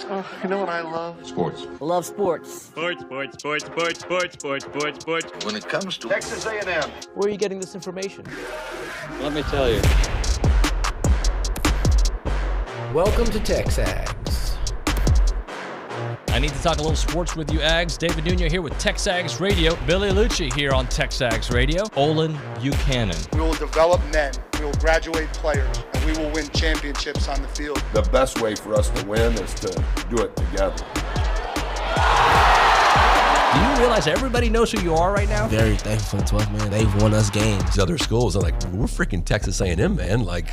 Oh, you know what I love? Sports. Love sports. Sports. When It comes to Texas A&M. Where are you getting this information? Let me tell you. Welcome to TexAgs. I need to talk a little sports with you, Ags. David Nuño here with TexAgs Radio. Billy Liucci here on TexAgs Radio. Olin Buchanan. We will develop men. We will graduate players. And we will win championships on the field. The best way for us to win is to do it together. Do you realize everybody knows who you are right now? Very thankful to 12th man. They've won us games. These other schools are like, we're freaking Texas A&M, man. Like,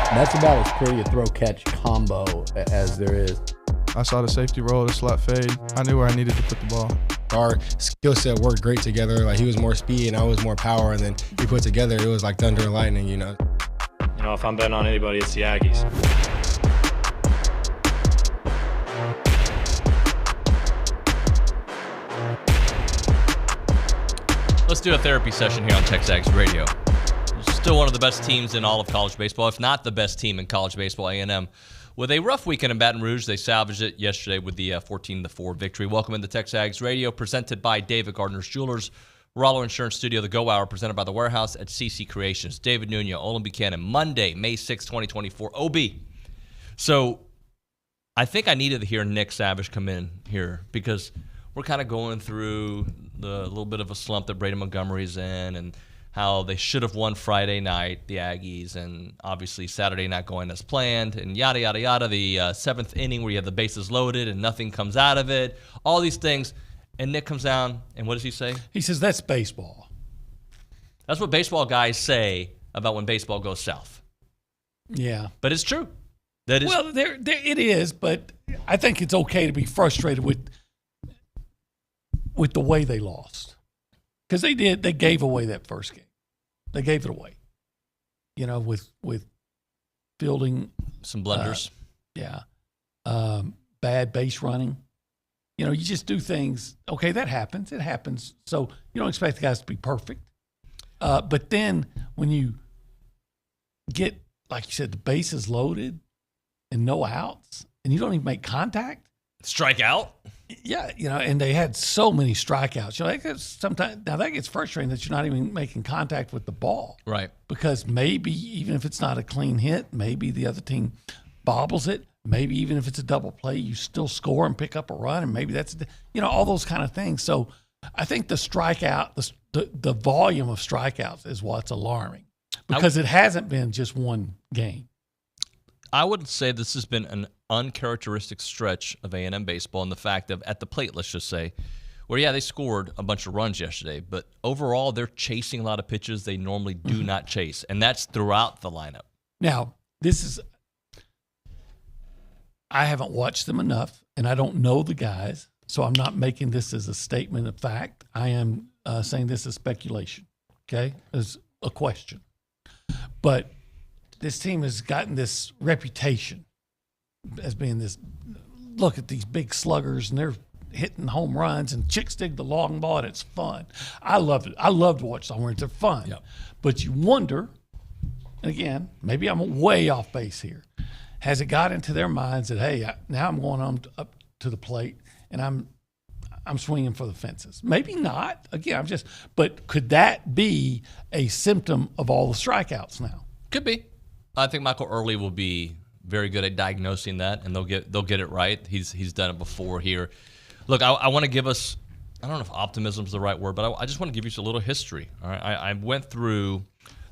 that's about as pretty a throw-catch combo as there is. I saw the safety roll, the slot fade. I knew where I needed to put the ball. Our skill set worked great together. Like, he was more speed and I was more power, and then we put together, it was like thunder and lightning, you know. You know, if I'm betting on anybody, it's the Aggies. Let's do a therapy session here on TexAgs Radio. Still one of the best teams in all of college baseball, if not the best team in college baseball, A&M. With a rough weekend in Baton Rouge, they salvaged it yesterday with the 14-4 victory. Welcome into TexAgs Radio, presented by David Gardner's Jewelers, Rollo Insurance Studio, the Go Hour, presented by The Warehouse at CC Creations. David Nuño, Olin Buchanan, Monday, May 6, 2024, OB. So I think I needed to hear Nick Savage come in here because we're kind of going through the little bit of a slump that Braden Montgomery's in, and how they should have won Friday night, the Aggies, and obviously Saturday not going as planned, and yada, yada, yada, the seventh inning where you have the bases loaded and nothing comes out of it, all these things. And Nick comes down, and what does he say? He says, that's baseball. That's what baseball guys say about when baseball goes south. Yeah. But it's true. That is. Well, there it is, but I think it's okay to be frustrated with the way they lost. Because they gave away that first game. They gave it away. You know, with fielding. Some blunders. Bad base running. You know, you just do things. Okay, that happens. It happens. So you don't expect the guys to be perfect. But then when you get, like you said, the bases loaded and no outs, and you don't even make contact. Strike out? Yeah, you know, and they had so many strikeouts. You know, sometimes now that gets frustrating that you're not even making contact with the ball, right? Because maybe even if it's not a clean hit, maybe the other team bobbles it. Maybe even if it's a double play, you still score and pick up a run, and maybe that's all those kind of things. So I think the strikeout, the volume of strikeouts is what's alarming because it hasn't been just one game. I would say this has been an uncharacteristic stretch of A&M baseball in the fact of at the plate, let's just say, where, yeah, they scored a bunch of runs yesterday, but overall they're chasing a lot of pitches they normally do not chase, and that's throughout the lineup. Now, I haven't watched them enough, and I don't know the guys, so I'm not making this as a statement of fact. I am saying this as speculation, okay, as a question. But this team has gotten this reputation as being this, look at these big sluggers, and they're hitting home runs, and chicks dig the long ball, and it's fun. I love it. I love to watch the home runs. They're fun. Yep. But you wonder, and again, maybe I'm way off base here, has it got into their minds that, hey, now I'm going on up to the plate, and I'm swinging for the fences? Maybe not. Again, but could that be a symptom of all the strikeouts now? Could be. I think Michael Early will be very good at diagnosing that, and they'll get it right. He's done it before here. Look, I want to give us, I don't know if optimism is the right word, but I just want to give you a little history. All right, I went through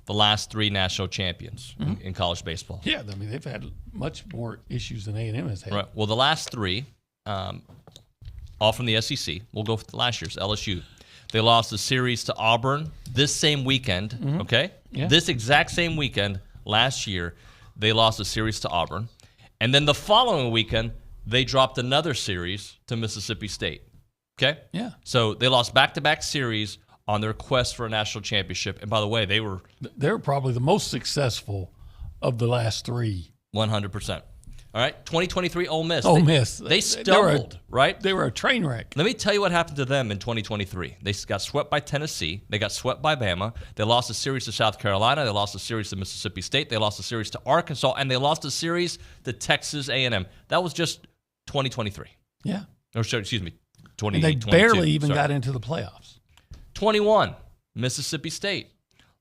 the last three national champions in college baseball. Yeah, I mean, they've had much more issues than A&M has had. Right. Well, the last three, all from the SEC. We'll go for last year's LSU. They lost the series to Auburn this same weekend, okay? Yeah. This exact same weekend last year, they lost a series to Auburn. And then the following weekend, they dropped another series to Mississippi State, okay? Yeah. So they lost back-to-back series on their quest for a national championship. And by the way, they were probably the most successful of the last three. 100%. All right, 2023 Ole Miss. Ole Miss. They stumbled, right? They were a train wreck. Let me tell you what happened to them in 2023. They got swept by Tennessee. They got swept by Bama. They lost a series to South Carolina. They lost a series to Mississippi State. They lost a series to Arkansas. And they lost a series to Texas A&M. That was just 2023. Yeah. Or, excuse me, 2022. And they barely even got into the playoffs. 21, Mississippi State.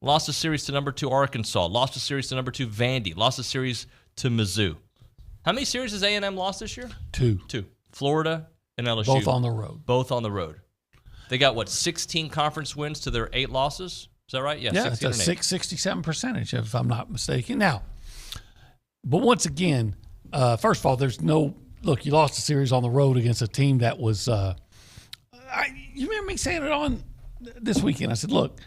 Lost a series to number 2 Arkansas. Lost a series to number 2 Vandy. Lost a series to Mizzou. How many series has A&M lost this year? 2. Florida and LSU. Both on the road. Both on the road. They got, 16 conference wins to their 8 losses? Is that right? Yeah, it's a 67%, if I'm not mistaken. Now, but once again, first of all, there's no – look, you lost a series on the road against a team that was you remember me saying it on this weekend. I said, look,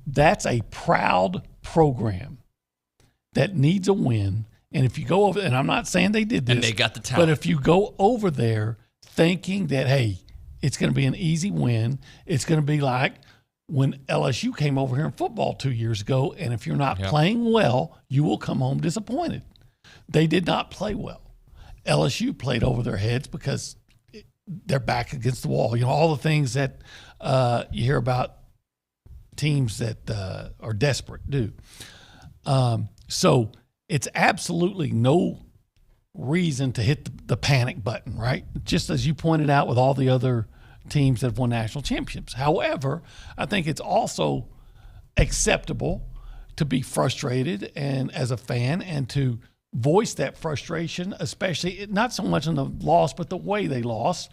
that's a proud program that needs a win. And if you go over, and I'm not saying they did this. And they got the talent. But if you go over there thinking that, hey, it's going to be an easy win, it's going to be like when LSU came over here in football 2 years ago, and if you're not playing well, you will come home disappointed. They did not play well. LSU played over their heads because they're back against the wall. You know, all the things that you hear about teams that are desperate do. So it's absolutely no reason to hit the panic button, right? Just as you pointed out with all the other teams that have won national championships. However, I think it's also acceptable to be frustrated and as a fan and to voice that frustration, especially not so much in the loss, but the way they lost.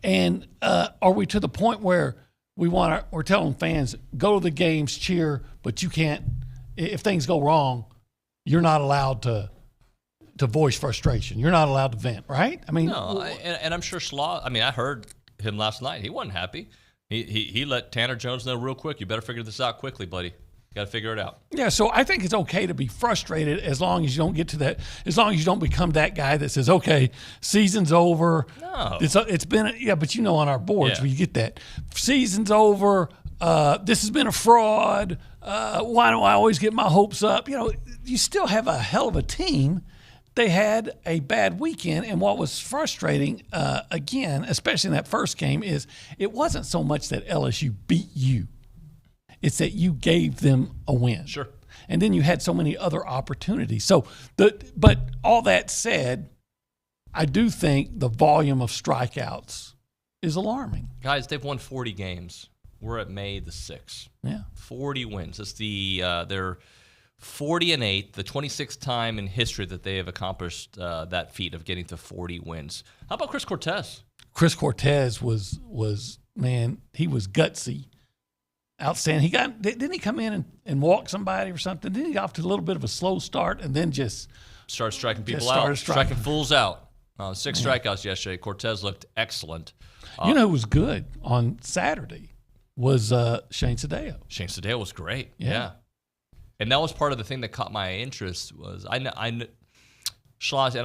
And are we to the point where we're telling fans, go to the games, cheer, but you can't, if things go wrong, you're not allowed to voice frustration. You're not allowed to vent, right? I mean, no, and I'm sure I heard him last night. He wasn't happy. He let Tanner Jones know real quick. You better figure this out quickly, buddy. You got to figure it out. Yeah, so I think it's okay to be frustrated as long as you don't get to that. As long as you don't become that guy that says, "Okay, season's over." No, it's been but you know on our boards we get that season's over. This has been a fraud. Why do I always get my hopes up? You know, you still have a hell of a team. They had a bad weekend, and what was frustrating, again, especially in that first game, is it wasn't so much that LSU beat you. It's that you gave them a win. Sure. And then you had so many other opportunities. So, but all that said, I do think the volume of strikeouts is alarming. Guys, they've won 40 games. We're at May the 6th. Yeah. 40 wins. It's they're 40-8, the 26th time in history that they have accomplished that feat of getting to 40 wins. How about Chris Cortez? Chris Cortez was man, he was gutsy. Outstanding. Didn't he come in and walk somebody or something? Didn't he get off to a little bit of a slow start and then just started striking people out, striking fools out? 6 strikeouts yesterday. Cortez looked excellent. You know who was good on Saturday was Shane Sadeo. Shane Sadeo was great. Yeah. And that was part of the thing that caught my interest was I Schloss, and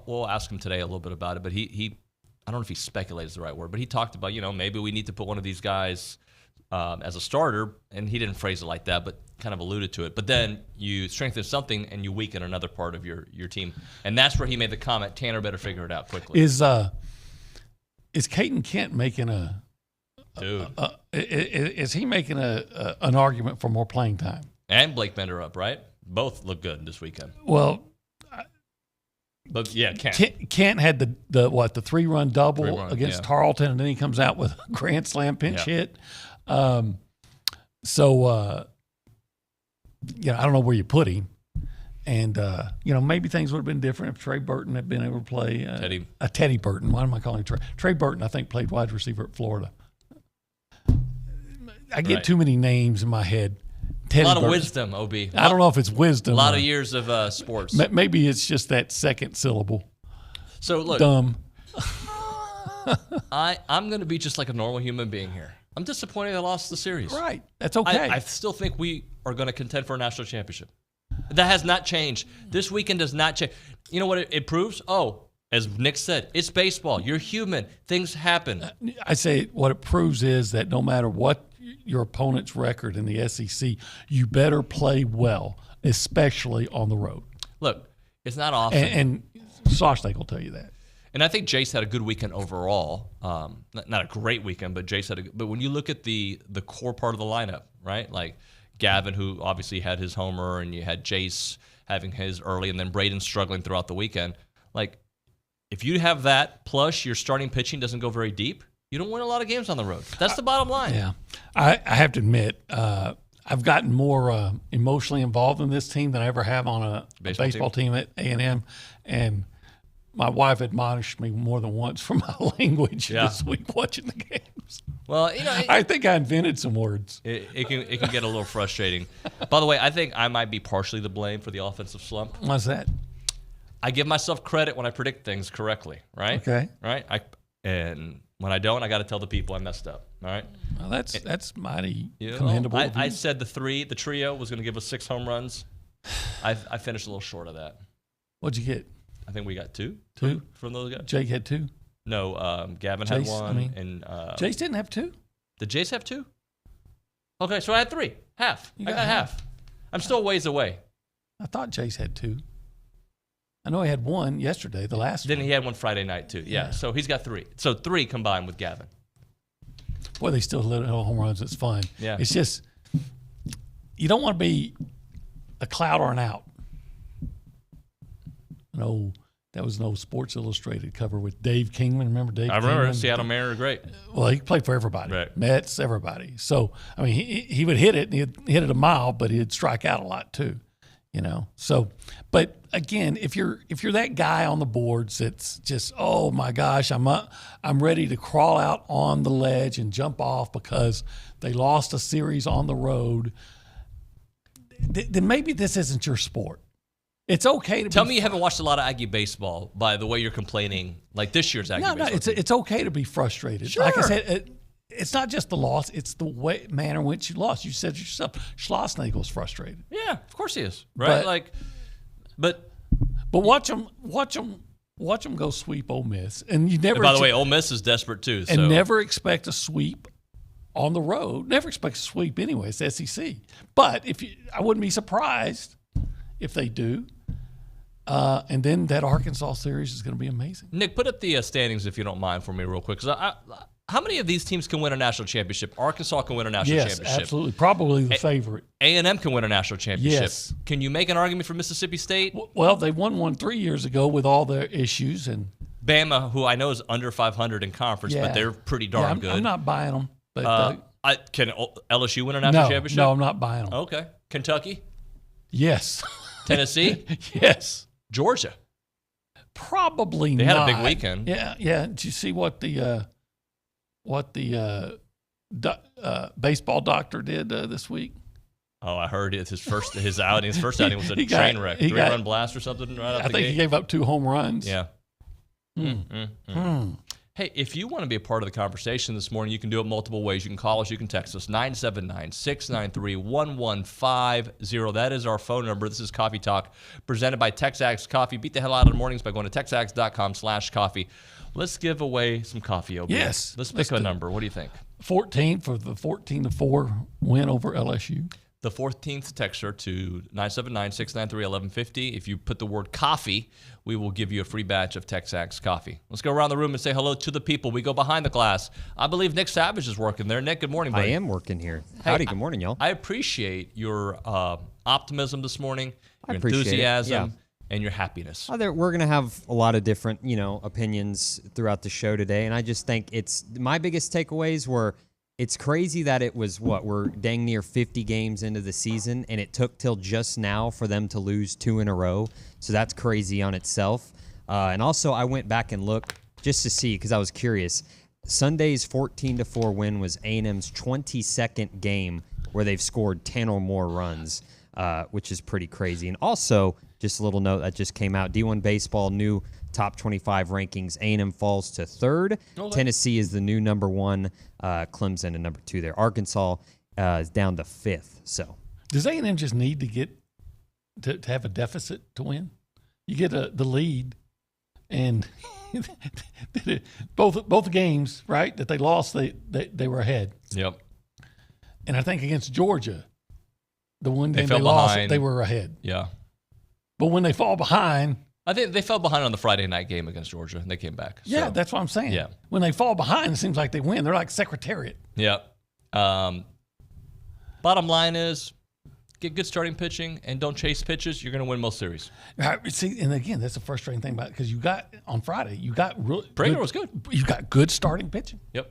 we'll ask him today a little bit about it, but he I don't know if he speculated is the right word, but he talked about, maybe we need to put one of these guys as a starter, and he didn't phrase it like that, but kind of alluded to it. But then you strengthen something and you weaken another part of your team, and that's where he made the comment, Tanner better figure it out quickly. Is Caden Kent making is he making an argument for more playing time? And Blake Bender up, right? Both look good this weekend. Well, but yeah, Kent. Kent had the 3-run double against Tarleton, and then he comes out with a grand slam pinch hit. So I don't know where you put him, and maybe things would have been different if Trey Burton had been able to play. Teddy Burton. Why am I calling him Trey? Trey Burton, I think, played wide receiver at Florida. I get too many names in my head. A lot of wisdom, OB. I don't know if it's wisdom. A lot of years of sports. Maybe it's just that second syllable. So look, dumb. I'm going to be just like a normal human being here. I'm disappointed I lost the series. Right. That's okay. I still think we are going to contend for a national championship. That has not changed. This weekend does not change. You know what it proves? Oh, as Nick said, it's baseball. You're human. Things happen. I say what it proves is that no matter what your opponent's record in the SEC, you better play well, especially on the road. Look, it's not often. And Schlossnagle will tell you that. And I think Jace had a good weekend overall. Not a great weekend, but Jace had but when you look at the core part of the lineup, right? Like Gavin, who obviously had his homer, and you had Jace having his early, and then Braden struggling throughout the weekend. Like, if you have that, plus your starting pitching doesn't go very deep, you don't win a lot of games on the road. That's the bottom line. Yeah. I have to admit, I've gotten more emotionally involved in this team than I ever have on a baseball team at A&M. And my wife admonished me more than once for my language this week watching the games. Well, you know, I think I invented some words. It can get a little frustrating. By the way, I think I might be partially to blame for the offensive slump. Why's that? I give myself credit when I predict things correctly, right? Okay. Right? And when I don't, I got to tell the people I messed up, all right? Well, that's mighty commendable. I said the trio was going to give us 6 home runs. I finished a little short of that. What'd you get? I think we got 2. 2 from those guys. Jake had 2. No, Gavin had 1, and Jace didn't have 2. Did Jace have 2? Okay, so I had 3, half. I got half. I'm still a ways away. I thought Jace had 2. I know he had 1 yesterday, the last Then one. he had 1 Friday night too. Yeah, so he's got 3. So 3 combined with Gavin. Boy, they still hit home runs. It's fun. Yeah. It's just you don't want to be a cloud or an out. No, that was an old Sports Illustrated cover with Dave Kingman. Remember Dave Kingman? I remember. Seattle Mariners, great. Well, he played for everybody. Right. Mets, everybody. So, I mean, he would hit it, and he'd hit it a mile, but he'd strike out a lot too, you know. So, but again, if you're that guy on the boards that's just, oh my gosh, I'm ready to crawl out on the ledge and jump off because they lost a series on the road, then maybe this isn't your sport. It's okay to tell me you haven't watched a lot of Aggie baseball by the way you're complaining, like this year's Aggie baseball. No, it's okay to be frustrated. Sure. Like I said, it's not just the loss; it's the manner in which you lost. You said yourself, Schlossnagle's frustrated. Yeah, of course he is. Right? But watch them go sweep Ole Miss, and you never. And by the way, Ole Miss is desperate too. And never expect a sweep on the road. Never expect a sweep anyway. It's SEC. But I wouldn't be surprised if they do. And then that Arkansas series is going to be amazing. Nick, put up the standings if you don't mind for me real quick. Because how many of these teams can win a national championship? Arkansas can win a national championship. Yes, absolutely. Probably the favorite. A&M can win a national championship. Yes. Can you make an argument for Mississippi State? Well, they won one 3 years ago with all their issues. And Bama, who I know is under 500 in conference, but they're pretty darn good. I'm not buying them. But can LSU win a national championship? No, I'm not buying them. Okay. Kentucky? Yes. Tennessee? Yes. Georgia? Probably they not. They had a big weekend. Yeah. Did you see what the baseball doctor did this week? Oh, I heard it. His first outing was a train wreck. 3-run blast or something right out the gate. I think he gave up 2 home runs. Yeah. Hey, if you want to be a part of the conversation this morning, you can do it multiple ways. You can call us. You can text us, 979-693-1150. That is our phone number. This is Coffee Talk, presented by TexAgs Coffee. Beat the hell out of the mornings by going to texags.com/coffee. Let's give away some coffee, OB. Yes. Let's pick a number. What do you think? 14 for the 14-4 win over LSU. The 14th texter to 979-693-1150. If you put the word coffee, we will give you a free batch of TexAgs coffee. Let's go around the room and say hello to the people. We go behind the glass. I believe Nick Savage is working there. Nick, good morning, buddy. I am working here. Howdy, good morning, y'all. I appreciate your optimism this morning, your enthusiasm, enthusiasm, and your happiness. We're going to have a lot of different, opinions throughout the show today, and I just think my biggest takeaways were it's crazy that it was, we're dang near 50 games into the season, and it took till just now for them to lose 2 in a row. So that's crazy on itself. And also, I went back and looked just to see, because I was curious. Sunday's 14-4 win was A&M's 22nd game where they've scored 10 or more runs, which is pretty crazy. And also, just a little note that just came out, D1 Baseball, new top 25 rankings. A&M falls to 3rd. Okay. Tennessee is the new number 1. Clemson and number 2 there. Arkansas is down to 5th. So does A&M just need to get to have a deficit to win? You get the lead, and both games, right, that they lost, they were ahead. Yep. And I think against Georgia, the one game they lost, they were ahead. Yeah. But when they fall behind, I think they fell behind on the Friday night game against Georgia, and they came back. Yeah, So, that's what I'm saying. Yeah. When they fall behind, it seems like they win. They're like Secretariat. Yeah. Bottom line is, get good starting pitching and don't chase pitches. You're going to win most series. See, and again, that's the frustrating thing about it because you got on Friday, you got really Brauninger was good. You got good starting pitching. Yep,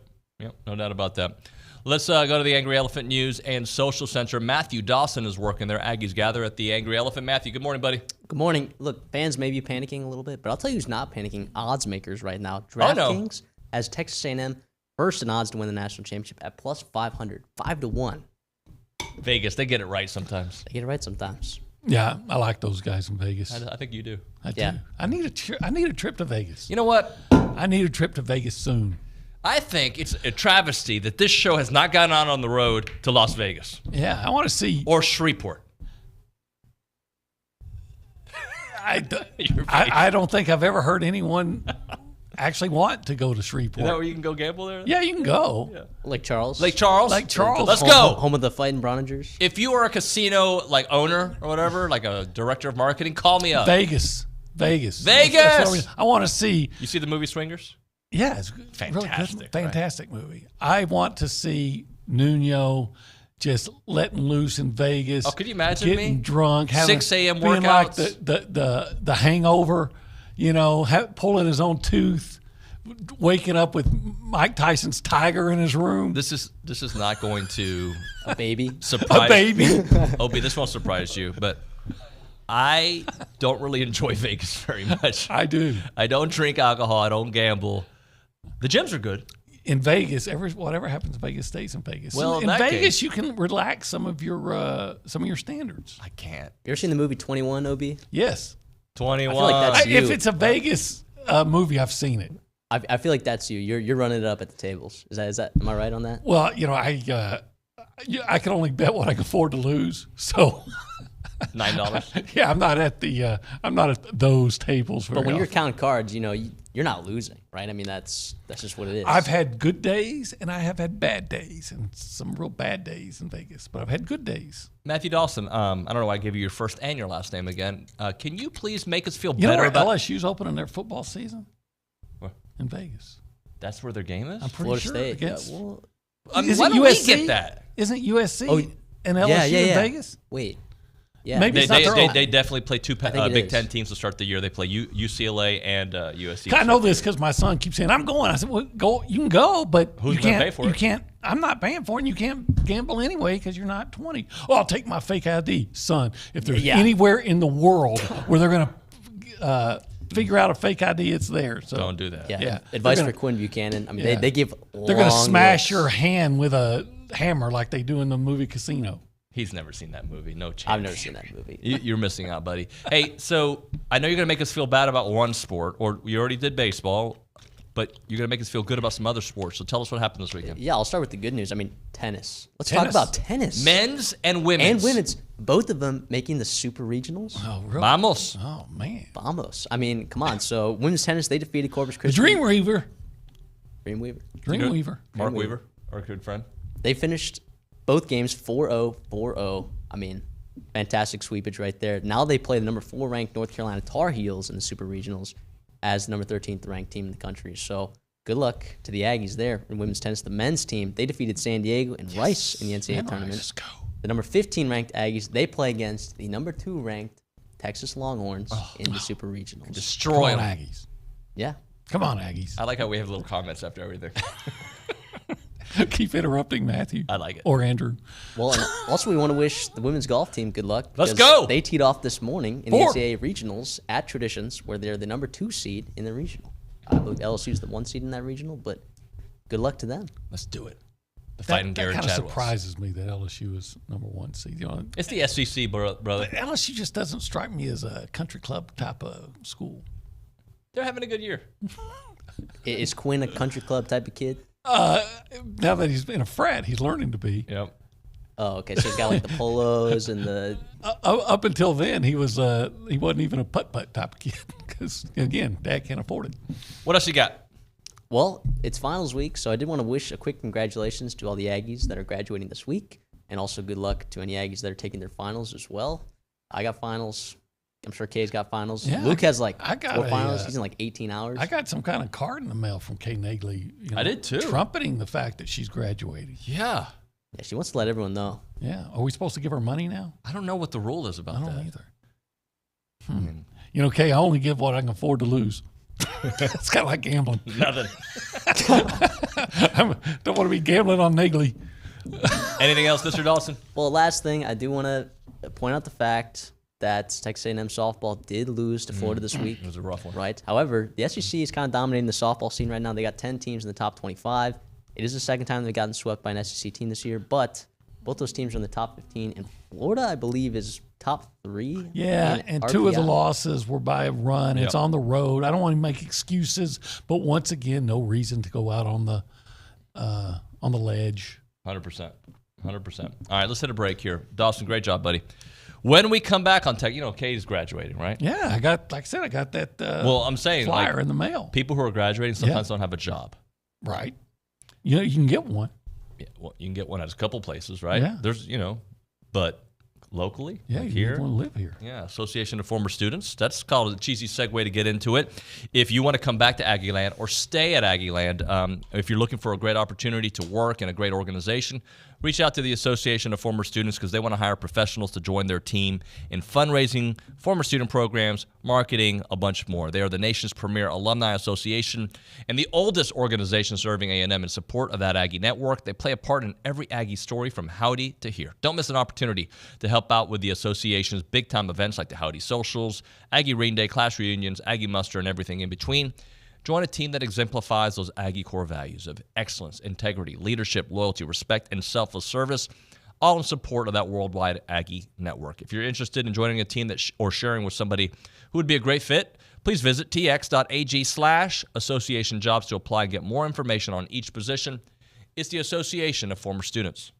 no doubt about that. Let's go to the Angry Elephant News and Social Center. Matthew Dawson is working there. Aggies gather at the Angry Elephant. Matthew, good morning, buddy. Good morning. Look, fans may be panicking a little bit, but I'll tell you who's not panicking. Odds makers right now. Oh, no. DraftKings has Texas A&M first in odds to win the national championship at plus 500, 5-1. Vegas, they get it right sometimes. They get it right sometimes. Yeah, I like those guys in Vegas. I think you do. I do. I need a trip to Vegas. You know what? I need a trip to Vegas soon. I think it's a travesty that this show has not gone on the road to Las Vegas. Yeah, I want to see. Or Shreveport. I don't think I've ever heard anyone actually want to go to Shreveport. Is that where you can go gamble there? Yeah, you can go. Yeah. Lake Charles. Lake Charles? Lake Charles. Let's go. Home of the fighting Brauningers. If you are a casino owner or whatever, like a director of marketing, call me up. Vegas. Vegas! I want to see. You see the movie Swingers? Yeah, it's fantastic. Really good, fantastic movie. I want to see Nuño just letting loose in Vegas. Oh, could you imagine getting drunk, 6 a.m. being workouts, like the Hangover, pulling his own tooth, waking up with Mike Tyson's tiger in his room. This is not going to a baby surprise a baby. Obie, this won't surprise you, but I don't really enjoy Vegas very much. I do. I don't drink alcohol. I don't gamble. The gyms are good. In Vegas, whatever happens in Vegas stays in Vegas. Well, in Vegas, you can relax some of your standards. I can't. You ever seen the movie 21, OB? Yes. 21. I feel like that's you. If it's a Vegas movie, I've seen it. I feel like that's you. You're running it up at the tables. Is that? Am I right on that? Well, I can only bet what I can afford to lose. So $9. Yeah, I'm not at those tables. But when you're counting cards, you're not losing, right? I mean, that's just what it is. I've had good days and I have had bad days, and some real bad days in Vegas. But I've had good days. Matthew Dawson, I don't know why I gave you your first and your last name again. Can you please make us feel better better about LSU's LSU's opening their football season? Where? In Vegas. That's where their game is? I'm pretty Florida sure. State. Against, why don't we get that? Isn't USC and LSU in Vegas? Wait. Yeah. Maybe they definitely play two Big is. Ten teams to start the year. They play UCLA and USC. I know this because my son keeps saying, I'm going. I said, well, go. You can go, but who's you going can't to pay for it? You can't. I'm not paying for it, and you can't gamble anyway because you're not 20. Oh, I'll take my fake ID. Son, if there's anywhere in the world where they're going to figure out a fake ID, it's there. So don't do that. Yeah. Advice for Quinn Buchanan. I mean, they give They're going to smash looks. your hand with a hammer like they do in the movie Casino. He's never seen that movie. No chance. I've never seen that movie. You're missing out, buddy. Hey, so I know you're going to make us feel bad about one sport, or you already did baseball, but you're going to make us feel good about some other sports. So tell us what happened this weekend. Yeah, I'll start with the good news. I mean, tennis. Let's talk about tennis. Men's and women's. And women's. Both of them making the super regionals. Oh, really? Vamos. Oh, man. Vamos. I mean, come on. So women's tennis, they defeated Corpus Christi. Dreamweaver. Mark Weaver, our good friend. They finished both games 4-0, 4-0. I mean, fantastic sweepage right there. Now they play the number 4 ranked North Carolina Tar Heels in the Super Regionals as the number 13th ranked team in the country. So good luck to the Aggies there in women's tennis. The men's team, they defeated San Diego and Rice in the NCAA tournament. Let's go. The number 15 ranked Aggies, they play against the number 2 ranked Texas Longhorns in the Super Regionals. Destroy them. Aggies. Yeah. Come on, Aggies. I like how we have little comments after everything. Keep interrupting Matthew. I like it. Or Andrew. Well, and also we want to wish the women's golf team good luck. Let's go. They teed off this morning in the NCAA regionals at Traditions, where they're the number 2 seed in the regional. I believe LSU's the 1 seed in that regional, but good luck to them. Let's do it. The fighting Garrett That kind of Chadwells. surprises me that LSU is number 1 seed. It's the SEC, brother. LSU just doesn't strike me as a country club type of school. They're having a good year. Is Quinn a country club type of kid? Now that he's in a frat, he's learning to be. Yep. Oh, okay. So he's got like the polos and the. Up until then, he wasn't even a putt-putt type of kid because, again, Dad can't afford it. What else you got? Well, it's finals week, so I did want to wish a quick congratulations to all the Aggies that are graduating this week, and also good luck to any Aggies that are taking their finals as well. I got finals. I'm sure Kay's got finals. Yeah, Luke has like I got 4 a, finals. He's in like 18 hours. I got some kind of card in the mail from Kay Naegeli. I did too. Trumpeting the fact that she's graduating. Yeah. Yeah, she wants to let everyone know. Yeah. Are we supposed to give her money now? I don't know what the rule is about that. I don't either. You know, Kay, I only give what I can afford to lose. It's kind of like gambling. Nothing. I don't want to be gambling on Naegeli. Anything else, Mr. Dawson? Well, last thing, I do want to point out the fact that Texas A&M softball did lose to Florida this week. It was a rough one. Right. However, the SEC is kind of dominating the softball scene right now. They got 10 teams in the top 25. It is the second time they've gotten swept by an SEC team this year, but both those teams are in the top 15, and Florida, I believe, is top 3. Yeah, and 2 of the losses were by a run. It's on the road. I don't want to make excuses, but once again, no reason to go out on the ledge. 100%. 100%. All right, let's hit a break here. Dawson, great job, buddy. When we come back on Tech, Kay's graduating, right? Yeah, I got that I'm saying, flyer in the mail. People who are graduating sometimes don't have a job. Right. You can get one. Yeah, well, you can get one at a couple places, right? Yeah. There's, but locally, yeah, like you here, want to live here. Yeah, Association of Former Students. That's called a cheesy segue to get into it. If you want to come back to Aggieland or stay at Aggieland, if you're looking for a great opportunity to work in a great organization, reach out to the Association of Former Students because they want to hire professionals to join their team in fundraising, former student programs, marketing, a bunch more. They are the nation's premier alumni association and the oldest organization serving A&M in support of that Aggie network. They play a part in every Aggie story from Howdy to here. Don't miss an opportunity to help out with the association's big-time events like the Howdy Socials, Aggie Rain Day, class reunions, Aggie Muster, and everything in between. Join a team that exemplifies those Aggie core values of excellence, integrity, leadership, loyalty, respect, and selfless service, all in support of that worldwide Aggie network. If you're interested in joining a team or sharing with somebody who would be a great fit, please visit tx.ag/association jobs to apply and get more information on each position. It's the Association of Former Students.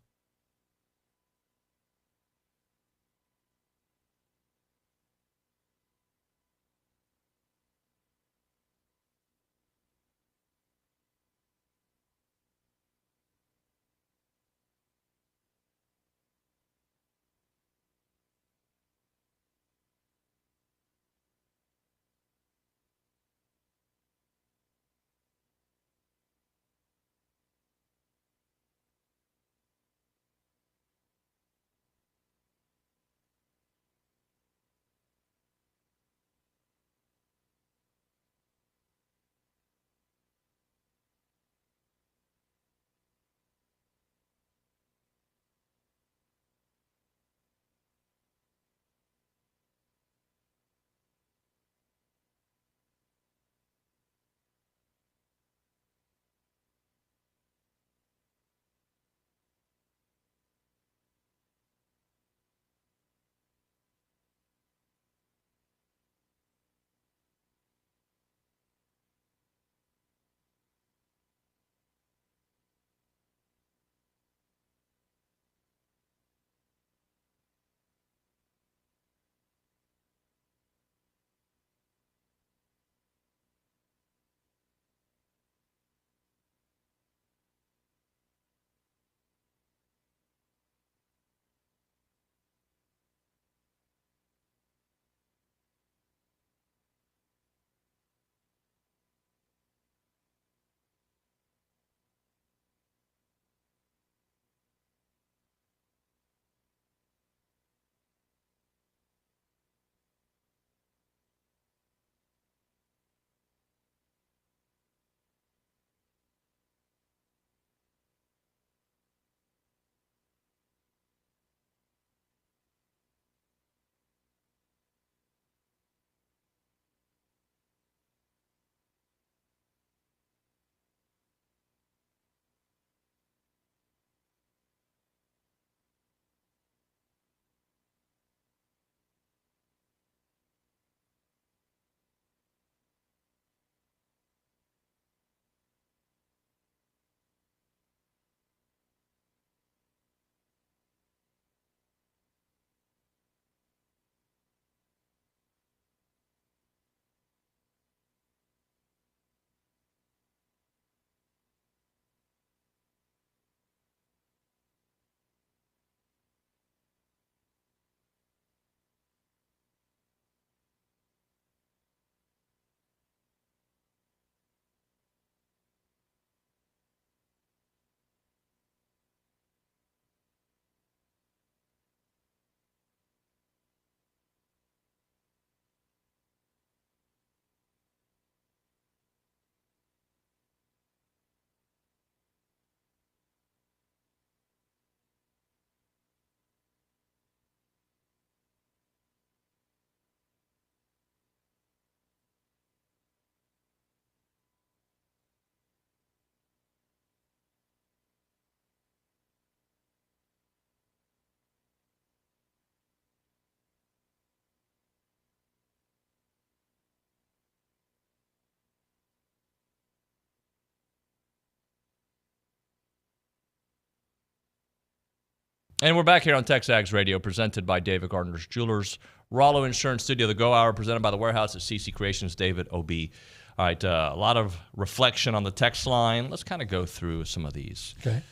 And we're back here on TexAgs Radio, presented by David Gardner's Jewelers, Rollo Insurance Studio, the Go Hour, presented by the Warehouse at CC Creations, David O.B. All right, a lot of reflection on the text line. Let's kind of go through some of these. Okay.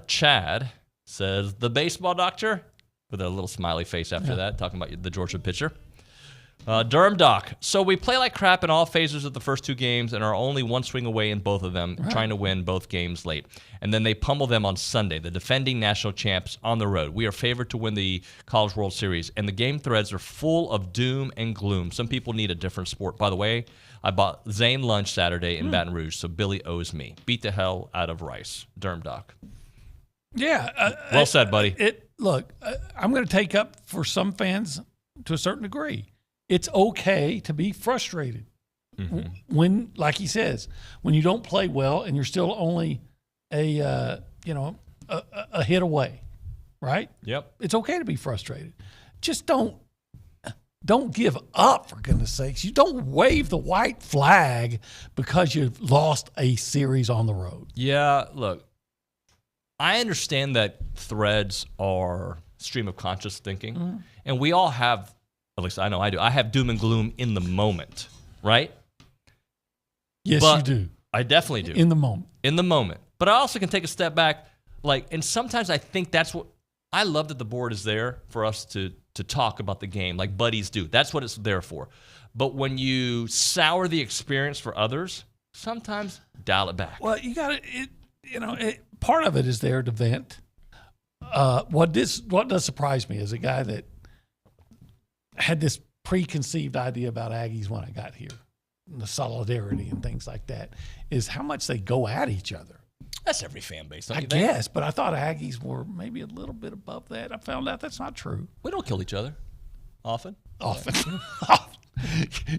Chad says, the baseball doctor, with a little smiley face after that, talking about the Georgia pitcher. Durham Doc. So we play like crap in all phases of the first 2 games and are only one swing away in both of them, trying to win both games late. And then they pummel them on Sunday, the defending national champs on the road. We are favored to win the College World Series, and the game threads are full of doom and gloom. Some people need a different sport. By the way, I bought Zane lunch Saturday in Baton Rouge, so Billy owes me. Beat the hell out of Rice. Durham Doc. Yeah. Well said, buddy. Look, I'm going to take up for some fans to a certain degree. It's okay to be frustrated when, like he says, when you don't play well and you're still only a hit away, right? Yep. It's okay to be frustrated. Just don't give up, for goodness sakes. You don't wave the white flag because you've lost a series on the road. Yeah, look, I understand that threads are stream of conscious thinking, and we all have, at least I know I do, I have doom and gloom in the moment, right? Yes, but you do. I definitely do. In the moment. In the moment. But I also can take a step back, and sometimes I think that's what, I love that the board is there for us to talk about the game like buddies do. That's what it's there for. But when you sour the experience for others, sometimes dial it back. Well, you got to, part of it is there to vent. What does surprise me as a guy that had this preconceived idea about Aggies when I got here, and the solidarity and things like that, is how much they go at each other. That's every fan base, don't I you think? guess, but I thought Aggies were maybe a little bit above that. I found out that's not true. We don't kill each other often.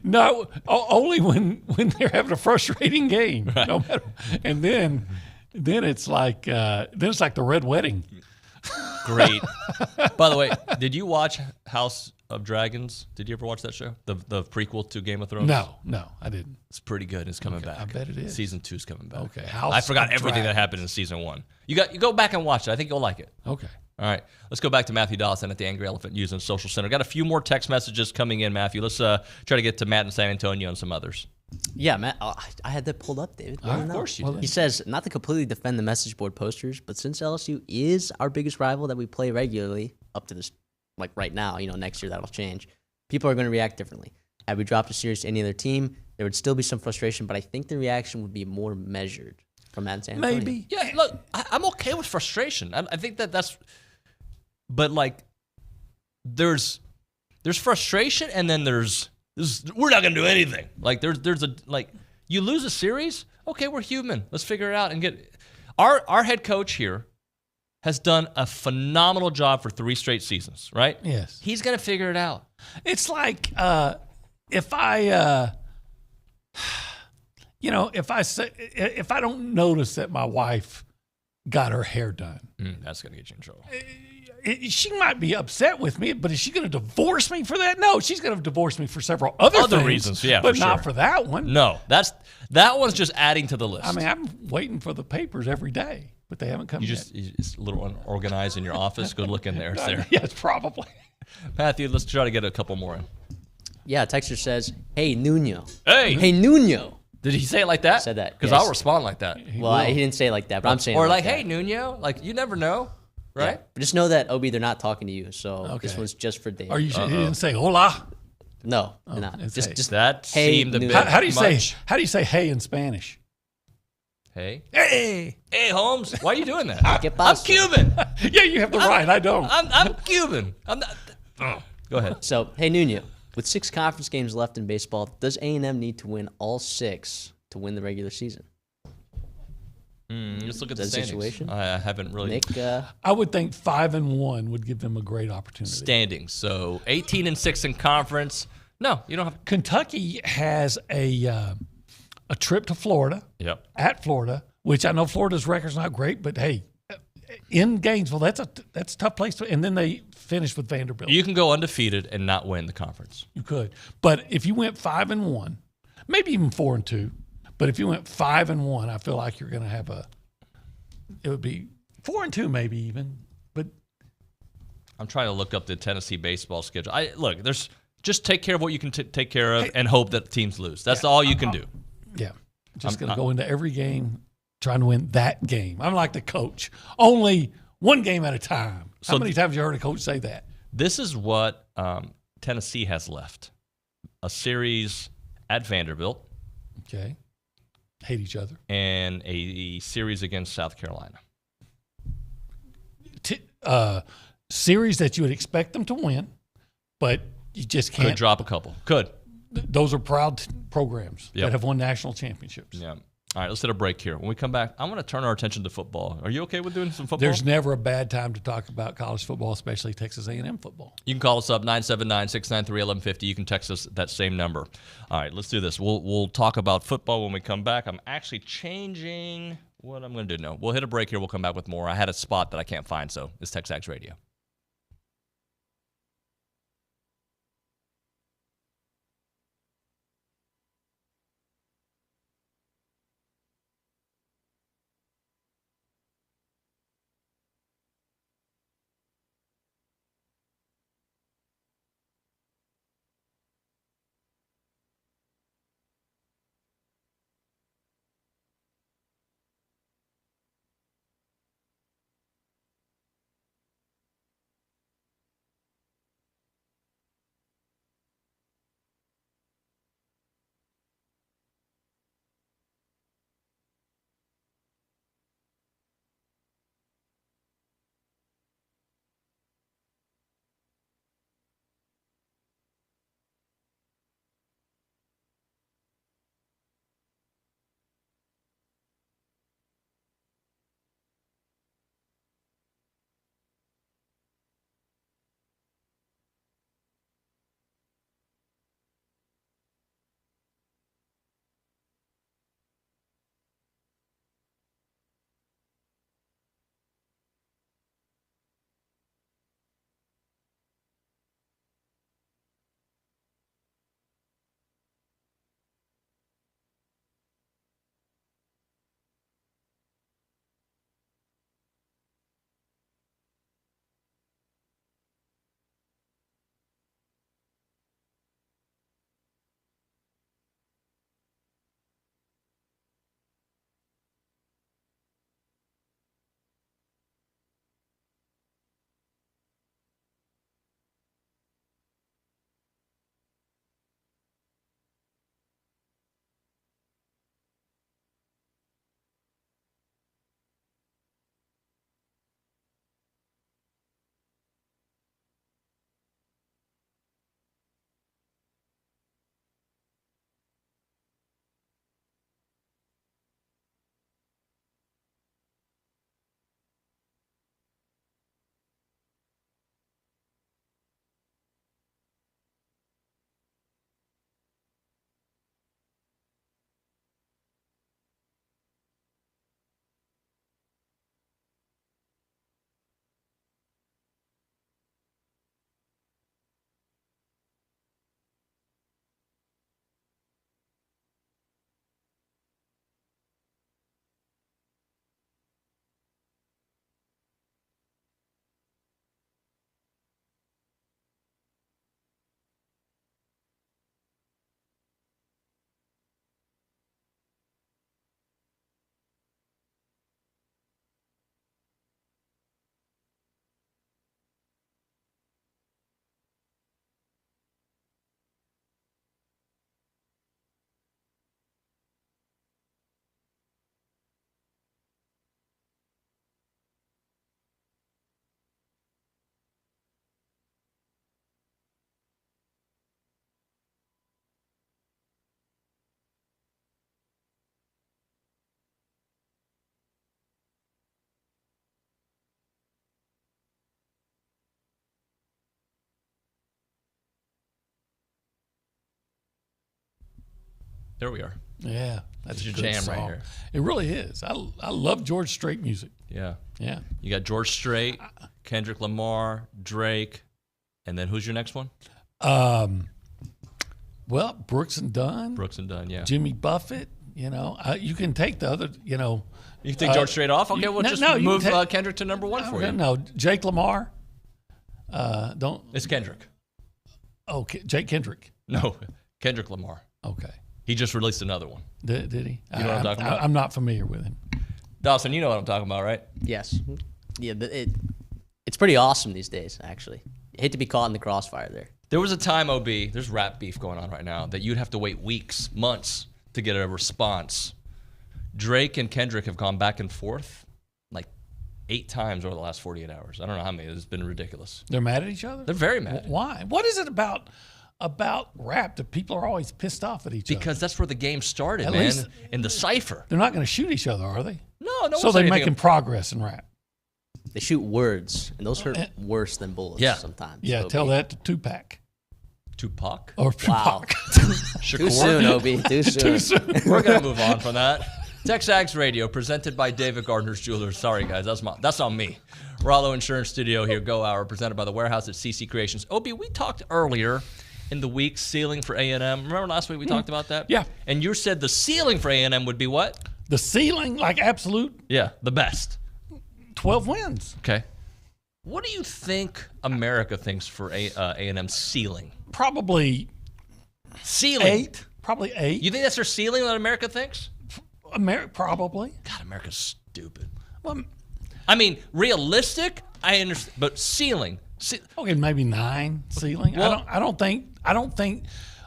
No, only when they're having a frustrating game. Right. No matter, and then it's like the Red Wedding. Great. By the way, did you watch House of Dragons? Did you ever watch that show? The prequel to Game of Thrones? No, I didn't. It's pretty good. It's coming back. I bet it is. Season 2's coming back. Okay. I forgot everything that happened in season 1. You go back and watch it. I think you'll like it. Okay. All right. Let's go back to Matthew Dawson at the Angry Elephant News and Social Center. Got a few more text messages coming in, Matthew. Let's try to get to Matt in San Antonio and some others. Yeah, Matt, I had that pulled up, David. Of course you did. He says, not to completely defend the message board posters, but since LSU is our biggest rival that we play regularly up to this, like right now, next year that'll change, people are going to react differently. Had we dropped a series to any other team, there would still be some frustration, but I think the reaction would be more measured from Matt in San Antonio. Maybe. Yeah, look, I'm okay with frustration. I think that's, but there's frustration, and then we're not going to do anything. You lose a series, okay, we're human. Let's figure it out and get our head coach here has done a phenomenal job for 3 straight seasons, right? Yes. He's going to figure it out. It's like if I don't notice that my wife got her hair done, that's going to get you in trouble. She might be upset with me, but is she going to divorce me for that? No, she's going to divorce me for several other things, reasons, yeah, but for not sure. for that one. No, that one's just adding to the list. I mean, I'm waiting for the papers every day, but they haven't come yet. It's a little unorganized in your office. Go look in there. It's there. Yes, probably. Matthew, let's try to get a couple more in. Yeah, Texter says, hey, Nuño. Hey, Nuño. Did he say it like that? Said that. Because yes. I'll respond like that. He didn't say it like that, but I'm saying or it like, that. hey, Nuño. You never know, right? Yeah. But just know that, Obi, they're not talking to you, so this one's just for Dave. Are you sure he didn't say hola? No, no. Just that hey, seemed a bit How do you much. How do you say hey in Spanish? Hey, Holmes. Why are you doing that? ¿Qué I'm pasa? Cuban. Yeah, you have the right. I don't. I'm Cuban. I'm not. Go ahead. So, hey, Nuño, with 6 conference games left in baseball, does A&M need to win all 6 to win the regular season? Just look at the Is that a standings. situation? I haven't really. Nick, I would think 5-1 would give them a great opportunity. Standings. So 18-6 in conference. No, you don't have. Kentucky has a trip to Florida. Yep. At Florida, which I know Florida's record's not great, but hey, in Gainesville, that's a tough place to. And then they finish with Vanderbilt. You can go undefeated and not win the conference. You could, but if you went 5-1, maybe even 4-2, but if you went 5-1, I feel like you're going to have it would be 4-2 maybe even, but I'm trying to look up the Tennessee baseball schedule. There's just take care of what you can take care of and hope that teams lose. That's all you can do. Yeah. Just going to go into every game trying to win that game. I'm like the coach. Only one game at a time. How many times have you heard a coach say that? This is what Tennessee has left. A series at Vanderbilt. Okay. Hate each other. And a series against South Carolina. Series that you would expect them to win, but you just can't. Could drop a couple. Could. Those are proud programs that have won national championships. Yeah. All right, let's hit a break here. When we come back, I want to turn our attention to football. Are you okay with doing some football? There's never a bad time to talk about college football, especially Texas A&M football. You can call us up, 979-693-1150. You can text us that same number. All right, let's do this. We'll talk about football when we come back. I'm actually changing what I'm going to do. No, we'll hit a break here. We'll come back with more. I had a spot that I can't find, so it's TexAgs Radio. There we are. Yeah, that's your a good jam song. right here. It really is. I love George Strait music. Yeah. Yeah. You got George Strait, Kendrick Lamar, Drake, and then who's your next one? Well, Brooks and Dunn. Brooks and Dunn, yeah. Jimmy Buffett. You know, you can take the other. You know, you can take George Strait off. Okay, we'll just move Kendrick to number one for you. No, Jake Lamar. It's Kendrick. Oh, Jake Kendrick. No, Kendrick Lamar. Okay. He just released another one. Did he? You know what I'm talking about? I'm not familiar with him. Dawson, you know what I'm talking about, right? Yes. Yeah, it's pretty awesome these days, actually. You hate to be caught in the crossfire there. There was a time, OB, there's rap beef going on right now, that you'd have to wait weeks, months to get a response. Drake and Kendrick have gone back and forth like 8 times over the last 48 hours. I don't know how many. It's been ridiculous. They're mad at each other? They're very mad. Why? What is it about rap that people are always pissed off at each other? Because that's where the game started, At man, least in the cipher. They're not going to shoot each other, are they? No. So they're making progress in rap. They shoot words, and those hurt worse than bullets sometimes. Yeah, OB. tell that to Tupac. Tupac? Or Wow. Tupac. Too soon, OB. Too soon. We're going to move on from that. TexAgs Radio, presented by David Gardner's Jewelers. Sorry, guys. That's on me. Rollo Insurance Studio here, Go Hour, presented by the Warehouse at CC Creations. OB, we talked earlier in the week ceiling for A&M. Remember last week we talked about that? Yeah. And you said the ceiling for A&M would be what? The ceiling, like absolute? Yeah, the best. 12 wins. Okay. What do you think America thinks for A&M's ceiling? Probably ceiling. 8. Probably 8. You think that's their ceiling that America thinks? Probably. God, America's stupid. Well, I mean, realistic, I understand, but ceiling. Okay, maybe 9 ceiling. Well, I don't think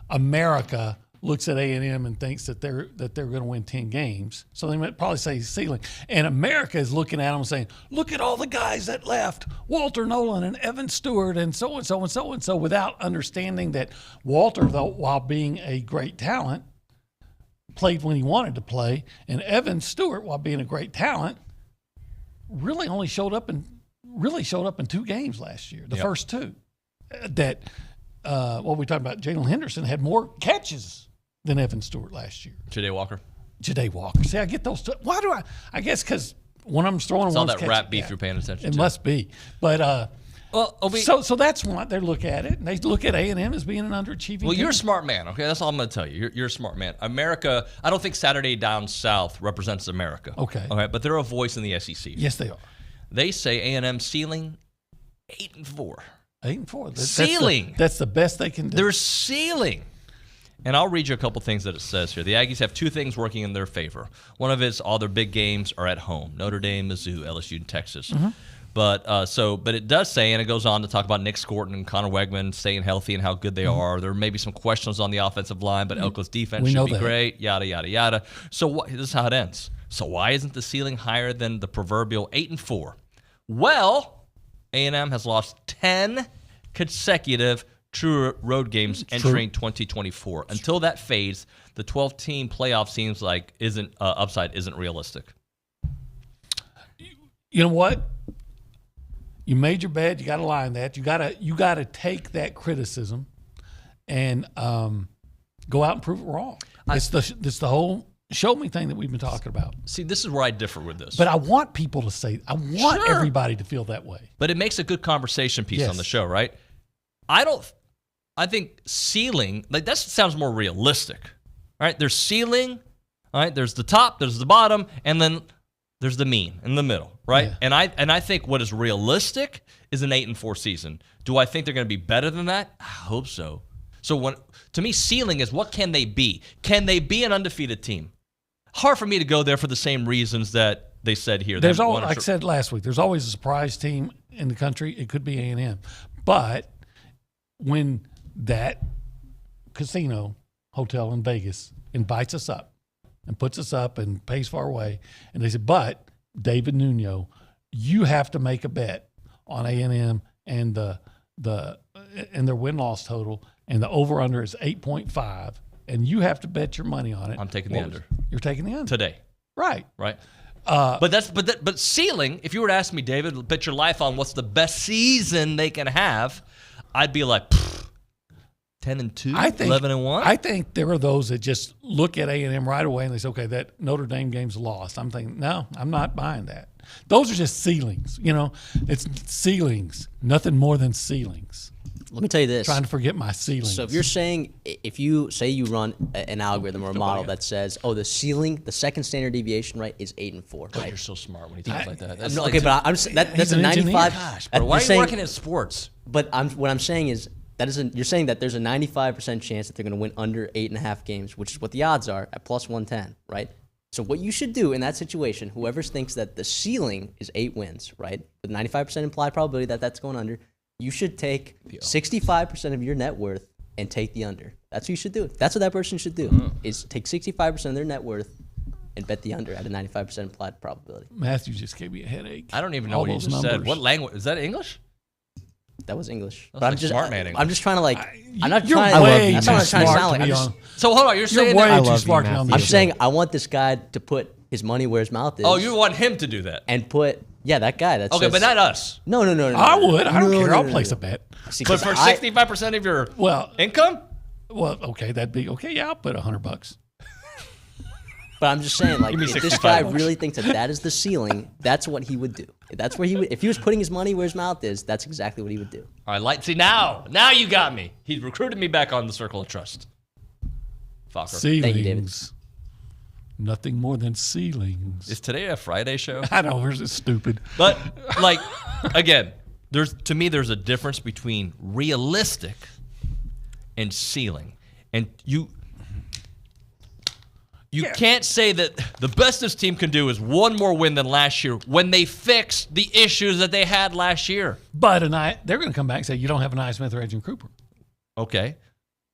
America looks at A&M and thinks that they're going to win 10 games. So they might probably say ceiling. And America is looking at them and saying, look at all the guys that left, Walter Nolan and Evan Stewart and so and so and so and so, without understanding that Walter, though, while being a great talent, played when he wanted to play, and Evan Stewart, while being a great talent, really only showed up in 2 games last year, the first 2. What we talking about, Jalen Henderson had more catches than Evan Stewart last year. Ja'Day Walker. See, I get those 2. Why do I guess because one of them's throwing, it's one's all that catching. rap beef you're paying attention to. It to. must be. But so that's what they look at it, and they look at A&M as being an underachieving Well, team. you're a smart man, okay? That's all I'm going to tell you. You're a smart man. America, I don't think Saturday Down South represents America. Okay. But they're a voice in the SEC. Yes, they are. They say A&M ceiling 8-4. 8-4. Ceiling. That's the best they can do. They're ceiling. And I'll read you a couple things that it says here. The Aggies have 2 things working in their favor. One of it's all their big games are at home. Notre Dame, Mizzou, LSU, and Texas. Mm-hmm. But it does say, and it goes on to talk about Nick Scorton and Connor Wegman staying healthy and how good they are. There may be some questions on the offensive line, but Elko's defense should be great, yada, yada, yada. So this is how it ends. So why isn't the ceiling higher than the proverbial 8-4? Well, A&M has lost 10 consecutive true road games entering 2024. Until that fades, the 12-team playoff seems like upside isn't realistic. You know what? You made your bed. You got to lie in that. You got to take that criticism and go out and prove it wrong. It's the whole show me thing that we've been talking about. See, this is where I differ with this. But I want people to say, I want everybody to feel that way. But it makes a good conversation piece on the show, right? I think ceiling, like that sounds more realistic. All right, there's ceiling, all right, there's the top, there's the bottom, and then there's the mean in the middle, right? Yeah. And I think what is realistic is an 8-4 season. Do I think they're going to be better than that? I hope so. So to me, ceiling is what can they be? Can they be an undefeated team? Hard for me to go there for the same reasons that they said here. There's always, like I said last week, there's always a surprise team in the country. It could be A&M. But when that casino hotel in Vegas invites us up and puts us up and pays for our way, and they said, but David Nuño, you have to make a bet on A&M and their win-loss total, and the over-under is 8.5, and you have to bet your money on it. I'm taking the under. You're taking the under today, right? But ceiling. If you were to ask me, David, bet your life on what's the best season they can have, I'd be like 10-2, 11-1. I think there are those that just look at A&M right away and they say, okay, that Notre Dame game's lost. I'm thinking, no, I'm not buying that. Those are just ceilings. It's ceilings, nothing more than ceilings. Let me tell you this. Trying to forget my ceilings. So if you're saying, if you say you run an algorithm or a model that says, the ceiling, the second standard deviation, right, is 8 and 4. God, right? you're so smart when you talk like that. That's No, like okay, but that's a 95. Gosh, bro, why are you working in sports? But what I'm saying is you're saying that there's a 95% chance that they're going to win under 8.5 games, which is what the odds are at plus 110, right? So what you should do in that situation, whoever thinks that the ceiling is 8 wins, right, with 95% implied probability that that's going under, you should take 65% of your net worth and take the under. That's what you should do. That's what that person should do, is take 65% of their net worth and bet the under at a 95% implied probability. Matthew just gave me a headache. I don't even know what you just said. What language? Is that English? That was English. But I'm just smart man English. I'm just trying to I'm not you're trying. way That's too not what I'm trying to sound like. smart. So hold on, you're saying way that too smart to be on I'm this show. saying I want this guy to put his money where his mouth is. Oh, you want him to do that? And put that guy. That's okay, but not us. No. I would. I don't care. I'll place a bet. See, but for 65% of your income? Well, okay, that'd be okay. Yeah, I'll put $100. But I'm just saying, like, me if this guy $65. really thinks that is the ceiling, that's what he would do. That's where he would. If he was putting his money where his mouth is, that's exactly what he would do. All right, see now you got me. He's recruited me back on the circle of trust. Fucker. Ceilings. Thank you, David. Nothing more than ceilings. Is today a Friday show? I know, it's stupid. But like, again, there's a difference between realistic and ceiling, and you can't say that the best this team can do is one more win than last year when they fixed the issues that they had last year. But they're going to come back and say, you don't have an Smith or Adrian Cooper. Okay.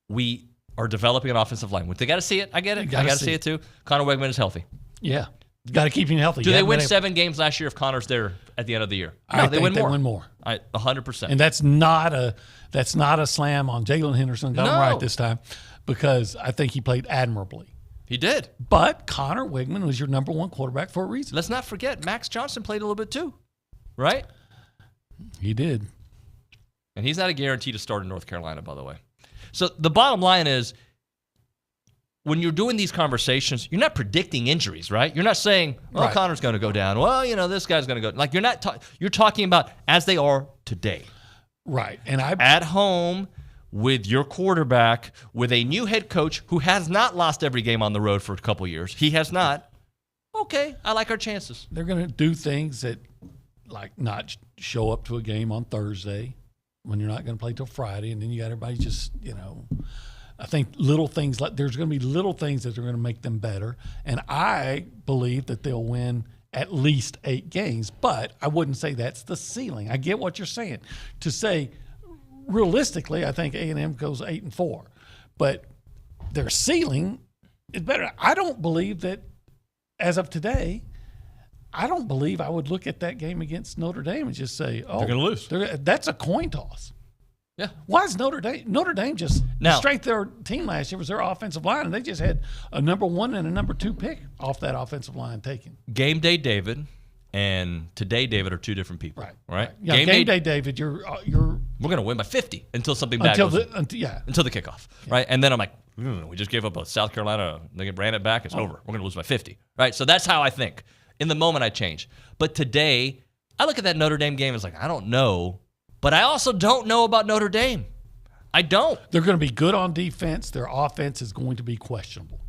We are developing an offensive line. They got to see it. I get it. I got to see it too. Connor Wegman is healthy. Yeah. Got to keep him healthy. Do they win 7 games last year if Connor's there at the end of the year? No, they win more. 100%. And that's not a slam on Jalen Henderson got him right this time, because I think he played admirably. He did. But Connor Wegman was your number 1 quarterback for a reason. Let's not forget, Max Johnson played a little bit too, right? He did. And he's not a guarantee to start in North Carolina, by the way. So the bottom line is, when you're doing these conversations, you're not predicting injuries, right? You're not saying, well, Connor's going to go down. Well, this guy's going to go. Like, you're not. You're talking about as they are today. Right. And at home with your quarterback, with a new head coach who has not lost every game on the road for a couple years. He has not. Okay, I like our chances. They're going to do things that, like, not show up to a game on Thursday when you're not going to play till Friday, and then you got everybody just, I think little things there's going to be little things that are going to make them better, and I believe that they'll win at least 8 games, but I wouldn't say that's the ceiling. I get what you're saying. To say realistically, I think A&M goes 8 and 4, but their ceiling is better. I don't believe that, as of today, I don't believe I would look at that game against Notre Dame and just say, "Oh, they're going to lose." That's a coin toss. Yeah. Why is Notre Dame just the strength of their team last year was their offensive line, and they just had a number 1 and a number 2 pick off that offensive line taken. Game day David and today David are 2 different people. Right. Yeah. Game day David, you're we're going to win by 50 until something bad goes until the kickoff. Yeah. Right. And then I'm like, we just gave up a South Carolina. They ran it back. It's over. We're going to lose by 50. Right. So that's how I think. In the moment, I change. But today, I look at that Notre Dame game as like, I don't know. But I also don't know about Notre Dame. I don't. They're going to be good on defense. Their offense is going to be questionable.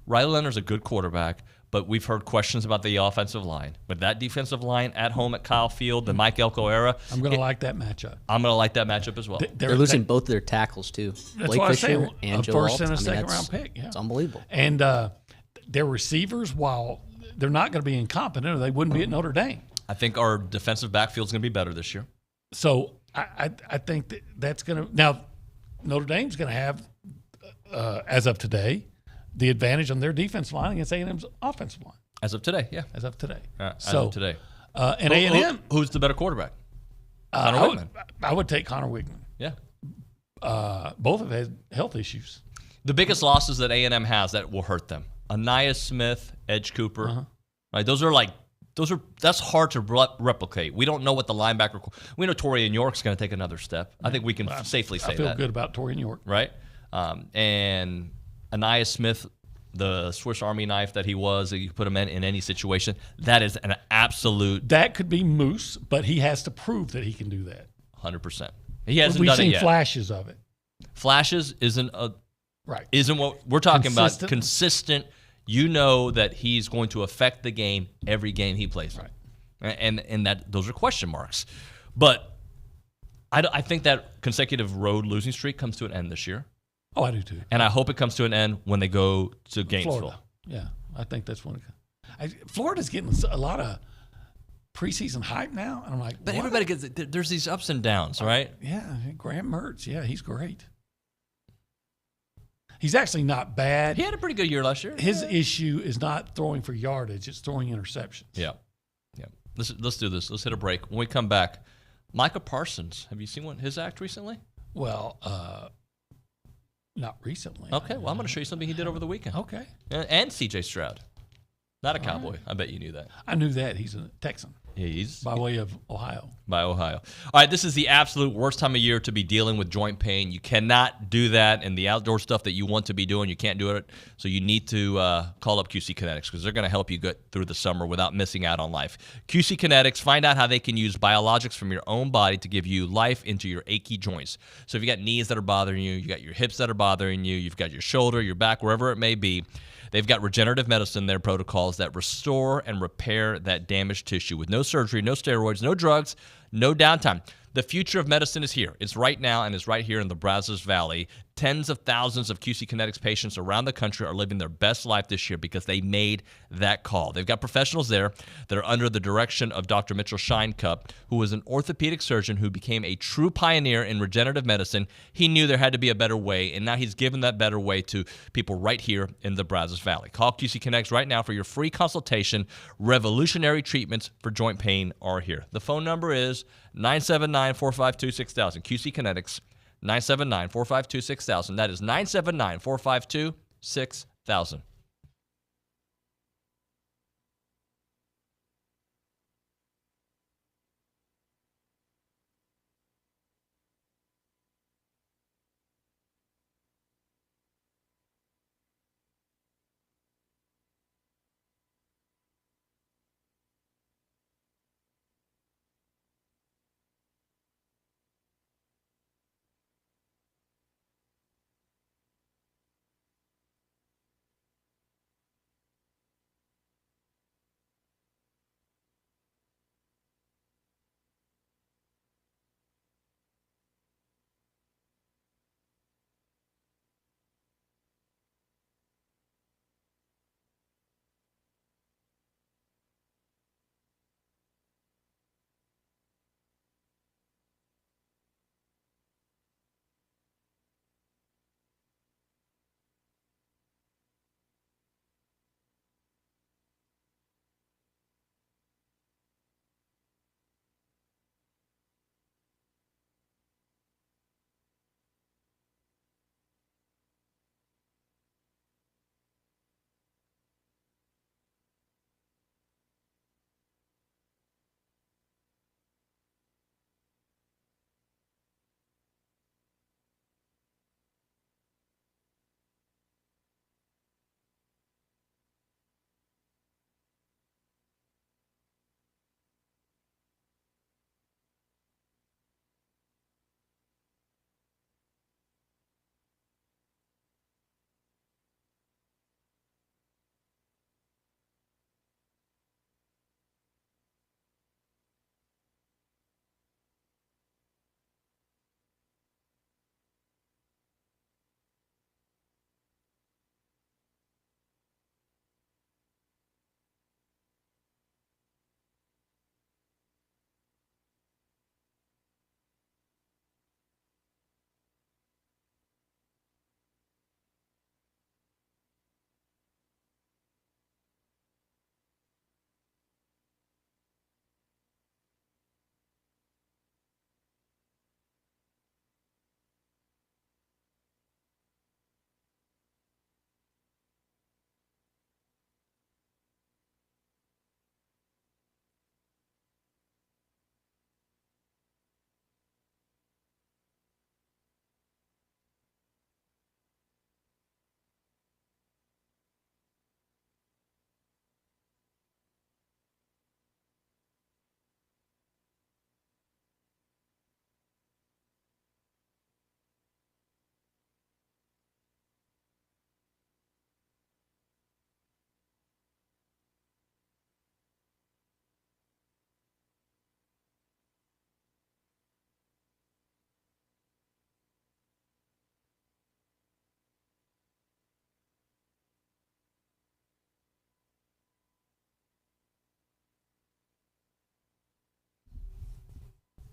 Riley Leonard's a good quarterback, but we've heard questions about the offensive line. With that defensive line at home at Kyle Field, the Mike Elko era. I'm going to like that matchup. I'm going to like that matchup as well. They're losing both of their tackles, too. That's Blake what Fisher I say. and A Joe first Alt. and a second-round pick. Yeah. It's unbelievable. And their receivers, while they're not going to be incompetent, or they wouldn't be at Notre Dame. I think our defensive backfield's going to be better this year. So I think that's going to – now, Notre Dame's going to have, as of today, the advantage on their defense line against A&M's offensive line. As of today, yeah. As of today. As of today. And A&M – who's the better quarterback? Connor Wegman. I would take Connor Wegman. Yeah. Both have had health issues. The biggest losses that A&M has that will hurt them. Anais Smith, Edge Cooper. Right, that's hard to replicate. We don't know what the linebacker. We know Torian York's going to take another step. I think we can safely say that. I feel good about Torian York. Right? And Anais Smith, the Swiss Army knife that he was, you put him in any situation, that is an absolute. That could be Moose, but he has to prove that he can do that. 100%. He hasn't We've done seen it yet. flashes of it. Flashes isn't what we're talking about. Consistent. You know that he's going to affect the game every game he plays. Right. And that those are question marks. But I think that consecutive road losing streak comes to an end this year. Oh, I do too. And I hope it comes to an end when they go to Gainesville. Florida. Yeah, I think that's when Florida's getting a lot of preseason hype now. And I'm like, but what? everybody gets there's these ups and downs, right? Yeah, Graham Mertz. Yeah, he's great. He's actually not bad. He had a pretty good year last year. His issue is not throwing for yardage; it's throwing interceptions. Yeah. Let's do this. Let's hit a break. When we come back, Micah Parsons. Have you seen his act recently? Well, not recently. Okay. Well, I'm going to show you something he did over the weekend. Okay. And C.J. Stroud. Not a Cowboy. Right. I bet you knew that. I knew that. He's a Texan. He's by way of Ohio. By Ohio. All right, this is the absolute worst time of year to be dealing with joint pain. You cannot do that, and the outdoor stuff that you want to be doing, you can't do it. So you need to call up QC Kinetics because they're going to help you get through the summer without missing out on life. QC Kinetics, find out how they can use biologics from your own body to give you life into your achy joints. So if you got knees that are bothering you, you got your hips that are bothering you, you've got your shoulder, your back, wherever it may be, they've got regenerative medicine, their protocols that restore and repair that damaged tissue with no surgery, no steroids, no drugs, no downtime. The future of medicine is here. It's right now and it's right here in the Brazos Valley. Tens of thousands of QC Kinetics patients around the country are living their best life this year because they made that call. They've got professionals there that are under the direction of Dr. Mitchell Shinecup, who was an orthopedic surgeon who became a true pioneer in regenerative medicine. He knew there had to be a better way, and now he's given that better way to people right here in the Brazos Valley. Call QC Kinetics right now for your free consultation. Revolutionary treatments for joint pain are here. The phone number is 979-452-6000. QC Kinetics, 979-452-6000. That is 979-452-6000.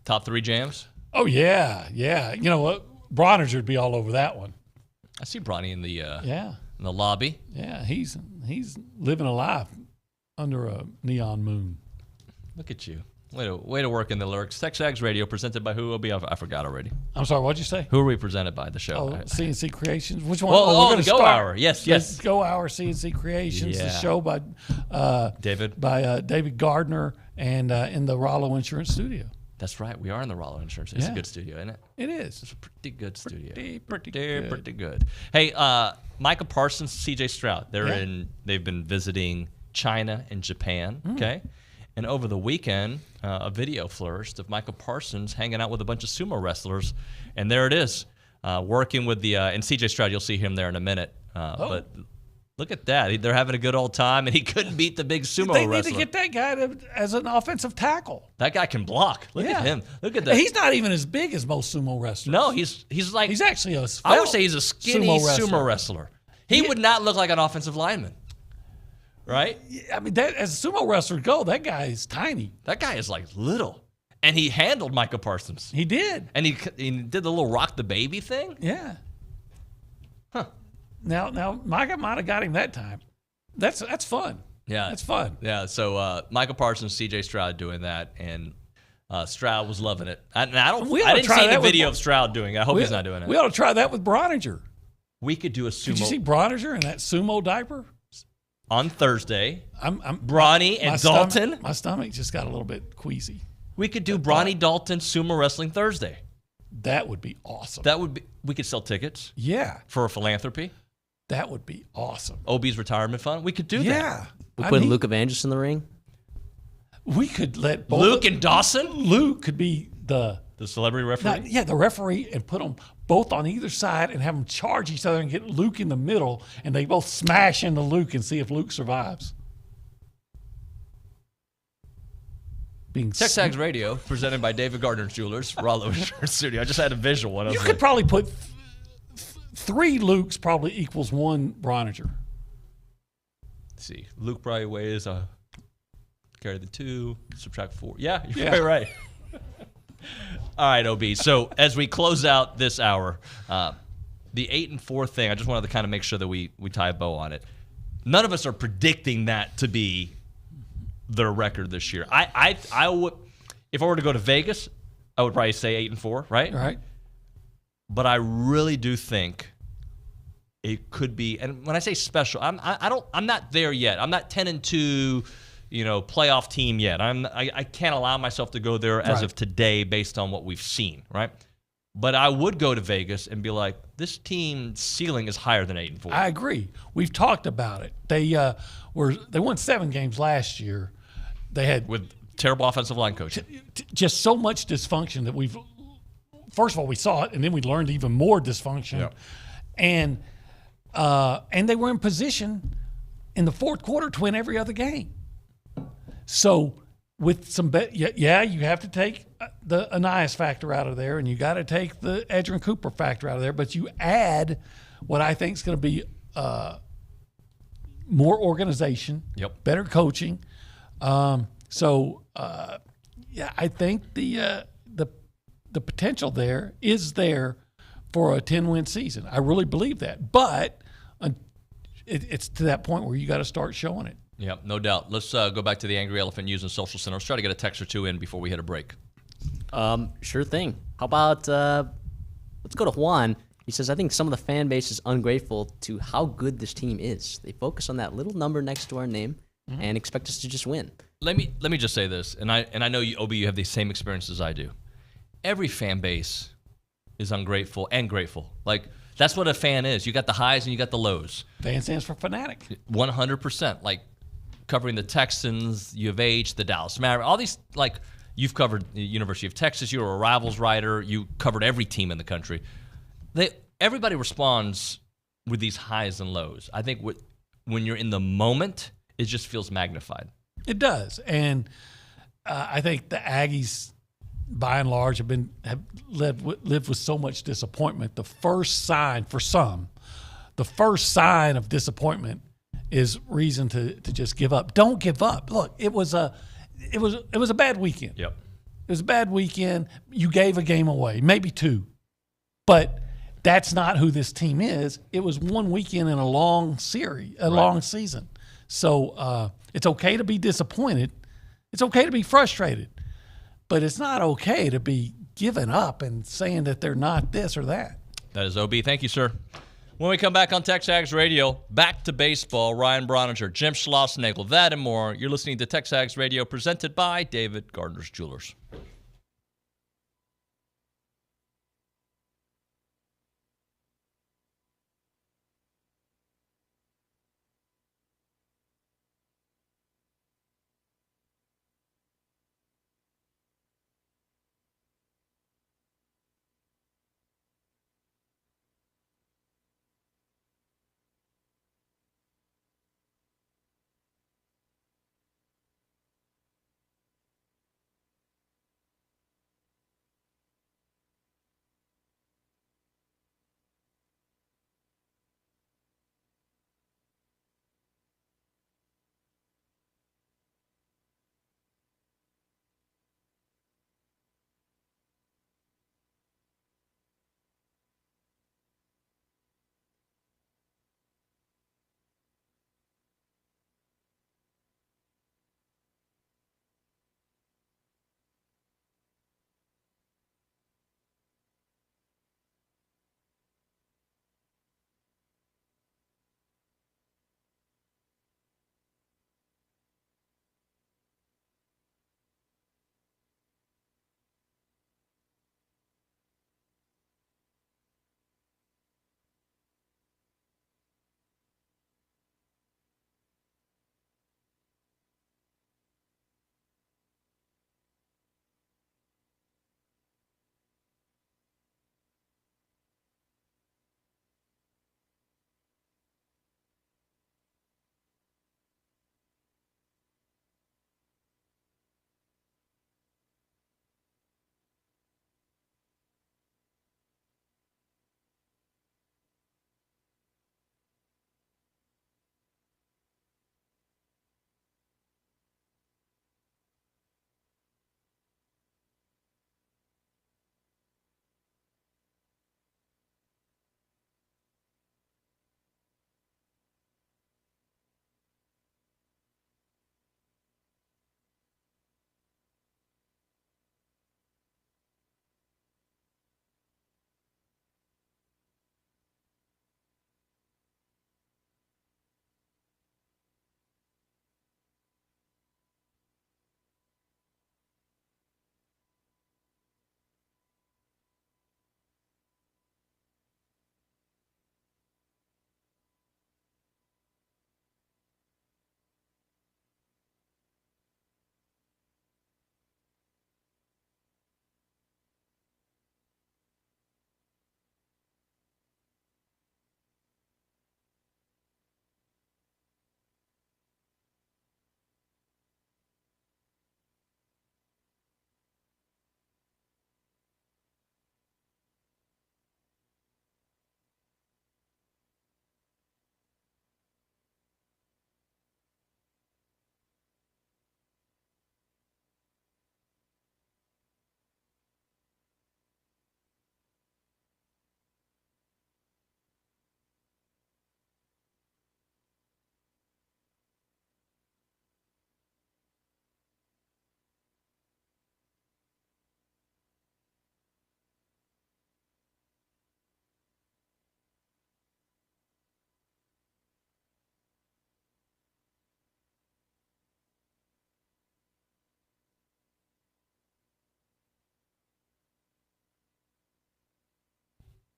Top 3 jams? Oh, yeah. You know what? Brauninger would be all over that one. I see Bronny in the in the lobby. Yeah, he's living a life under a neon moon. Look at you. Way to work in the lyrics. TexAgs Radio, presented by who will be? I forgot already. I'm sorry, what'd you say? Who are we presented by, the show? Oh, CNC Creations. Which one? Oh, the Go Hour. Yes. The Go Hour, CNC Creations, the show by David Gardner and in the Rollo Insurance Studio. That's right. We are in the Rollo Insurance. It's a good studio, isn't it? It is. It's a pretty good studio. Pretty good. Hey, Micah Parsons, CJ Stroud. They've been visiting China and Japan. Okay. And over the weekend, a video flourished of Michael Parsons hanging out with a bunch of sumo wrestlers. And there it is, working with and CJ Stroud, you'll see him there in a minute. But look at that. They're having a good old time, and he couldn't beat the big sumo wrestler. They need to get that guy as an offensive tackle. That guy can block. Look at him. Look at that. He's not even as big as most sumo wrestlers. No, he's like... He's actually I would say he's a skinny sumo wrestler. He would not look like an offensive lineman. Right? I mean, as a sumo wrestler go, that guy is tiny. That guy is like little. And he handled Micah Parsons. He did. And he did the little rock the baby thing. Yeah. Huh. Now Micah might have got him that time. That's fun. Yeah. That's fun. Yeah. So Micah Parsons, CJ Stroud doing that, and Stroud was loving it. I didn't see any video of Stroud doing it. I hope he's not doing it. We ought to try that with Brauninger. We could do a sumo. Did you see Brauninger in that sumo diaper? On Thursday, I'm Bronny and Dalton. My stomach just got a little bit queasy. We could do Bronny Dalton sumo wrestling Thursday. That would be awesome. We could sell tickets. Yeah. For a philanthropy. That would be awesome. OB's retirement fund. We could do that. Yeah. We put Luke Evangelist in the ring. We could let Luke and Dawson. Luke could be the celebrity referee. The referee, and put them both on either side and have them charge each other and get Luke in the middle, and they both smash into Luke and see if Luke survives. TexAgs Radio, presented by David Gardner Jewelers, Rollo Insurance Studio. I just had a visual one. You could probably put 3 Lukes probably equals 1 Brauninger. Let's see. Luke probably weighs carry the 2, subtract 4. Yeah, you're very right. All right, OB. So as we close out this hour, the 8-4 thing, I just wanted to kind of make sure that we tie a bow on it. None of us are predicting that to be their record this year. I would, if I were to go to Vegas, I would probably say 8-4, right? Right. But I really do think it could be. And when I say special, I'm not there yet. I'm not 10-2. Playoff team yet. I can't allow myself to go there as of today based on what we've seen, right? But I would go to Vegas and be like, this team's ceiling is higher than 8-4. I agree. We've talked about it. They won 7 games last year. They had with terrible offensive line coaching. Just so much dysfunction that first of all, we saw it, and then we learned even more dysfunction. Yeah. And they were in position in the fourth quarter to win every other game. So with some you have to take the Anias factor out of there, and you got to take the Edgerrin Cooper factor out of there, but you add what I think is going to be more organization, better coaching. I think the potential there is there for a 10-win season. I really believe that, but it's to that point where you got to start showing it. Yeah, no doubt. Let's go back to the Angry Elephant News and Social Center. Let's try to get a text or 2 in before we hit a break. Sure thing. How about let's go to Juan. He says, I think some of the fan base is ungrateful to how good this team is. They focus on that little number next to our name and expect us to just win. Let me just say this, and I know you, OB, you have the same experience as I do. Every fan base is ungrateful and grateful. Like, that's what a fan is. You got the highs and you got the lows. Fan stands for fanatic. 100%. Like, covering the Texans, U of H, the Dallas Mavericks, all these, like, you've covered the University of Texas, you were a Rivals writer, you covered every team in the country. Everybody responds with these highs and lows. I think when you're in the moment, it just feels magnified. It does. And I think the Aggies, by and large, have lived with so much disappointment. The first sign of disappointment is reason to just give up. Don't give up. Look, it was a bad weekend. Yep. It was a bad weekend. You gave a game away, maybe two. But that's not who this team is. It was one weekend in a long series, long season. So it's okay to be disappointed. It's okay to be frustrated. But it's not okay to be giving up and saying that they're not this or that. That is OB. Thank you, sir. When we come back on TexAgs Radio, back to baseball, Ryan Brauninger, Jim Schlossnagle, that and more. You're listening to TexAgs Radio, presented by David Gardner's Jewelers.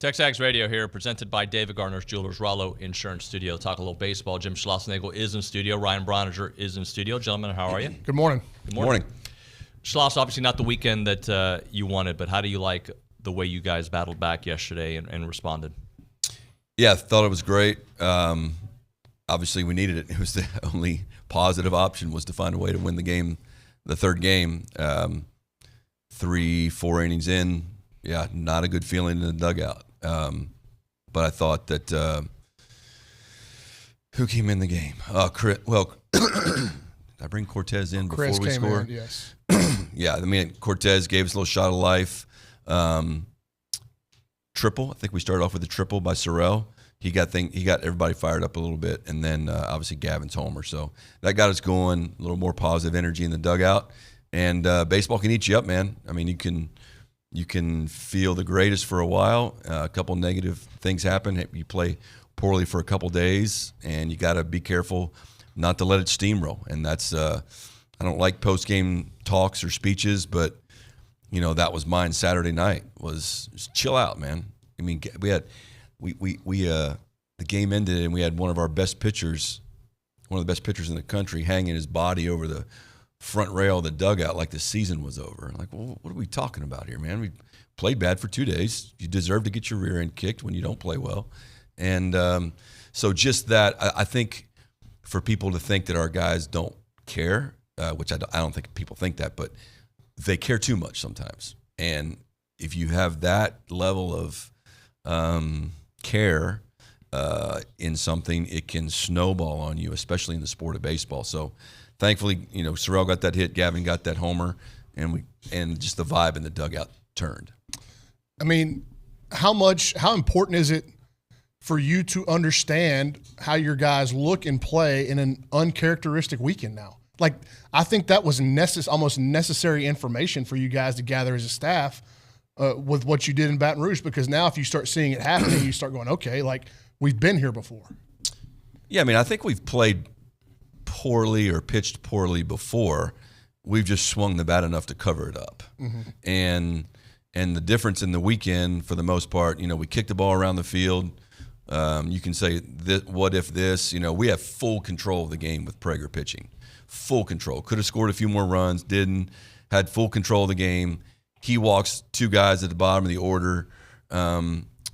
TexAgs Radio here, presented by David Gardner's Jewelers, Rollo Insurance Studio. Talk a little baseball. Jim Schlossnagle is in studio. Ryan Brauninger is in studio. Gentlemen, how are you? Good morning. Good morning. Schloss, obviously not the weekend that you wanted, but how do you like the way you guys battled back yesterday and responded? Yeah, I thought it was great. Obviously, we needed it. It was the only positive option was to find a way to win the game, the third game. 3-4 innings in, yeah, not a good feeling in the dugout. But I thought that who came in the game? I bring Cortez in Chris before we came score? in, yes. Yeah, I mean, Cortez gave us a little shot of life. Triple. I think we started off with a triple by Sorrell. He got everybody fired up a little bit, and then obviously Gavin's homer. So that got us going, a little more positive energy in the dugout. And baseball can eat you up, man. I mean, you can feel the greatest for a while. A couple negative things happen. You play poorly for a couple days, and you got to be careful not to let it steamroll. And that's I don't like post-game talks or speeches, but that was mine Saturday night. Was just chill out, man. I mean, the game ended, and we had one of the best pitchers in the country, hanging his body over the front rail of the dugout like the season was over. Like, well, what are we talking about here, man? We played bad for 2 days. You deserve to get your rear end kicked when you don't play well. And so just that, I think for people to think that our guys don't care, which I don't think people think that, but they care too much sometimes. And if you have that level of care in something, it can snowball on you, especially in the sport of baseball. So thankfully, Sorrell got that hit, Gavin got that homer, and just the vibe in the dugout turned. I mean, how important is it for you to understand how your guys look and play in an uncharacteristic weekend now? Like, I think that was almost necessary information for you guys to gather as a staff with what you did in Baton Rouge, because now if you start seeing it happening, you start going, okay, like, we've been here before. Yeah, I mean, I think we've played poorly or pitched poorly before. We've just swung the bat enough to cover it up. Mm-hmm. And the difference in the weekend, for the most part, we kicked the ball around the field. You can say, what if this? We have full control of the game with Prager pitching. Full control. Could have scored a few more runs, didn't. Had full control of the game. He walks 2 guys at the bottom of the order.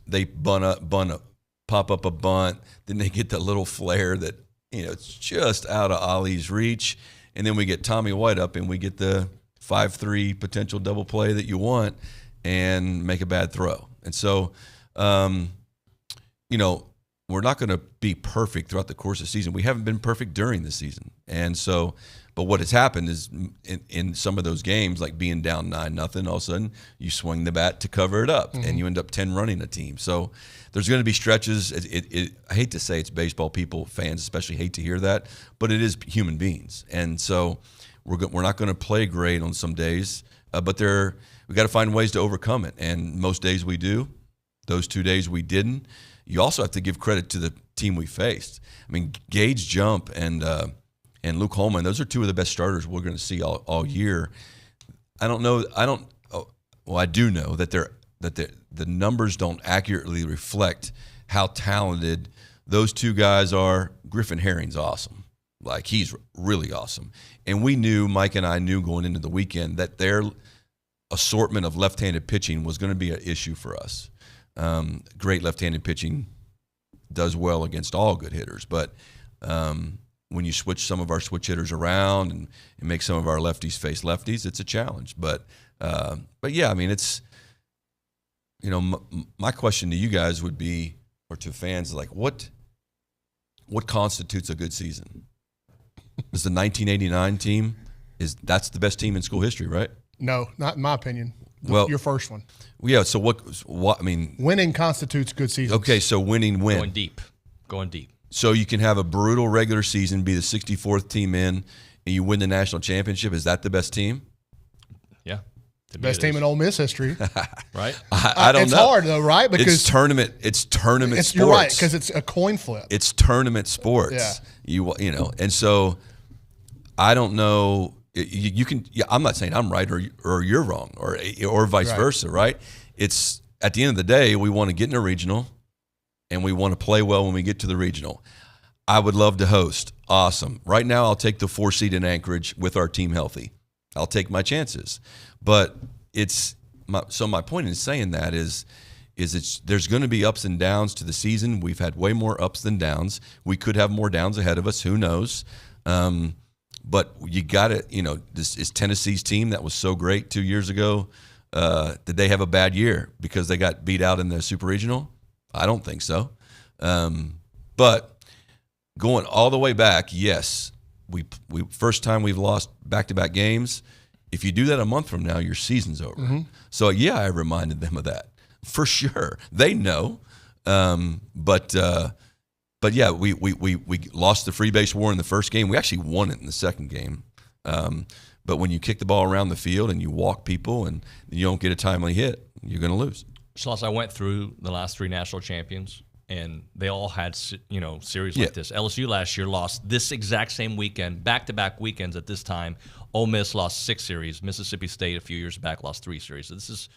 They pop up a bunt. Then they get that little flare that, it's just out of Ollie's reach. And then we get Tommy White up, and we get the 5-3 potential double play that you want and make a bad throw. And so, we're not going to be perfect throughout the course of the season. We haven't been perfect during the season. And so, but what has happened is in some of those games, like being down 9-0, all of a sudden you swing the bat to cover it up, and you end up 10 running a team. So there's going to be stretches. I hate to say it's baseball. Fans especially hate to hear that, but it is human beings. And so we're not going to play great on some days, but we got to find ways to overcome it. And most days we do. Those 2 days we didn't. You also have to give credit to the team we faced. I mean, Gage Jump and Luke Holman, those are 2 of the best starters we're going to see all year. I do know that the numbers don't accurately reflect how talented those 2 guys are. Griffin Herring's awesome. Like, he's really awesome. And Mike and I knew going into the weekend that their assortment of left-handed pitching was going to be an issue for us. Great left-handed pitching does well against all good hitters, but when you switch some of our switch hitters around and make some of our lefties face lefties, it's a challenge. But yeah, I mean, it's my question to you guys would be, or to fans, like what constitutes a good season? Is the 1989 team that's the best team in school history, right? No, not in my opinion. Your first one. Yeah. So what? I mean, winning constitutes good season. Okay, so winning. Going deep. So you can have a brutal regular season, be the 64th team in, and you win the national championship. Is that the best team? Yeah. Best team in Ole Miss history. Right? I don't know. It's hard though, right? Because it's tournament sports. You're right, because it's a coin flip. It's tournament sports. Yeah. And so I don't know. You can. Yeah, I'm not saying I'm right or you're wrong or vice versa, right? It's at the end of the day, we want to get in a regional, and we want to play well when we get to the regional. I would love to host. Awesome. Right now, I'll take the 4 seed in Anchorage with our team healthy. I'll take my chances. But my point in saying that is there's going to be ups and downs to the season. We've had way more ups than downs. We could have more downs ahead of us. Who knows? But you got to, this is Tennessee's team that was so great 2 years ago. Did they have a bad year because they got beat out in the Super Regional? I don't think so. But going all the way back, yes, we first time we've lost back-to-back games. If you do that a month from now, your season's over. Mm-hmm. So yeah, I reminded them of that for sure. They know, but yeah, we lost the free base war in the first game. We actually won it in the second game. But when you kick the ball around the field and you walk people and you don't get a timely hit, you're going to lose. Schloss, I went through the last 3 national champions, and they all had series like this. LSU last year lost this exact same weekend, back-to-back weekends at this time. Ole Miss lost 6 series. Mississippi State a few years back lost 3 series. So this is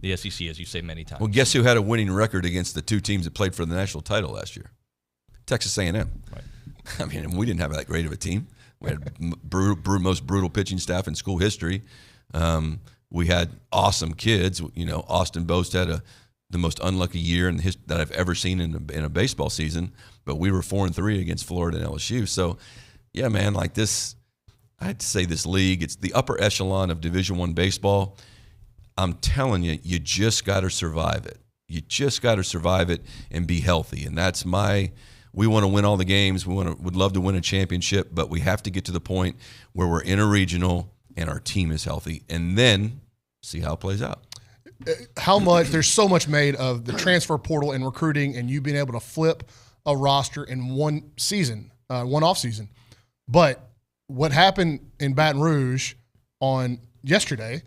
the SEC, as you say many times. Well, guess who had a winning record against the 2 teams that played for the national title last year? Texas A&M. Right. I mean, we didn't have that great of a team. We had most brutal pitching staff in school history. We had awesome kids. Austin Boast had the most unlucky year that I've ever seen in a baseball season. But we were 4-3 against Florida and LSU. So, yeah, man, like this, I had to say this league, it's the upper echelon of Division I baseball. I'm telling you, you just got to survive it. You just got to survive it and be healthy. And that's we want to win all the games. Would love to win a championship, but we have to get to the point where we're in a regional and our team is healthy, and then see how it plays out. There's so much made of the transfer portal and recruiting, and you being able to flip a roster in one season, one off season. But what happened in Baton Rouge on yesterday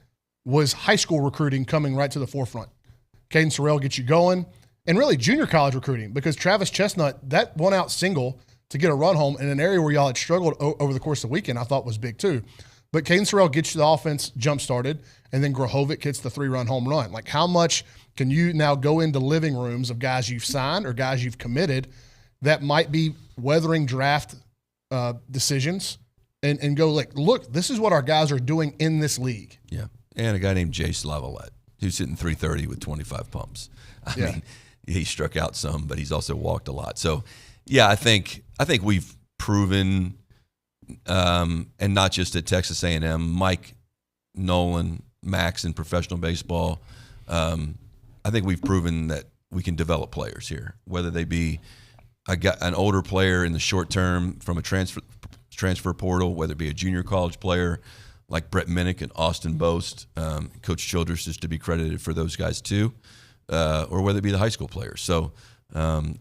was high school recruiting coming right to the forefront. Caden Sorrell gets you going. And really junior college recruiting, because Travis Chestnut, that one-out single to get a run home in an area where y'all had struggled over the course of the weekend, I thought was big too. But Caden Sorrell gets you the offense jump-started, and then Grahovic hits the 3-run home run. Like, how much can you now go into living rooms of guys you've signed or guys you've committed that might be weathering draft decisions and go, like, look, this is what our guys are doing in this league. Yeah, and a guy named Jace Lavalette, who's hitting 330 with 25 pumps. I mean, he struck out some, but he's also walked a lot. So, yeah, I think we've proven, and not just at Texas A&M, Mike Nolan, Max in professional baseball. I think we've proven that we can develop players here, whether they be an older player in the short term from a transfer portal, whether it be a junior college player like Brett Minnick and Austin Boast, Coach Childress is to be credited for those guys too. Or whether it be the high school players. So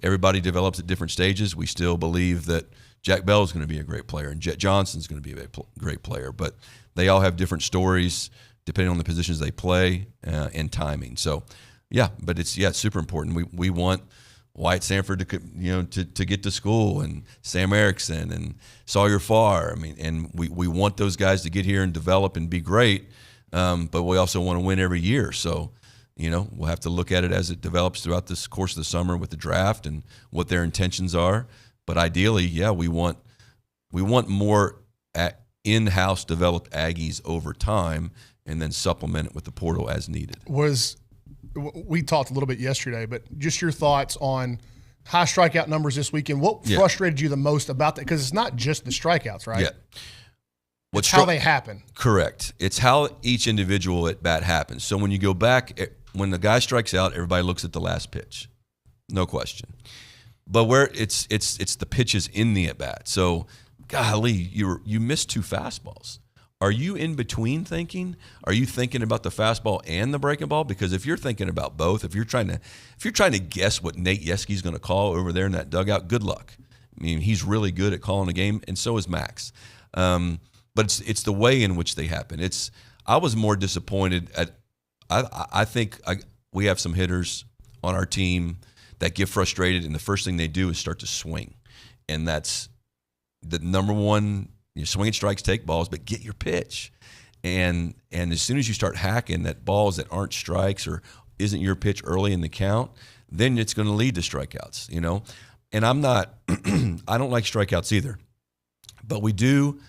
everybody develops at different stages. We still believe that Jack Bell is going to be a great player and Jet Johnson is going to be a great player. But they all have different stories depending on the positions they play and timing. So, yeah, but it's super important. We want Wyatt Sanford to get to school, and Sam Erickson and Sawyer Farr. I mean, and we want those guys to get here and develop and be great. But we also want to win every year. So, we'll have to look at it as it develops throughout this course of the summer with the draft and what their intentions are. But ideally, yeah, we want more in-house developed Aggies over time, and then supplement it with the portal as needed. We talked a little bit yesterday, but just your thoughts on high strikeout numbers this weekend. What frustrated you the most about that? Because it's not just the strikeouts, right? Yeah. It's how they happen. Correct. It's how each individual at bat happens. So when you go back, when the guy strikes out, everybody looks at the last pitch, no question. But where it's the pitches in the at bat. So, golly, you missed 2 fastballs. Are you in between thinking? Are you thinking about the fastball and the breaking ball? Because if you're thinking about both, if you're trying to guess what Nate Yeski's going to call over there in that dugout, good luck. I mean, he's really good at calling a game, and so is Max. But it's the way in which they happen. I was more disappointed at. I think we have some hitters on our team that get frustrated, and the first thing they do is start to swing, and that's the number one. You swing at strikes, take balls, but get your pitch. And as soon as you start hacking at balls that aren't strikes or isn't your pitch early in the count, then it's going to lead to strikeouts. And I'm not. I don't like strikeouts either, but we do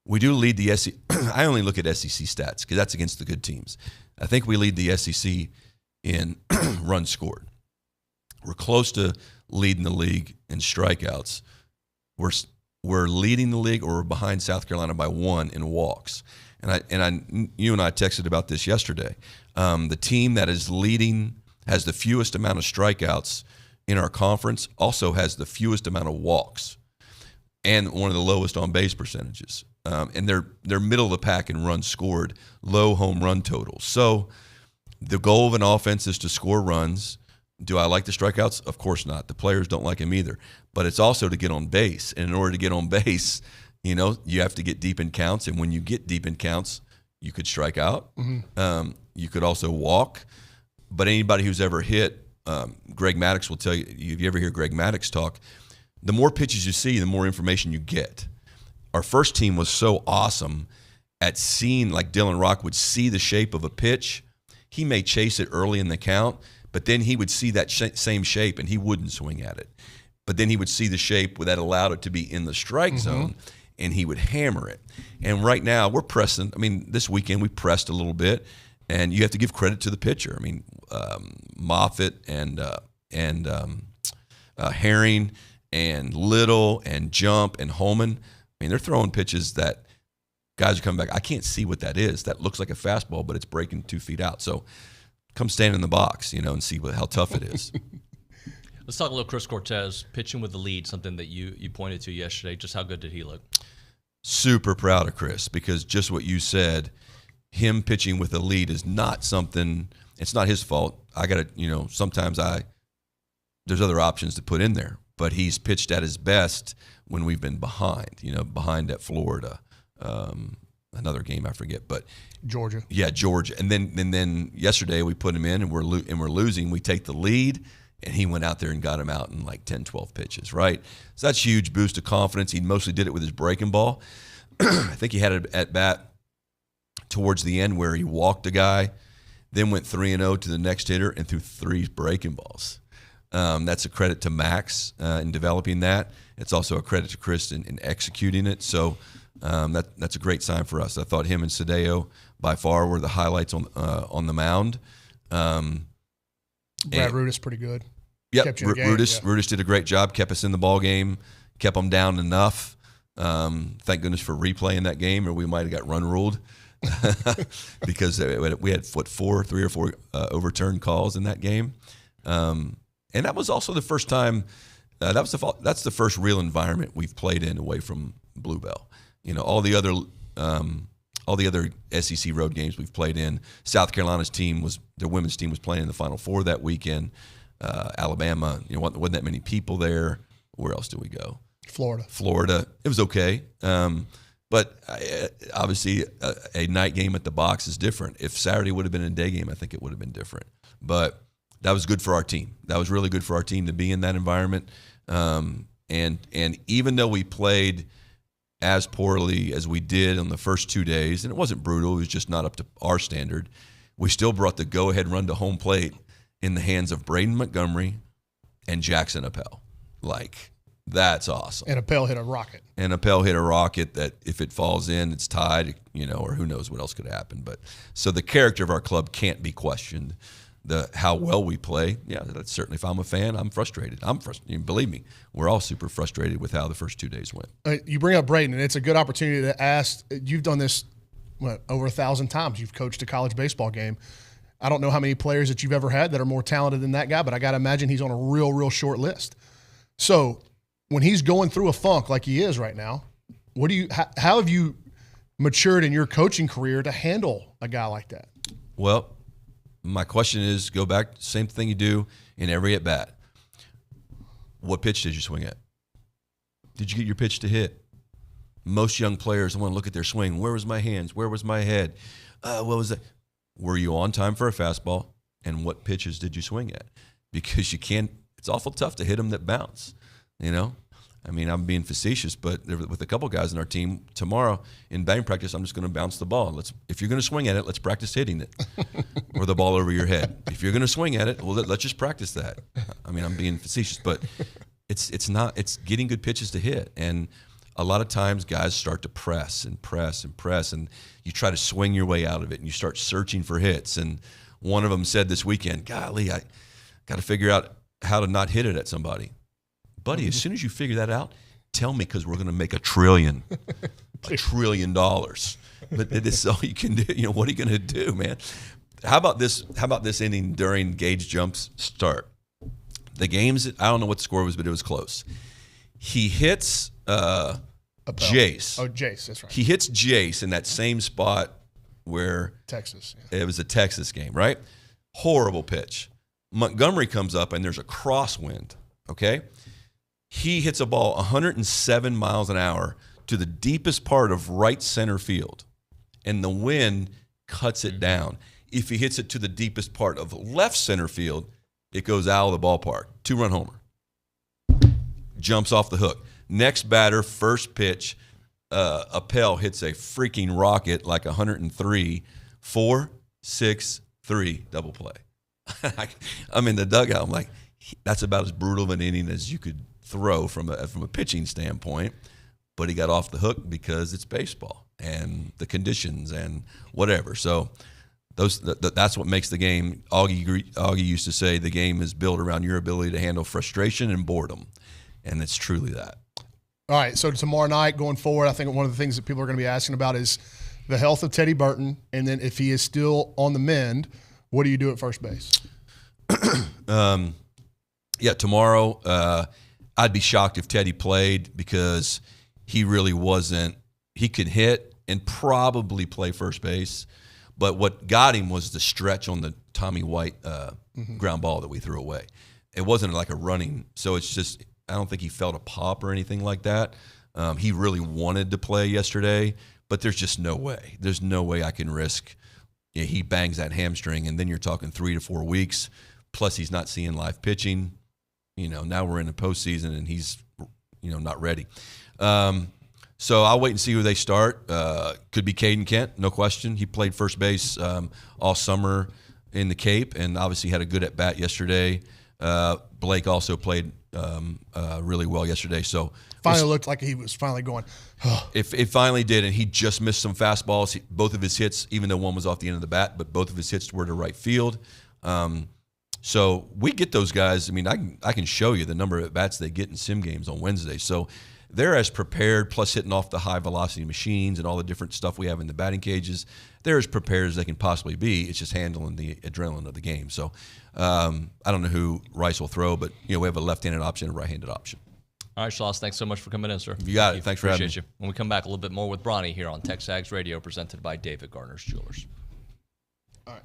lead the SEC. I only look at SEC stats because that's against the good teams. I think we lead the SEC in runs scored. We're close to leading the league in strikeouts. We're leading the league, or we're behind South Carolina by 1 in walks. And you and I texted about this yesterday. The team that is leading has the fewest amount of strikeouts in our conference, also has the fewest amount of walks. and one of the lowest on base percentages. And they're middle of the pack in runs scored, low home run totals. So the goal of an offense is to score runs. Do I like the strikeouts? Of course not. The players don't like them either. But it's also to get on base. And in order to get on base, you have to get deep in counts. And when you get deep in counts, you could strike out. You could also walk. But anybody who's ever hit, Greg Maddux will tell you, if you ever hear Greg Maddux talk, the more pitches you see, the more information you get. Our first team was so awesome at seeing, like Dylan Rock would see the shape of a pitch. He may chase it early in the count, but then he would see that same shape and he wouldn't swing at it. But then he would see the shape that allowed it to be in the strike zone, and he would hammer it. And right now we're pressing. I mean, this weekend we pressed a little bit, and you have to give credit to the pitcher. I mean, Moffitt and Herring and Little and Jump and Holman. I mean, they're throwing pitches that guys are coming back. I can't see what that is. That looks like a fastball, but it's breaking 2 feet out. So come stand in the box, and see how tough it is. Let's talk a little Chris Cortez, pitching with the lead, something that you pointed to yesterday. Just how good did he look? Super proud of Chris, because just what you said, him pitching with a lead is not something, it's not his fault. I got to, sometimes there's other options to put in there, but he's pitched at his best when we've been behind, behind at Florida. Another game I forget, but Georgia. Yeah, Georgia. And then yesterday we put him in and we're losing. We take the lead, and he went out there and got him out in like 10, 12 pitches, right? So that's a huge boost of confidence. He mostly did it with his breaking ball. I think he had it at bat towards the end where he walked a guy, then went 3-0 to the next hitter and threw 3 breaking balls. That's a credit to Max in developing that. It's also a credit to Chris in executing it. So that's a great sign for us. I thought him and Sadeo by far were the highlights on the mound. Brad Rudis pretty good. Yep, Rudis did a great job. Kept us in the ball game. Kept them down enough. Thank goodness for replaying that game, or we might have got run ruled because we had 3 or 4 overturned calls in that game. And that was also the first time. That's the first real environment we've played in away from Bluebell. All the other SEC road games we've played in. South Carolina's their women's team was playing in the Final Four that weekend. Alabama, wasn't that many people there. Where else did we go? Florida. It was okay. But obviously a night game at the box is different. If Saturday would have been a day game, I think it would have been different. But that was good for our team. That was really good for our team to be in that environment. And even though we played as poorly as we did on the first 2 days, and it wasn't brutal, it was just not up to our standard, we still brought the go-ahead run to home plate in the hands of Braden Montgomery and Jackson Appel. That's awesome. And Appel hit a rocket. That if it falls in, it's tied, or who knows what else could happen. But so the character of our club can't be questioned. How well we play, that's certainly. If I'm a fan, I'm frustrated. Believe me, we're all super frustrated with how the first 2 days went. You bring up Braden, and it's a good opportunity to ask. You've done this over 1,000 times. You've coached a college baseball game. I don't know how many players that you've ever had that are more talented than that guy, but I got to imagine he's on a real, real short list. So when he's going through a funk like he is right now, how have you matured in your coaching career to handle a guy like that? Well, my question is, go back, same thing you do in every at-bat. What pitch did you swing at? Did you get your pitch to hit? Most young players want to look at their swing. Where was my hands? Where was my head? What was that? Were you on time for a fastball? And what pitches did you swing at? Because it's awful tough to hit them that bounce, I mean, I'm being facetious, but with a couple guys in our team tomorrow in batting practice, I'm just going to bounce the ball. If you're going to swing at it, let's practice hitting it, or the ball over your head. If you're going to swing at it, well, let's just practice that. I mean, I'm being facetious, but it's getting good pitches to hit, and a lot of times guys start to press, and you try to swing your way out of it, and you start searching for hits. And one of them said this weekend, "Golly, I got to figure out how to not hit it at somebody." Buddy, as soon as you figure that out, tell me, because we're going to make $1 trillion. $1 trillion. But this is all you can do. What are you going to do, man? How about this inning during Gage Jump's start? The games, I don't know what the score was, but it was close. He hits Jace. Oh, Jace, that's right. He hits Jace in that same spot where Texas. It was a Texas game, right? Horrible pitch. Montgomery comes up and there's a crosswind, okay? He hits a ball 107 miles an hour to the deepest part of right center field, and the wind cuts it down. If he hits it to the deepest part of left center field, it goes out of the ballpark. 2-run homer. Jumps off the hook. Next batter, first pitch, Appel hits a freaking rocket like 103, 4-6-3 double play. I'm in the dugout. I'm like, that's about as brutal of an inning as you could throw from a pitching standpoint. But he got off the hook because it's baseball and the conditions and whatever. So that's what makes the game. Aggie used to say the game is built around your ability to handle frustration and boredom, and it's truly that. All right, so tomorrow night going forward, I think one of the things that people are going to be asking about is the health of Teddy Burton, and then if he is still on the mend, what do you do at first base? Tomorrow I'd be shocked if Teddy played because he really wasn't. He could hit and probably play first base, but what got him was the stretch on the Tommy White ground ball that we threw away. It wasn't like a running, so it's just I don't think he felt a pop or anything like that. He really wanted to play yesterday, but there's just no way. There's no way I can risk he bangs that hamstring, and then you're talking 3 to 4 weeks, plus he's not seeing live pitching. Now we're in the postseason, and he's, not ready. So I'll wait and see who they start. Could be Caden Kent, no question. He played first base all summer in the Cape, and obviously had a good at-bat yesterday. Blake also played really well yesterday. So finally looked like he was finally going. If it finally did, and he just missed some fastballs. Both of his hits, even though one was off the end of the bat, but both of his hits were to right field. So we get those guys. I mean, I can show you the number of at-bats they get in sim games on Wednesday. So they're as prepared, plus hitting off the high-velocity machines and all the different stuff we have in the batting cages. They're as prepared as they can possibly be. It's just handling the adrenaline of the game. So I don't know who Rice will throw, but we have a left-handed option and a right-handed option. All right, Schloss, thanks so much for coming in, sir. You got it. Thanks for having me. Appreciate you. When we come back, a little bit more with Bronny here on TexAgs Radio, presented by David Garner's Jewelers. All right.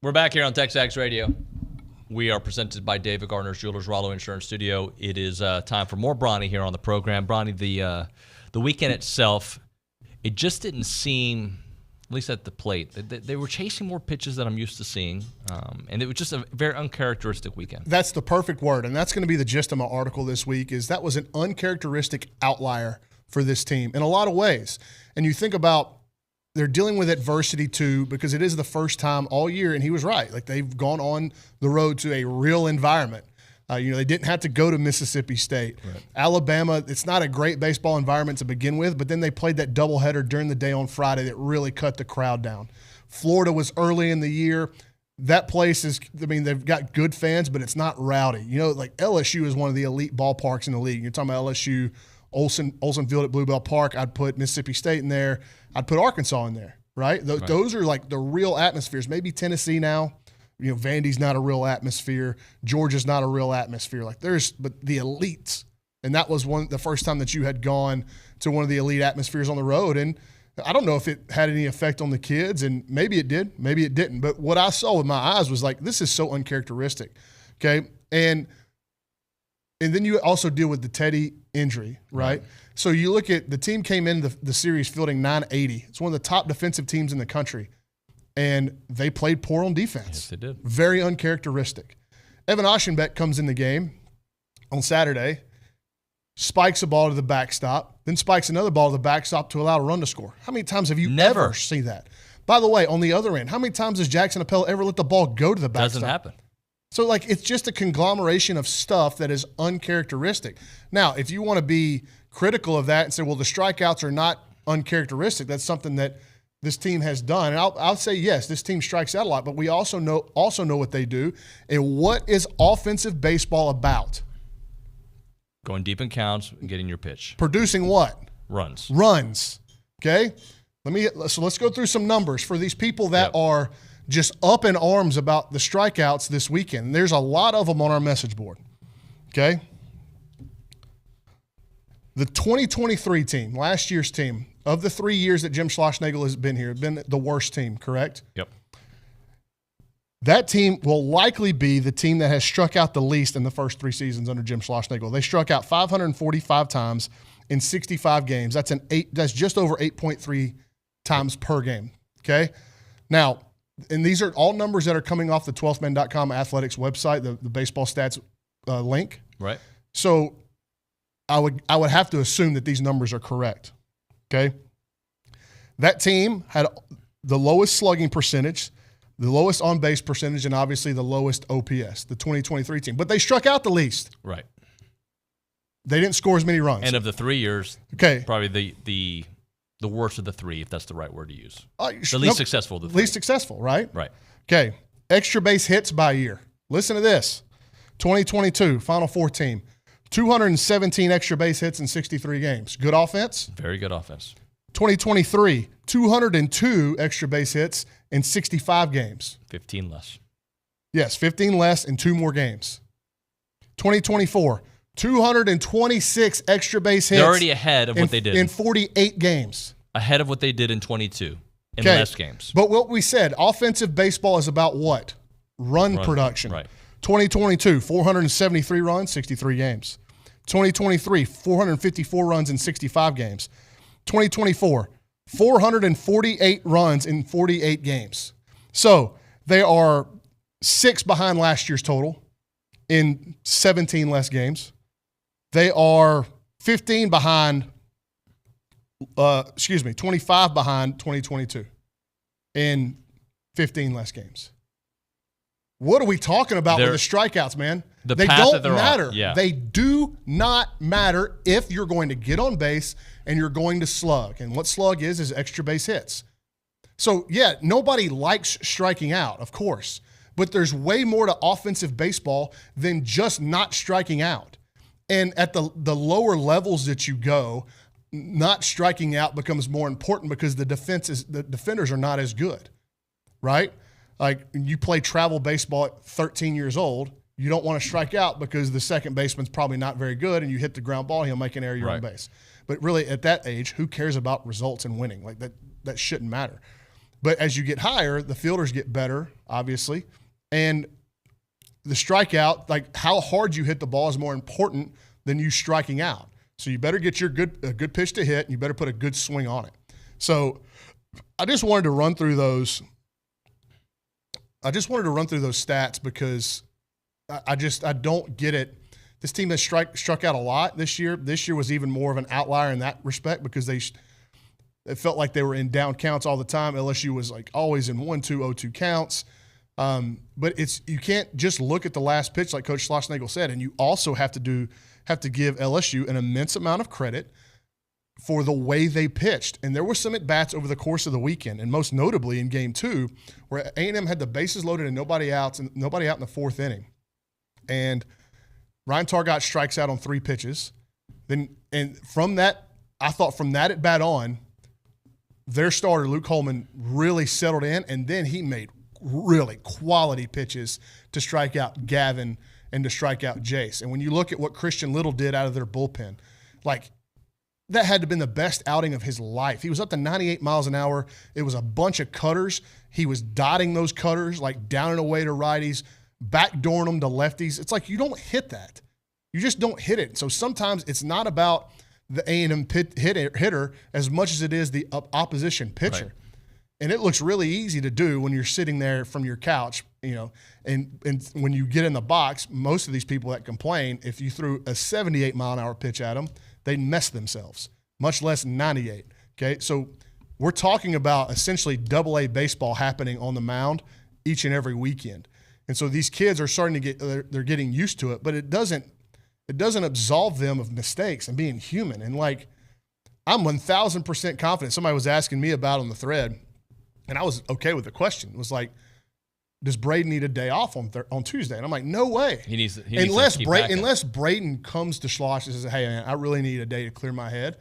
We're back here on TexAgs Radio. We are presented by David Gardner's Jewelers, Rollo Insurance Studio. It is time for more Bronny here on the program. Bronny, the weekend itself, it just didn't seem, at least at the plate, they were chasing more pitches than I'm used to seeing, and it was just a very uncharacteristic weekend. That's the perfect word, and that's going to be the gist of my article this week. Is that was an uncharacteristic outlier for this team in a lot of ways. And you think about, they're dealing with adversity too, because it is the first time all year, and he was right. Like, they've gone on the road to a real environment. They didn't have to go to Mississippi State. Right. Alabama, it's not a great baseball environment to begin with, but then they played that doubleheader during the day on Friday that really cut the crowd down. Florida was early in the year. That place is, they've got good fans, but it's not rowdy. Like LSU is one of the elite ballparks in the league. You're talking about LSU, Olsen Field at Bluebell Park. I'd put Mississippi State in there. I'd put Arkansas in there, right? Those are like the real atmospheres. Maybe Tennessee now. Vandy's not a real atmosphere. Georgia's not a real atmosphere. But the elites. And that was the first time that you had gone to one of the elite atmospheres on the road. And I don't know if it had any effect on the kids, and maybe it did, maybe it didn't. But what I saw with my eyes was like, this is so uncharacteristic, okay? And then you also deal with the Teddy injury, right? So you look at the team came in the series fielding 980. It's one of the top defensive teams in the country. And they played poor on defense. Yes, they did. Very uncharacteristic. Evan Oschenbeck comes in the game on Saturday, spikes a ball to the backstop, then spikes another ball to the backstop to allow a run to score. How many times have you ever seen that? By the way, on the other end, how many times has Jackson Appel ever let the ball go to the backstop? Doesn't happen. So, it's just a conglomeration of stuff that is uncharacteristic. Now, if you want to be critical of that and say, well, the strikeouts are not uncharacteristic, that's something that this team has done. And I'll say, yes, this team strikes out a lot, but we also know what they do. And what is offensive baseball about? Going deep in counts and getting your pitch. Producing what? Runs. Okay? Let's go through some numbers for these people that are just up in arms about the strikeouts this weekend. And there's a lot of them on our message board. Okay? The 2023 team, last year's team, of the 3 years that Jim Schlossnagle has been here, been the worst team, correct? Yep. That team will likely be the team that has struck out the least in the first 3 seasons under Jim Schlossnagle. They struck out 545 times in 65 games. That's just over 8.3 times per game. Okay? Now, and these are all numbers that are coming off the 12thman.com athletics website, the baseball stats link. Right. So I would have to assume that these numbers are correct. Okay? That team had the lowest slugging percentage, the lowest on-base percentage, and obviously the lowest OPS, the 2023 team. But they struck out the least. Right. They didn't score as many runs. And of the 3 years, probably the worst of the 3, if that's the right word to use. The least successful of the 3. Least successful, right? Right. Okay. Extra base hits by year. Listen to this. 2022, Final Four team. 217 extra base hits in 63 games. Good offense? Very good offense. 2023, 202 extra base hits in 65 games. 15 less. Yes, 15 less in 2 more games. 2024, 226 extra base hits. They're already ahead of what they did. In 48 games. Ahead of what they did in 22 in less games. But what we said, offensive baseball is about what? Run production. Right. 2022, 473 runs, 63 games. 2023, 454 runs in 65 games. 2024, 448 runs in 48 games. So they are 6 behind last year's total in 17 less games. They are 15 behind, 25 behind 2022 in 15 less games. What are we talking about with the strikeouts, man? They don't matter. They do not matter if you're going to get on base and you're going to slug. And what slug is extra base hits. So, yeah, nobody likes striking out, of course. But there's way more to offensive baseball than just not striking out. And at the lower levels that you go, not striking out becomes more important because the defenders are not as good, right? Like, you play travel baseball at 13 years old, you don't want to strike out because the second baseman's probably not very good and you hit the ground ball, he'll make an error, you're on base. But really, at that age, who cares about results and winning? Like, that shouldn't matter. But as you get higher, the fielders get better, obviously. And the strikeout, like how hard you hit the ball is more important than you striking out. So you better get a good pitch to hit, and you better put a good swing on it. So I just wanted to run through those. Stats because I don't get it. This team has struck out a lot this year. This year was even more of an outlier in that respect because it felt like they were in down counts all the time. LSU was like always in 1-2, 0-2 counts. But you can't just look at the last pitch like Coach Schlossnagle said, and you also have to give LSU an immense amount of credit for the way they pitched. And there were some at-bats over the course of the weekend, and most notably in Game 2, where A&M had the bases loaded and nobody out in the fourth inning. And Ryan Targott strikes out on 3 pitches. And from that at-bat on, their starter, Luke Holman, really settled in, and then he made really quality pitches to strike out Gavin and to strike out Jace. And when you look at what Christian Little did out of their bullpen, like that had to have been the best outing of his life. He was up to 98 miles an hour. It was a bunch of cutters. He was dotting those cutters, like down and away to righties, backdooring them to lefties. It's like you don't hit that. You just don't hit it. So sometimes it's not about the A&M hitter as much as it is the opposition pitcher. Right. And it looks really easy to do when you're sitting there from your couch, and when you get in the box, most of these people that complain, if you threw a 78-mile-an-hour pitch at them, they'd mess themselves, much less 98. Okay, so we're talking about essentially AA baseball happening on the mound each and every weekend. And so these kids are starting to they're getting used to it, but it doesn't absolve them of mistakes and being human. And like, I'm 1,000% confident. Somebody was asking me about on the thread, and I was okay with the question. It was like, does Braden need a day off on Tuesday? And I'm like, no way. He needs unless Braden comes to Schloss and says, hey, man, I really need a day to clear my head.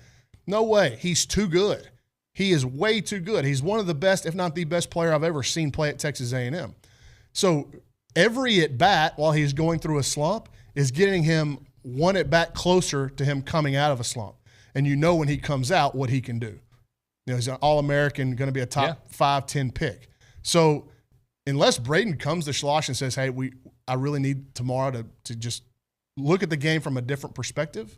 No way. He's too good. He is way too good. He's one of the best, if not the best player I've ever seen play at Texas A&M. So every at-bat while he's going through a slump is getting him one at-bat closer to him coming out of a slump. And you know when he comes out what he can do. He's an All-American, going to be a top 5-10 pick. So unless Braden comes to Schloss and says, hey, I really need tomorrow to just look at the game from a different perspective,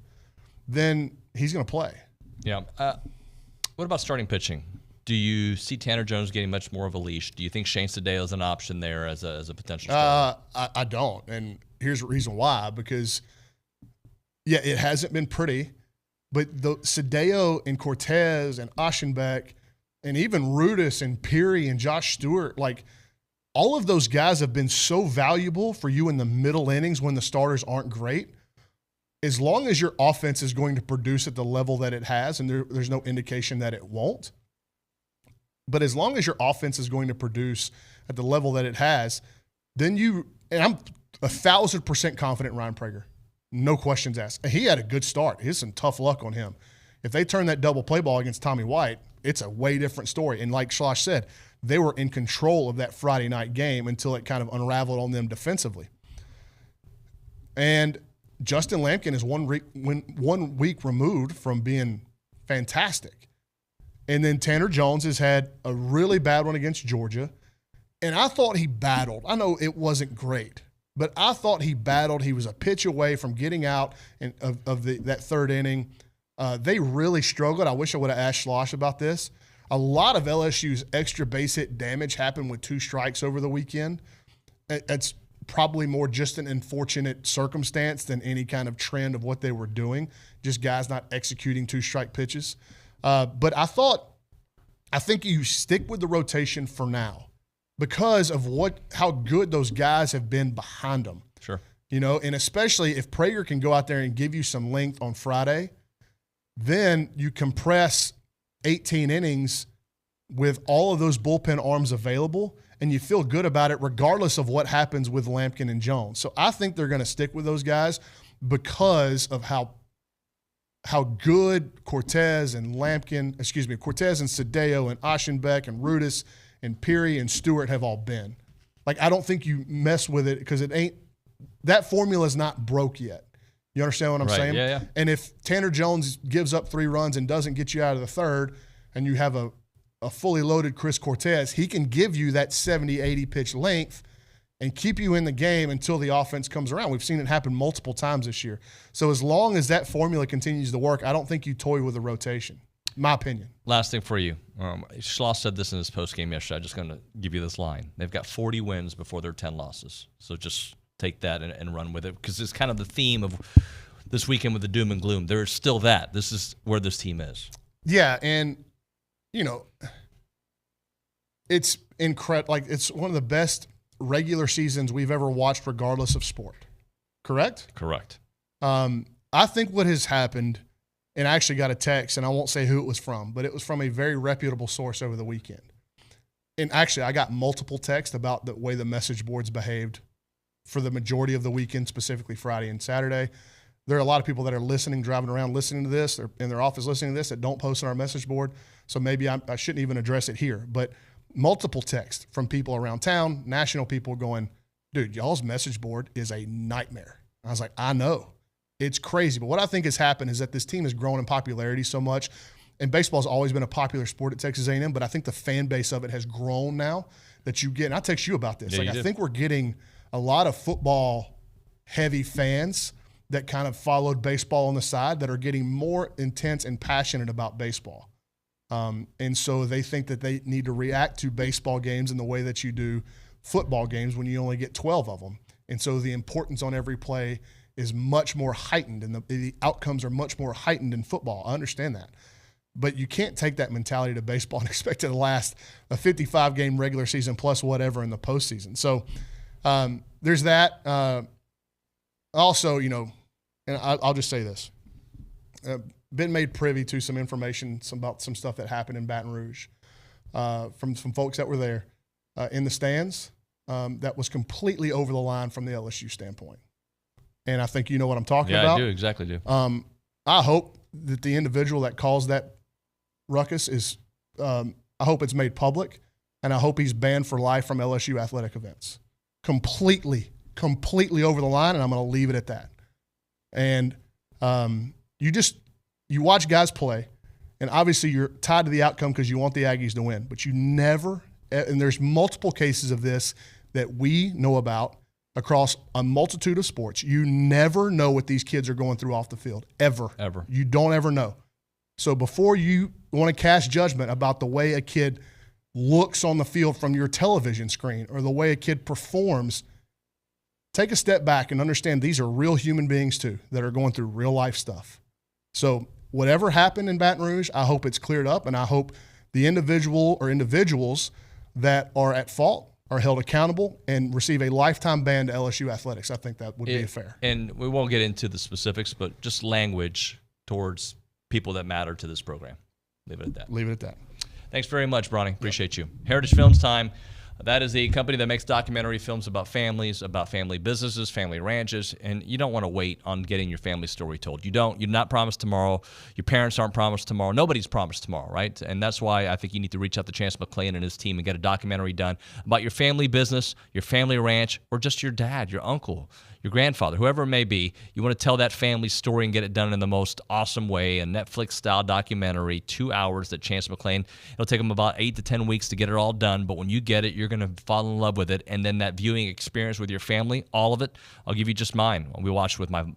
then he's going to play. Yeah. What about starting pitching? Do you see Tanner Jones getting much more of a leash? Do you think Shane Sadeo is an option there as a potential starter? I don't. And here's the reason why. Because, yeah, it hasn't been pretty. But the Sadeo and Cortez and Aschenbeck and even Rudis and Peary and Josh Stewart, like all of those guys have been so valuable for you in the middle innings when the starters aren't great. As long as your offense is going to produce at the level that it has, and there's no indication that it won't, but as long as your offense is going to produce at the level that it has, then and I'm 1,000% confident in Ryan Brauninger. No questions asked. He had a good start. Here's some tough luck on him. If they turn that double play ball against Tommy White, it's a way different story. And like Schloss said, they were in control of that Friday night game until it kind of unraveled on them defensively. And Justin Lampkin is 1 week removed from being fantastic. And then Tanner Jones has had a really bad one against Georgia. And I thought he battled. I know it wasn't great, but I thought he battled. He was a pitch away from getting out of that third inning. They really struggled. I wish I would have asked Schloss about this. A lot of LSU's extra base hit damage happened with 2 strikes over the weekend. It's probably more just an unfortunate circumstance than any kind of trend of what they were doing, just guys not executing 2-strike pitches. But I think you stick with the rotation for now because of how good those guys have been behind them. Sure. And especially if Brauninger can go out there and give you some length on Friday, then you compress 18 innings with all of those bullpen arms available, and you feel good about it regardless of what happens with Lampkin and Jones. So I think they're going to stick with those guys because of how good Cortez and Sadeo and Aschenbeck and Rudis and Peary and Stewart have all been. Like, I don't think you mess with it because that formula is not broke yet. You understand what I'm saying? Yeah. And if Tanner Jones gives up 3 runs and doesn't get you out of the third, and you have a a fully loaded Chris Cortez, he can give you that 70, 80 pitch length and keep you in the game until the offense comes around. We've seen it happen multiple times this year. So as long as that formula continues to work, I don't think you toy with a rotation. My opinion. Last thing for you. Schloss said this in his postgame yesterday. I'm just going to give you this line. They've got 40 wins before their 10 losses. So just take that and run with it, because it's kind of the theme of this weekend with the doom and gloom. There's still that. This is where this team is. Yeah, and, it's incredible. Like, it's one of the best regular seasons we've ever watched regardless of sport. Correct? Correct. I think what has happened – and I actually got a text, and I won't say who it was from, but it was from a very reputable source over the weekend. And actually, I got multiple texts about the way the message boards behaved for the majority of the weekend, specifically Friday and Saturday. There are a lot of people that are listening, driving around listening to this, they're in their office listening to this, that don't post on our message board. So maybe I shouldn't even address it here. But multiple texts from people around town, national people going, dude, y'all's message board is a nightmare. I was like, I know. It's crazy. But what I think has happened is that this team has grown in popularity so much, and baseball has always been a popular sport at Texas A&M, but I think the fan base of it has grown now that you get, and I text you about this. Yeah, I think we're getting a lot of football-heavy fans that kind of followed baseball on the side that are getting more intense and passionate about baseball. And so they think that they need to react to baseball games in the way that you do football games when you only get 12 of them. And so the importance on every play is much more heightened, and the outcomes are much more heightened in football. I understand that. But you can't take that mentality to baseball and expect it to last a 55-game regular season plus whatever in the postseason. So there's that. Also, and I'll just say this. Been made privy to some information about some stuff that happened in Baton Rouge from some folks that were there in the stands that was completely over the line from the LSU standpoint. And I think you know what I'm talking about. Yeah, I do. Exactly do. I hope that the individual that caused that ruckus is I hope it's made public, and I hope he's banned for life from LSU athletic events. Completely over the line, and I'm going to leave it at that. And you watch guys play, and obviously you're tied to the outcome because you want the Aggies to win, but you never – and there's multiple cases of this that we know about – across a multitude of sports. You never know what these kids are going through off the field, ever. You don't ever know. So before you want to cast judgment about the way a kid looks on the field from your television screen or the way a kid performs, take a step back and understand these are real human beings too that are going through real life stuff. So whatever happened in Baton Rouge, I hope it's cleared up, and I hope the individual or individuals that are at fault are held accountable and receive a lifetime ban to LSU athletics. I think that would be fair. And we won't get into the specifics, but just language towards people that matter to this program. Leave it at that. Thanks very much, Brauning. Appreciate you. Heritage Films time. That is a company that makes documentary films about families, about family businesses, family ranches, and you don't want to wait on getting your family story told. You're not promised tomorrow. Your parents aren't promised tomorrow. Nobody's promised tomorrow, right? And that's why I think you need to reach out to Chance McClain and his team and get a documentary done about your family business, your family ranch, or just your dad, your uncle, your grandfather, whoever it may be. You want to tell that family story and get it done in the most awesome way, a Netflix-style documentary, 2 hours that Chance McClain. It'll take them about 8 to 10 weeks to get it all done, but when you get it, you're going to fall in love with it. And then that viewing experience with your family, all of it, I'll give you just mine.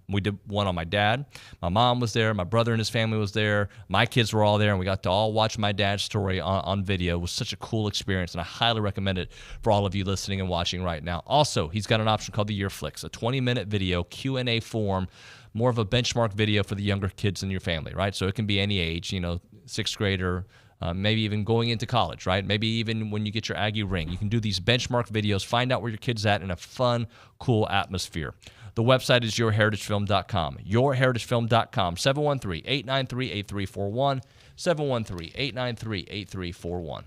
We did one on my dad. My mom was there. My brother and his family was there. My kids were all there, and we got to all watch my dad's story on video. It was such a cool experience, and I highly recommend it for all of you listening and watching right now. Also, he's got an option called the Year Flicks, a 20-minute video, Q&A form, more of a benchmark video for the younger kids in your family, right? So it can be any age, 6th grader, maybe even going into college, right? Maybe even when you get your Aggie ring. You can do these benchmark videos, find out where your kid's at in a fun, cool atmosphere. The website is yourheritagefilm.com, yourheritagefilm.com, 713-893-8341, 713-893-8341.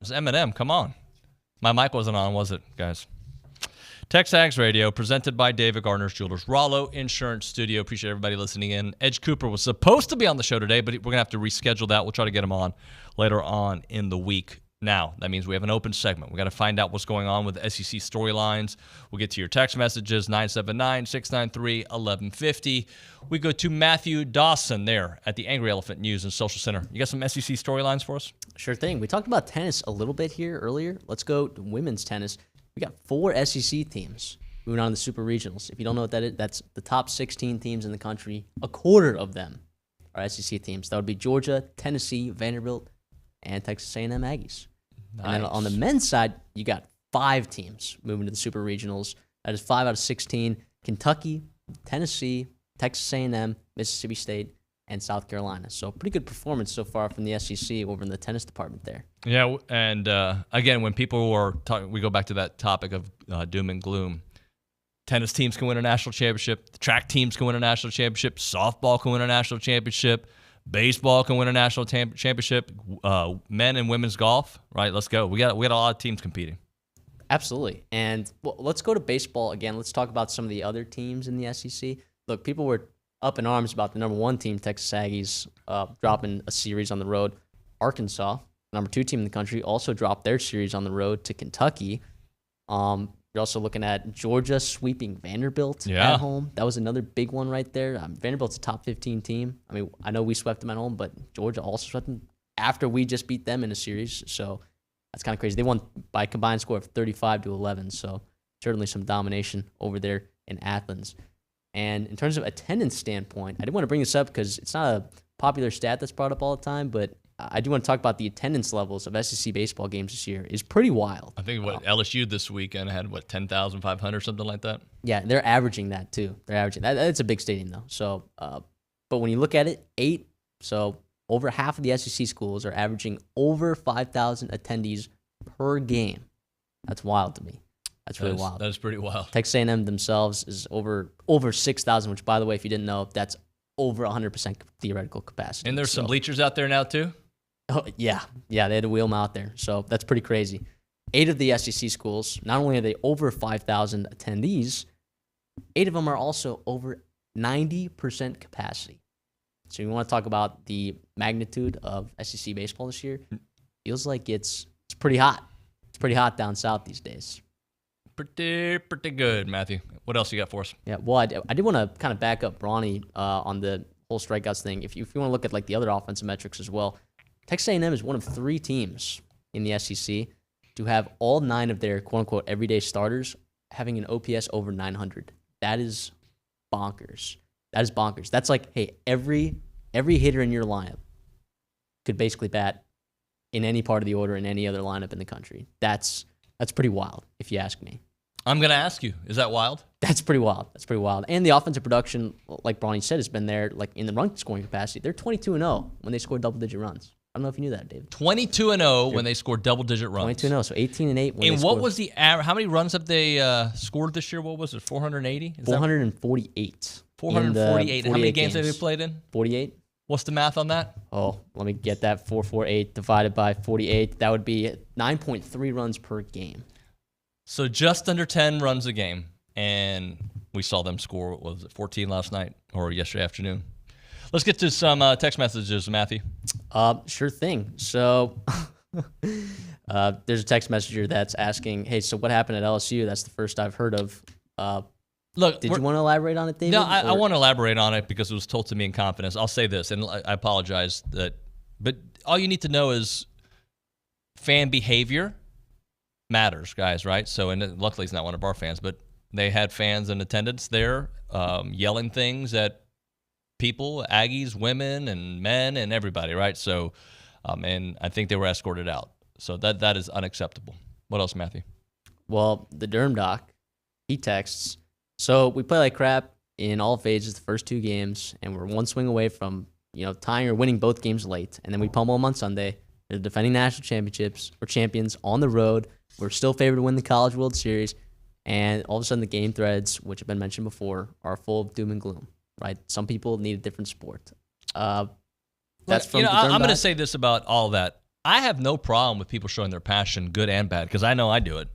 It's Eminem. Come on. My mic wasn't on, was it, guys? TexAgs Radio, presented by David Gardner's Jewelers, Rollo Insurance Studio. Appreciate everybody listening in. Edge Cooper was supposed to be on the show today, but we're going to have to reschedule that. We'll try to get him on later on in the week. Now, that means we have an open segment. We got to find out what's going on with the SEC storylines. We'll get to your text messages, 979-693-1150. We go to Matthew Dawson there at the Angry Elephant News and Social Center. You got some SEC storylines for us? Sure thing. We talked about tennis a little bit here earlier. Let's go to women's tennis. We got 4 SEC teams moving on to the Super Regionals. If you don't know what that is, that's the top 16 teams in the country. A quarter of them are SEC teams. That would be Georgia, Tennessee, Vanderbilt, and Texas A&M Aggies. Nice. And then on the men's side, you got 5 teams moving to the Super Regionals. That is 5 out of 16. Kentucky, Tennessee, Texas A&M, Mississippi State, and South Carolina. So pretty good performance so far from the SEC over in the tennis department there. Yeah, and again, when people are talking, we go back to that topic of doom and gloom. Tennis teams can win a national championship. The track teams can win a national championship. Softball can win a national championship. Baseball can win a national championship. Men and women's golf, right? Let's go. We got a lot of teams competing. Absolutely. And let's go to baseball again. Let's talk about some of the other teams in the SEC. Look, people were up in arms about the number 1 team, Texas Aggies, dropping a series on the road. Arkansas, number 2 team in the country, also dropped their series on the road to Kentucky. You're also looking at Georgia sweeping Vanderbilt at home. That was another big one right there. Vanderbilt's a top 15 team. I mean, I know we swept them at home, but Georgia also swept them after we just beat them in a series. So that's kind of crazy. They won by a combined score of 35-11. So certainly some domination over there in Athens. And in terms of attendance standpoint, I did want to bring this up because it's not a popular stat that's brought up all the time, but I do want to talk about the attendance levels of SEC baseball games this year. Is pretty wild. I think LSU this weekend had 10,500, something like that. Yeah, they're averaging that too. They're averaging that. It's a big stadium though. So, but when you look at it, so over half of the SEC schools are averaging over 5,000 attendees per game. That's wild to me. That's really wild. That is pretty wild. Texas A&M themselves is over 6,000, which, by the way, if you didn't know, that's over 100% theoretical capacity. And there's some bleachers out there now too? Oh, yeah. Yeah, they had to wheel them out there. So that's pretty crazy. 8 of the SEC schools, not only are they over 5,000 attendees, 8 of them are also over 90% capacity. So you want to talk about the magnitude of SEC baseball this year? Feels like it's pretty hot. It's pretty hot down south these days. Pretty good, Matthew. What else you got for us? Yeah, well, I did want to kind of back up Bronny on the whole strikeouts thing. If you want to look at like the other offensive metrics as well, Texas A&M is one of 3 teams in the SEC to have all 9 of their quote-unquote everyday starters having an OPS over 900. That is bonkers. That is bonkers. That's like, hey, every hitter in your lineup could basically bat in any part of the order in any other lineup in the country. That's pretty wild, if you ask me. I'm going to ask you, is that wild? That's pretty wild. That's pretty wild. And the offensive production, like Bronny said, has been there like in the run scoring capacity. They're 22-0 when they score double-digit runs. I don't know if you knew that, David. 22-0 when they score double-digit runs. 22-0, so 18-8 when and what was the average? How many runs have they scored this year? What was it, 480? 448. 448. How many games have they played in? 48. What's the math on that? Oh, let me get that. 448 divided by 48. That would be 9.3 runs per game. So just under 10 runs a game. And we saw them score, what was it, 14 last night or yesterday afternoon. Let's get to some text messages, Matthew. Sure thing. So there's a text messenger that's asking, hey, so what happened at LSU? That's the first I've heard of. Look, did you want to elaborate on it, David? No, I want to elaborate on it because it was told to me in confidence. I'll say this, and I apologize, but all you need to know is fan behavior matters, guys, right? So, and luckily he's not one of our fans, but they had fans in attendance there yelling things at people, Aggies, women, and men, and everybody, right? So, and I think they were escorted out. So that is unacceptable. What else, Matthew? Well, the Durham doc, he texts, so we play like crap in all phases the first 2 games, and we're one swing away from tying or winning both games late, and then we pummel them on Sunday. They're defending national championships. We're champions on the road. We're still favored to win the College World Series, and all of a sudden the game threads, which have been mentioned before, are full of doom and gloom. Right? Some people need a different sport. That's from I'm going to say this about all that. I have no problem with people showing their passion, good and bad, because I know I do it.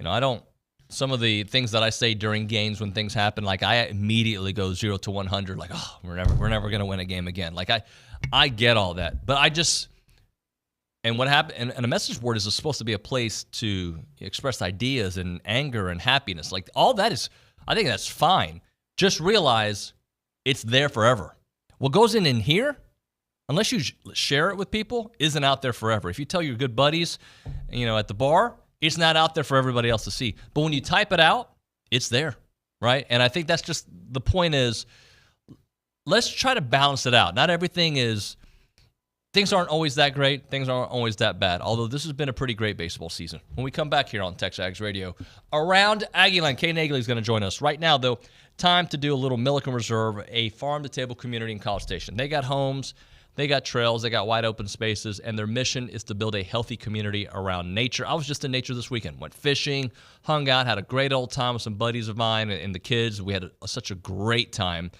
I don't. Some of the things that I say during games when things happen, like I immediately go 0 to 100, like, oh, we're never going to win a game again. Like I get all that, but and what happened? And a message board is supposed to be a place to express ideas and anger and happiness. Like all that is, I think that's fine. Just realize it's there forever. What goes in here, unless you share it with people, isn't out there forever. If you tell your good buddies, at the bar, it's not out there for everybody else to see. But when you type it out, it's there, right? And I think that's just the point is, let's try to balance it out. Not everything is, things aren't always that great. Things aren't always that bad. Although this has been a pretty great baseball season. When we come back here on TexAgs Radio, Around Aggieland, Kay Naegeli is going to join us. Right now, though, time to do a little Milliken Reserve, a farm-to-table community in College Station. They got homes. They got trails, they got wide open spaces, and their mission is to build a healthy community around nature. I was just in nature this weekend. Went fishing, hung out, had a great old time with some buddies of mine and the kids. We had such a great time.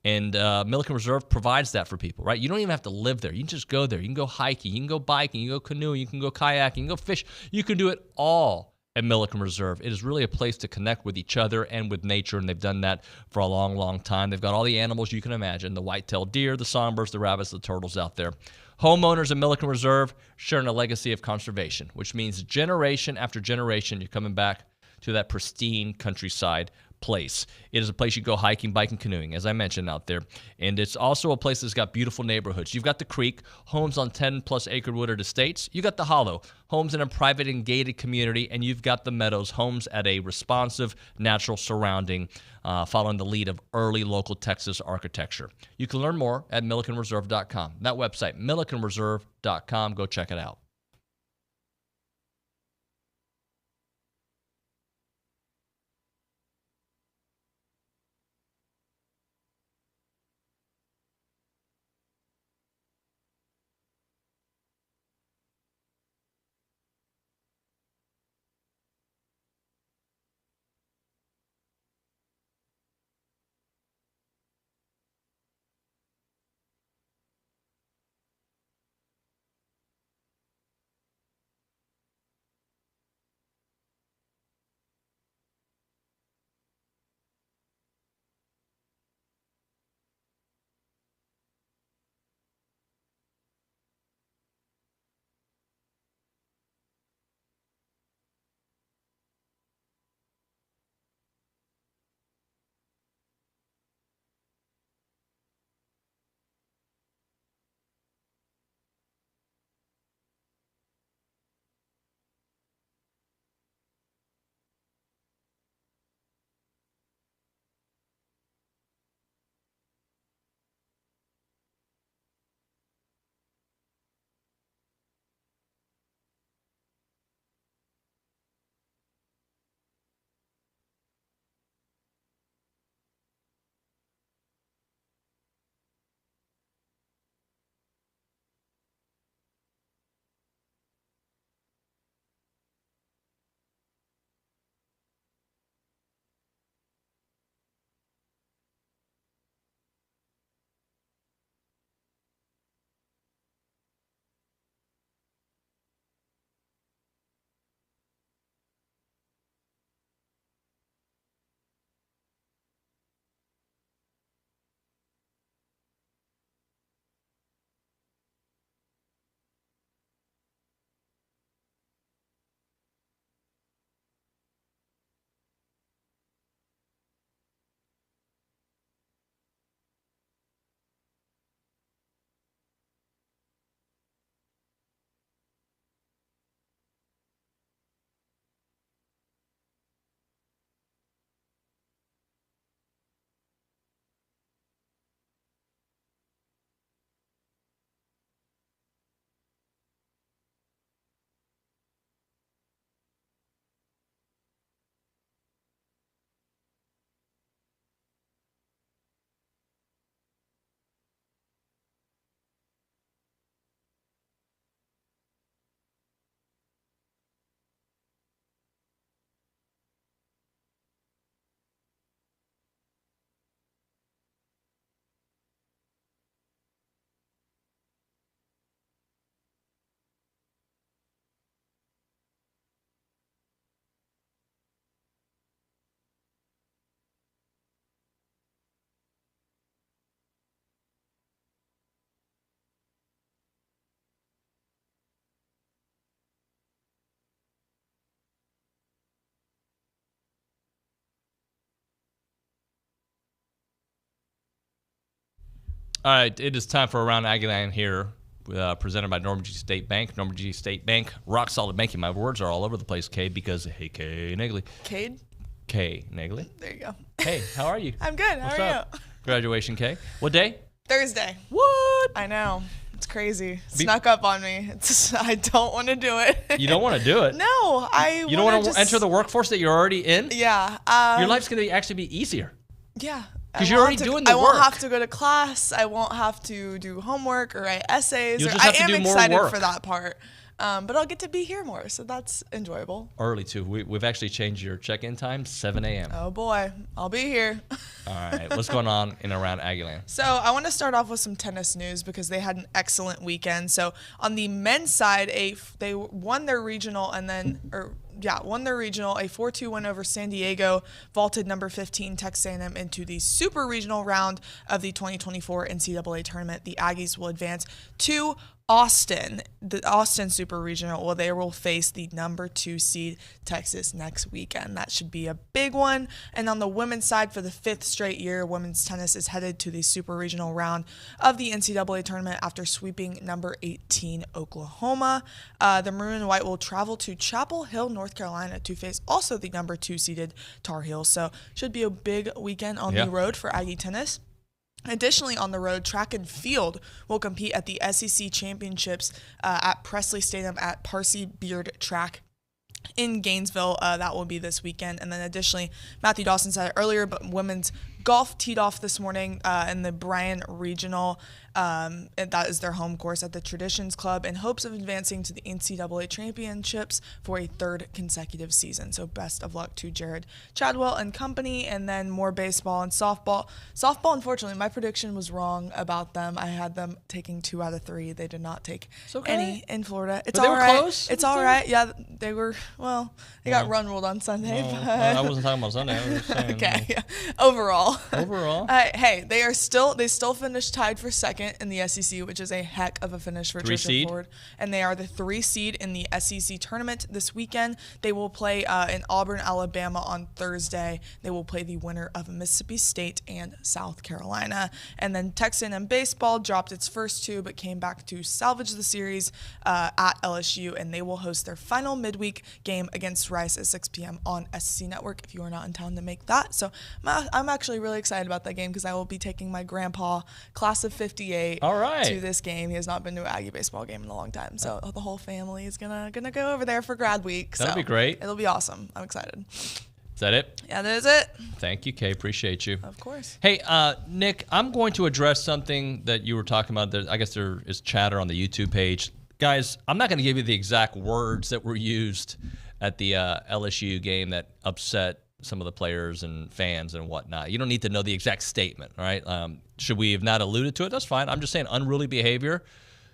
And Milliken Reserve provides that for people, right? You don't even have to live there. You can just go there. You can go hiking, you can go biking, you can go canoeing, you can go kayaking, you can go fish. You can do it all at Milliken Reserve. It is really a place to connect with each other and with nature, and they've done that for a long, long time. They've got all the animals you can imagine, the white-tailed deer, the songbirds, the rabbits, the turtles out there. Homeowners at Milliken Reserve sharing a legacy of conservation, which means generation after generation, you're coming back to that pristine countryside place. It is a place you go hiking, biking, canoeing, as I mentioned out there. And it's also a place that's got beautiful neighborhoods. You've got the creek, homes on 10-plus acre wooded estates. You got the hollow, homes in a private and gated community. And you've got the meadows, homes at a responsive, natural surrounding, following the lead of early local Texas architecture. You can learn more at millikenreserve.com. That website, millikenreserve.com. Go check it out. All right, it is time for Around Aggieland here, presented by Normandy State Bank. Normandy State Bank, rock solid banking. My words are all over the place, Kay, because, hey, Kay Naegeli. Kay Naegeli. There you go. Hey, how are you? I'm good. What's How are up? you? Graduation, Kay. What day? Thursday. What? I know. It's crazy. Snuck up on me. I don't want to do it. You don't want to do it? No. You don't want to enter the workforce that you're already in? Yeah. Your life's going to actually be easier. Yeah. Because you're already doing the work. I won't have to go to class. I won't have to do homework or write essays. You'll just have to do more work. I am excited for that part. But I'll get to be here more, so that's enjoyable. Early, too. We've actually changed your check-in time, 7 a.m. Oh, boy. I'll be here. All right. What's going on in Around Aggieland? So I want to start off with some tennis news because they had an excellent weekend. So on the men's side, they won their regional a 4-2 win over San Diego, vaulted number 15 Texas A&M into the super regional round of the 2024 NCAA tournament. The Aggies will advance to Austin, the Austin Super Regional, well, they will face the number 2 seed Texas next weekend. That should be a big one. And on the women's side, for the 5th straight year, women's tennis is headed to the Super Regional round of the NCAA tournament after sweeping number 18 Oklahoma. The Maroon and White will travel to Chapel Hill, North Carolina to face also the number 2 seeded Tar Heels. So should be a big weekend on the road for Aggie tennis. Additionally, on the road, track and field will compete at the SEC Championships at Presley Stadium at Parsi Beard Track in Gainesville. That will be this weekend. And then additionally, Matthew Dawson said it earlier, but women's golf teed off this morning in the Bryan Regional. And that is their home course at the Traditions Club in hopes of advancing to the NCAA Championships for a 3rd consecutive season. So best of luck to Jared Chadwell and company. And then more baseball and softball. Softball, unfortunately, my prediction was wrong about them. I had them taking 2 out of 3. They did not take any in Florida. It's all right. Close? It's all right. Yeah, they were, well, they got run ruled on Sunday. But I wasn't talking about Sunday. I was just saying. Okay. Yeah. Overall. Hey, they still finished tied for 2nd in the SEC, which is a heck of a finish for Trisha Ford. And they are the 3 seed in the SEC tournament this weekend. They will play in Auburn, Alabama on Thursday. They will play the winner of Mississippi State and South Carolina. And then Texas A&M baseball dropped its first 2, but came back to salvage the series at LSU, and they will host their final midweek game against Rice at 6 p.m. on SEC Network if you are not in town to make that. So I'm actually really excited about that game because I will be taking my grandpa, class of 58, to this game. He has not been to an Aggie baseball game in a long time, so the whole family is gonna go over there for grad week. That'll be great. It'll be awesome. I'm excited. Is that it? Yeah, that is it. Thank you, Kay. Appreciate you. Of course. Hey, Nick, I'm going to address something that you were talking about. I guess there is chatter on the YouTube page. Guys, I'm not going to give you the exact words that were used at the LSU game that upset some of the players and fans and whatnot. You don't need to know the exact statement, all right? Should we have not alluded to it? That's fine. I'm just saying unruly behavior,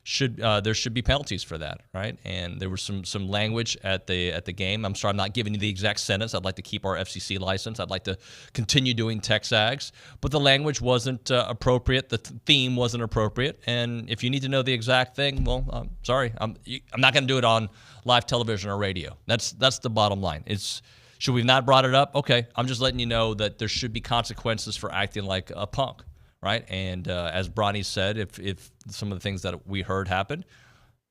there should be penalties for that, right? And there was some language at the game. I'm sorry I'm not giving you the exact sentence. I'd like to keep our FCC license. I'd like to continue doing TexAgs, but the language wasn't appropriate. The theme wasn't appropriate. And if you need to know the exact thing, well, I'm sorry. I'm not going to do it on live television or radio. That's the bottom line. Should we have not brought it up? Okay, I'm just letting you know that there should be consequences for acting like a punk, right? And as Bronny said, if some of the things that we heard happened,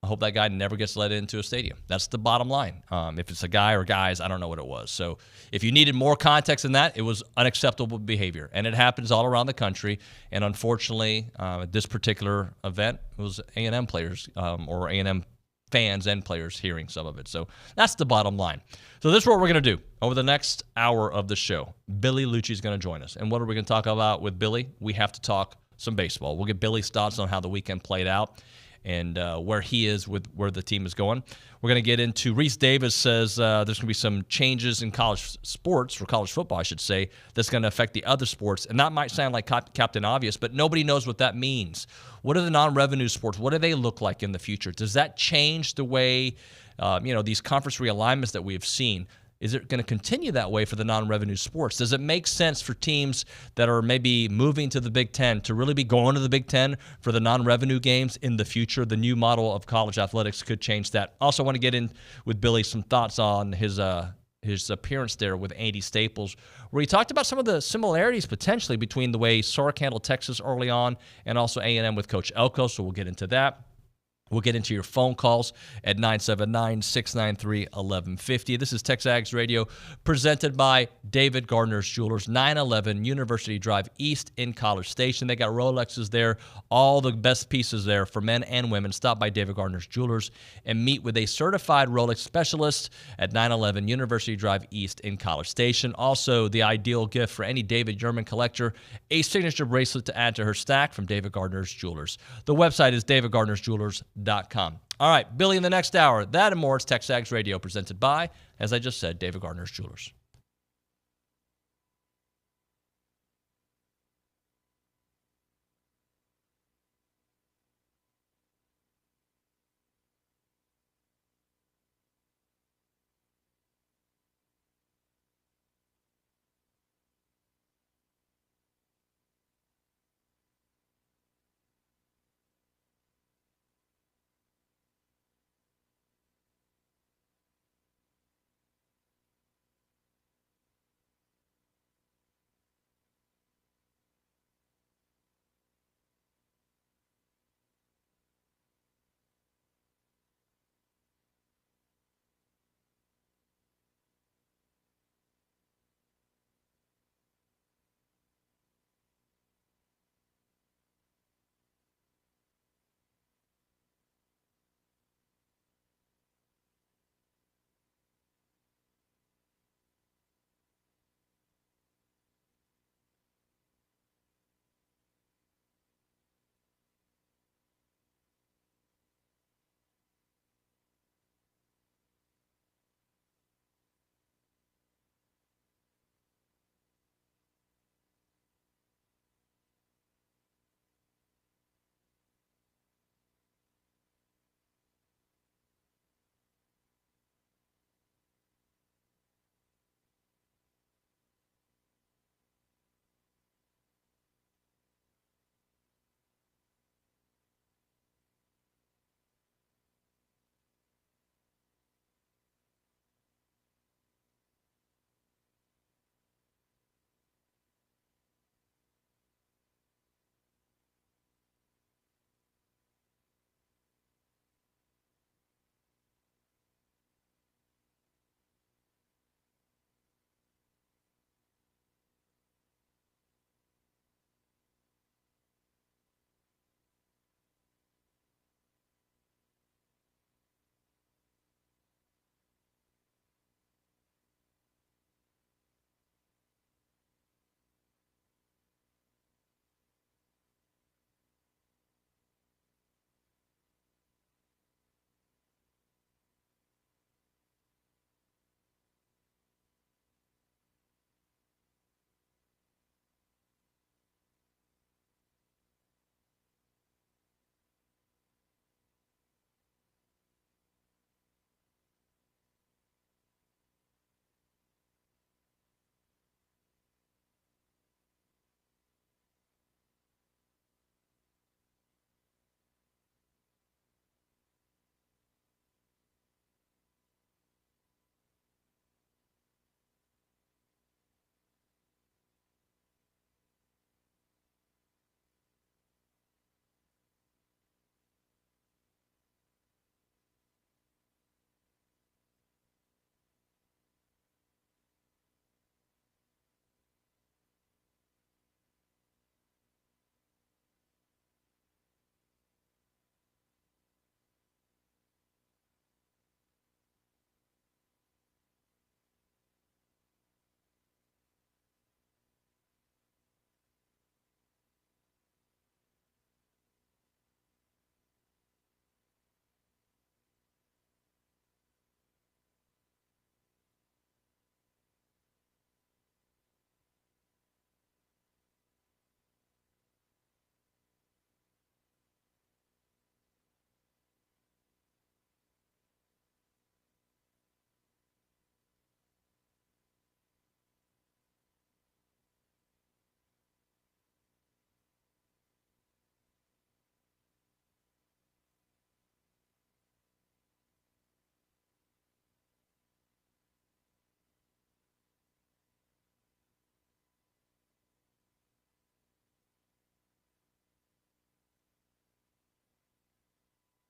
I hope that guy never gets let into a stadium. That's the bottom line. If it's a guy or guys, I don't know what it was. So if you needed more context than that, it was unacceptable behavior. And it happens all around the country. And unfortunately, at this particular event, it was A&M players or A&M fans and players hearing some of it. So that's the bottom line. So this is what we're going to do. Over the next hour of the show, Billy Liucci is going to join us. And what are we going to talk about with Billy? We have to talk some baseball. We'll get Billy's thoughts on how the weekend played out and where he is with where the team is going. We're going to get into, Reese Davis says there's going to be some changes in college sports, or college football, I should say, that's going to affect the other sports. And that might sound like Captain Obvious, but nobody knows what that means. What are the non-revenue sports? What do they look like in the future? Does that change the way, these conference realignments that we have seen? Is it going to continue that way for the non-revenue sports? Does it make sense for teams that are maybe moving to the Big Ten to really be going to the Big Ten for the non-revenue games in the future? The new model of college athletics could change that. Also want to get in with Billy some thoughts on his his appearance there with Andy Staples, where he talked about some of the similarities potentially between the way Sark handled Texas early on and also A&M with Coach Elko, so we'll get into that. We'll get into your phone calls at 979-693-1150. This is TexAgs Radio, presented by David Gardner's Jewelers, 911 University Drive East in College Station. They got Rolexes there, all the best pieces there for men and women. Stop by David Gardner's Jewelers and meet with a certified Rolex specialist at 911 University Drive East in College Station. Also, the ideal gift for any David Yurman collector, a signature bracelet to add to her stack from David Gardner's Jewelers. The website is davidgardnersjewelers.com. All right, Billy, in the next hour, that and more, it's TexAgs Radio, presented by, as I just said, David Gardner's Jewelers.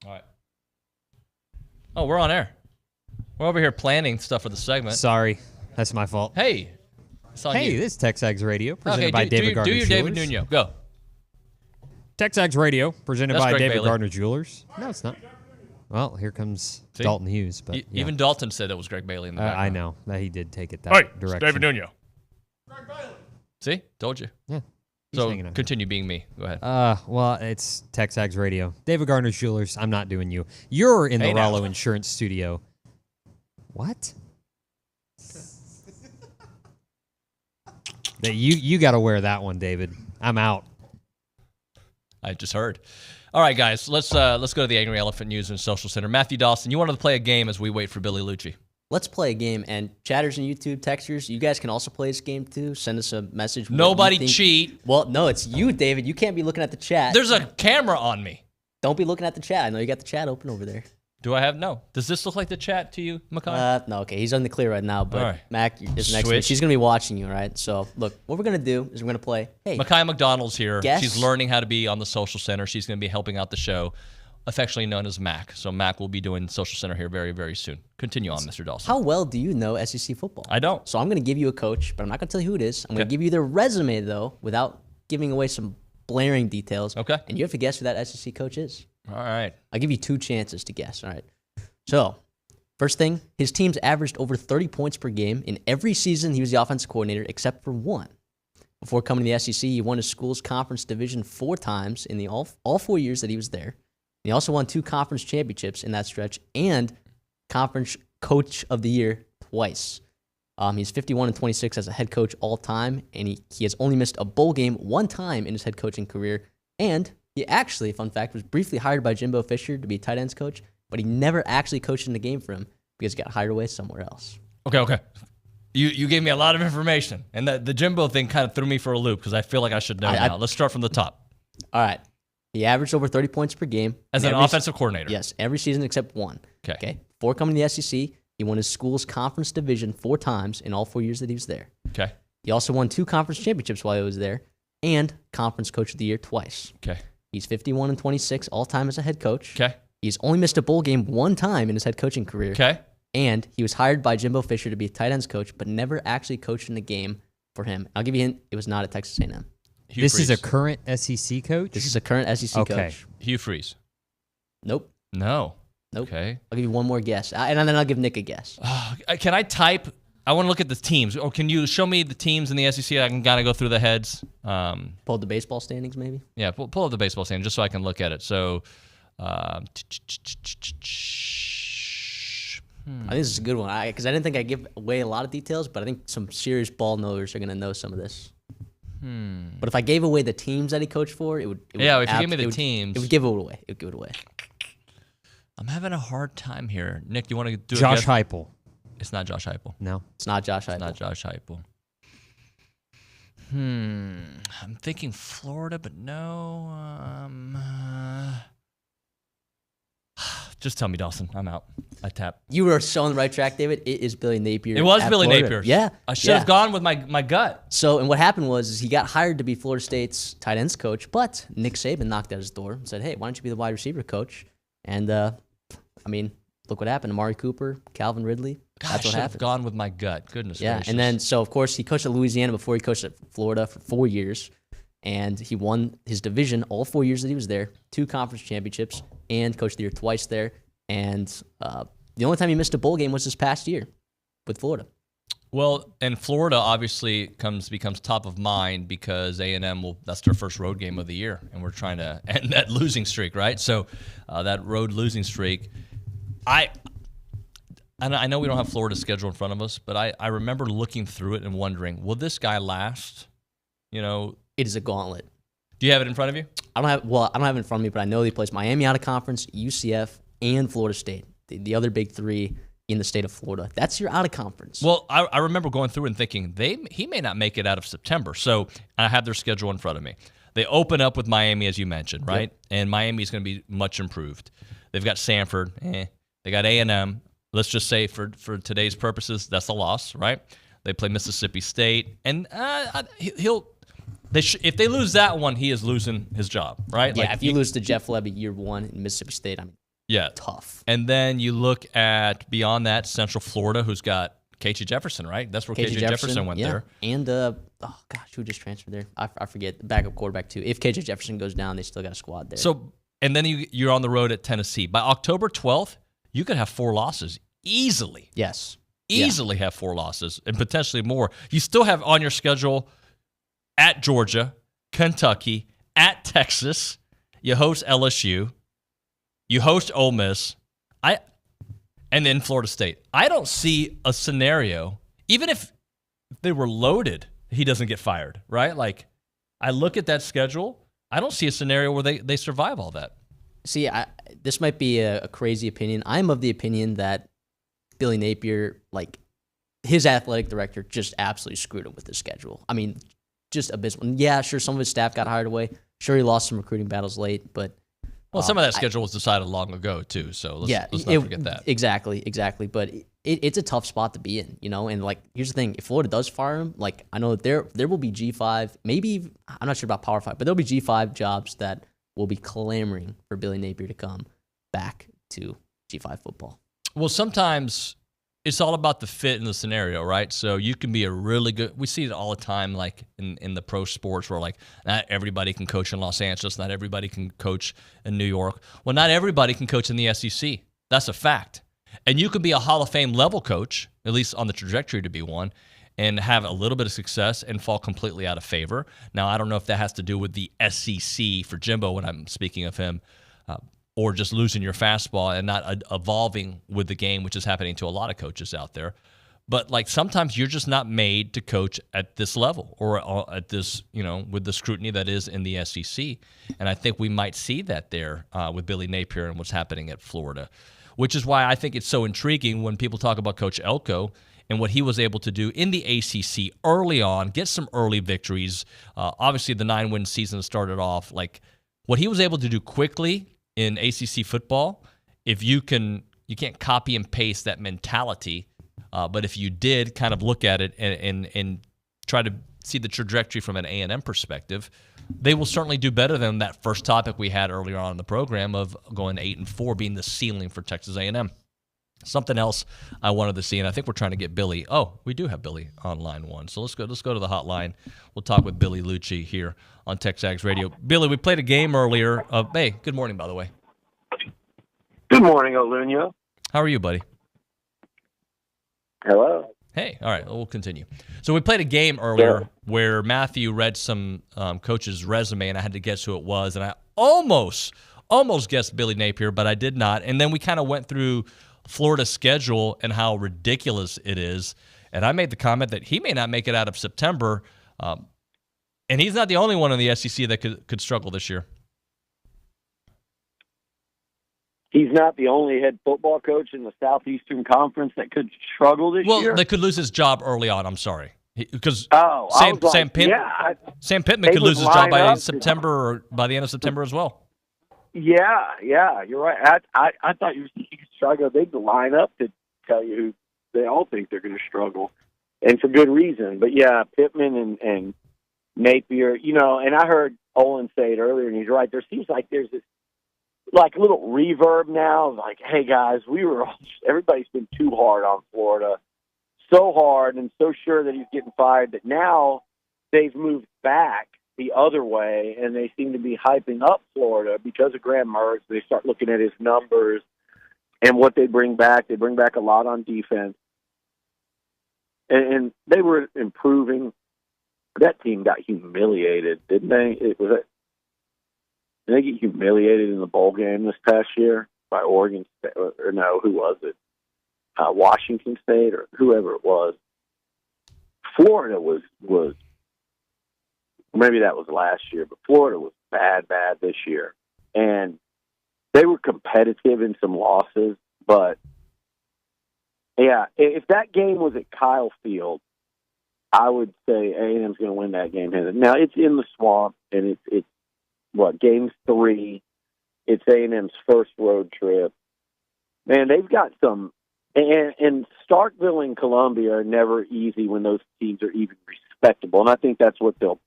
All right. Oh, we're on air. We're over here planning stuff for the segment. Sorry, that's my fault. Hey. It's on you. This is TexAgs Radio, presented by David Gardner Do your Jewelers. David Nuño. Go. TexAgs Radio, presented That's by Greg David Bailey. Gardner Jewelers. No, it's not. Well, here comes See? Dalton Hughes. But yeah. Even Dalton said that was Greg Bailey in the background. I know that he did take it that Hey, direction. it's David Nuño. See? Told you. Yeah. So continue being me. Go ahead. Well, it's TexAgs Radio. David Gardner Jewelers. I'm not doing you. You're in the Hey, now. Rollo Insurance Studio. What? You got to wear that one, David. I'm out. I just heard. All right, guys, let's go to the Angry Elephant News and Social Center. Matthew Dawson, you wanted to play a game as we wait for Billy Liucci. Let's play a game. And chatters and YouTube texters, you guys can also play this game too. Send us a message. Nobody cheat. Well, no, it's you, David. You can't be looking at the chat. There's a camera on me. Don't be looking at the chat. I know you got the chat open over there. Do I have? No. Does this look like the chat to you, Makai? No, okay. He's on the clear right now, but All right. Mac is next. Switch. She's going to be watching you, all right? So, look, what we're going to do is we're going to play, hey. Makai McDonald's here. Guess? She's learning how to be on the Social Center. She's going to be helping out the show, affectionately known as Mac. So Mac will be doing Social Center here very, very soon. Continue on, Mr. Dawson. How well do you know SEC football? I don't. So I'm going to give you a coach, but I'm not going to tell you who it is. I'm going to give you their resume, though, without giving away some blaring details. Okay. And you have to guess who that SEC coach is. All right. I'll give you 2 chances to guess, all right? So, first thing, his teams averaged over 30 points per game. In every season, he was the offensive coordinator except for one. Before coming to the SEC, he won his school's conference division 4 times in the all 4 years that he was there. He also won 2 conference championships in that stretch and conference coach of the year twice. He's 51-26 as a head coach all time, and he has only missed a bowl game 1 time in his head coaching career. And he actually, fun fact, was briefly hired by Jimbo Fisher to be a tight ends coach, but he never actually coached in the game for him because he got hired away somewhere else. Okay. You gave me a lot of information, and the Jimbo thing kind of threw me for a loop because I feel like I should know now. Let's start from the top. All right. He averaged over 30 points per game. As an offensive coordinator? Yes, every season except one. Okay. Before coming to the SEC, he won his school's conference division 4 times in all 4 years that he was there. Okay. He also won 2 conference championships while he was there and conference coach of the year twice. Okay. He's 51-26 all time as a head coach. Okay. He's only missed a bowl game 1 time in his head coaching career. Okay. And he was hired by Jimbo Fisher to be a tight ends coach, but never actually coached in the game for him. I'll give you a hint. It was not at Texas A&M. This is a current SEC coach? This is a current SEC coach. Hugh Freeze. Nope. No. Nope. Okay. I'll give you one more guess. And then I'll give Nick a guess. Can I type? I want to look at the teams. Or can you show me the teams in the SEC? I can kind of go through the heads. Pull up the baseball standings, maybe? Yeah, pull up the baseball standings just so I can look at it. So, I think this is a good one because I didn't think I'd give away a lot of details, but I think some serious ball knowers are going to know some of this. But if I gave away the teams that he coached for, it would. If you give me the teams, it would give it away. It would give it away. I'm having a hard time here. Nick, you want to do Josh Heupel? It's not Josh Heupel. No, it's not Josh Heupel. It's not Josh Heupel. I'm thinking Florida, but no. Just tell me, Dawson. I'm out. I tap. You were so on the right track, David. It is Billy Napier. It was at Billy Florida. Napier. Yeah. I should have gone with my gut. So, and what happened was he got hired to be Florida State's tight ends coach, but Nick Saban knocked at his door and said, hey, why don't you be the wide receiver coach? And, look what happened. Amari Cooper, Calvin Ridley. Gosh, That's what I should have happened. gone with my gut. Goodness gracious. And then, so, of course, he coached at Louisiana before he coached at Florida for 4 years. And he won his division all 4 years that he was there, 2 conference championships, and coached the year twice there. And the only time he missed a bowl game was this past year with Florida. Well, and Florida obviously becomes top of mind because A&M that's their first road game of the year, and we're trying to end that losing streak, right? So that road losing streak, I know we don't have Florida's schedule in front of us, but I remember looking through it and wondering, will this guy last? It is a gauntlet. Do you have it in front of you? I don't have it in front of me, but I know he plays Miami out of conference, UCF, and Florida State, the other big 3 in the state of Florida. That's your out of conference. Well, I remember going through and thinking he may not make it out of September. So I have their schedule in front of me. They open up with Miami, as you mentioned, right? Yep. And Miami is going to be much improved. They've got Sanford. They got A&M. Let's just say for today's purposes, that's a loss, right? They play Mississippi State, and if they lose that one, he is losing his job, right? Yeah, if you lose to Jeff Lebby year 1 in Mississippi State, Yeah. tough. And then you look at beyond that, Central Florida, who's got KJ Jefferson, right? That's where KJ Jefferson went there. And who just transferred there? I forget. The backup quarterback too. If KJ Jefferson goes down, they still got a squad there. So, and then you're on the road at Tennessee. By October 12th, you could have 4 losses easily. Yes. Easily have 4 losses and potentially more. You still have on your schedule at Georgia, Kentucky, at Texas. You host LSU. You host Ole Miss. And then Florida State. I don't see a scenario, even if they were loaded, he doesn't get fired, right? Like, I look at that schedule, I don't see a scenario where they survive all that. See, this might be a crazy opinion. I'm of the opinion that Billy Napier, like, his athletic director just absolutely screwed him with his schedule. I mean, just abysmal. Yeah, sure, some of his staff got hired away. Sure, he lost some recruiting battles late, but... Well, some of that schedule was decided long ago, too, so let's not forget that. Exactly. But it's a tough spot to be in, and, like, here's the thing. If Florida does fire him, like, I know there will be G5, maybe, I'm not sure about Power 5, but there'll be G5 jobs that will be clamoring for Billy Napier to come back to G5 football. Well, sometimes it's all about the fit in the scenario, right? So you can be a really good – we see it all the time, like, in the pro sports where, like, not everybody can coach in Los Angeles. Not everybody can coach in New York. Well, not everybody can coach in the SEC. That's a fact. And you could be a Hall of Fame level coach, at least on the trajectory to be one, and have a little bit of success and fall completely out of favor. Now, I don't know if that has to do with the SEC for Jimbo when I'm speaking of him, or just losing your fastball and not evolving with the game, which is happening to a lot of coaches out there. But, like, sometimes you're just not made to coach at this level or at this, with the scrutiny that is in the SEC. And I think we might see that there with Billy Napier and what's happening at Florida, which is why I think it's so intriguing when people talk about Coach Elko and what he was able to do in the ACC early on, get some early victories. Obviously, the 9-win season started off, like, what he was able to do quickly in ACC football. If you can't copy and paste that mentality, but if you did kind of look at it and try to see the trajectory from an A&M perspective, they will certainly do better than that first topic we had earlier on in the program of going 8-4 being the ceiling for Texas A&M. Something else I wanted to see, and I think we're trying to get Billy. Oh, we do have Billy on line 1. So let's go to the hotline. We'll talk with Billy Liucci here on TexAgs Radio. Billy, we played a game earlier. Hey, good morning, by the way. Good morning, Nuño. How are you, buddy? Hello. Hey, all right, we'll continue. So we played a game earlier where Matthew read some coach's resume, and I had to guess who it was, and I almost guessed Billy Napier, but I did not. And then we kind of went through Florida's schedule and how ridiculous it is. And I made the comment that he may not make it out of September. And he's not the only one in the SEC that could struggle this year. He's not the only head football coach in the Southeastern Conference that could struggle this year? Well, they could lose his job early on. I'm sorry. Because Sam Pittman could lose his job by September or by the end of September as well. Yeah, you're right. I thought you could struggle. They'd line up to tell you who they all think they're going to struggle, and for good reason. But yeah, Pittman and Napier, and I heard Olin say it earlier, and he's right. There seems like there's this like little reverb now, like, hey guys, everybody's been too hard on Florida, so hard and so sure that he's getting fired that now they've moved back the other way, and they seem to be hyping up Florida because of Graham Mertz. They start looking at his numbers and what they bring back. They bring back a lot on defense. And they were improving. That team got humiliated, didn't they? Did they get humiliated in the bowl game this past year by Oregon State? Or no, who was it? Washington State or whoever it was. Florida was maybe that was last year, but Florida was bad this year. And they were competitive in some losses, but yeah, if that game was at Kyle Field, I would say A&M's going to win that game. Now, it's in the swamp, and it's game 3. It's A&M's first road trip. Man, they've got some, and Starkville and Columbia are never easy when those teams are even respectable, and I think that's what they'll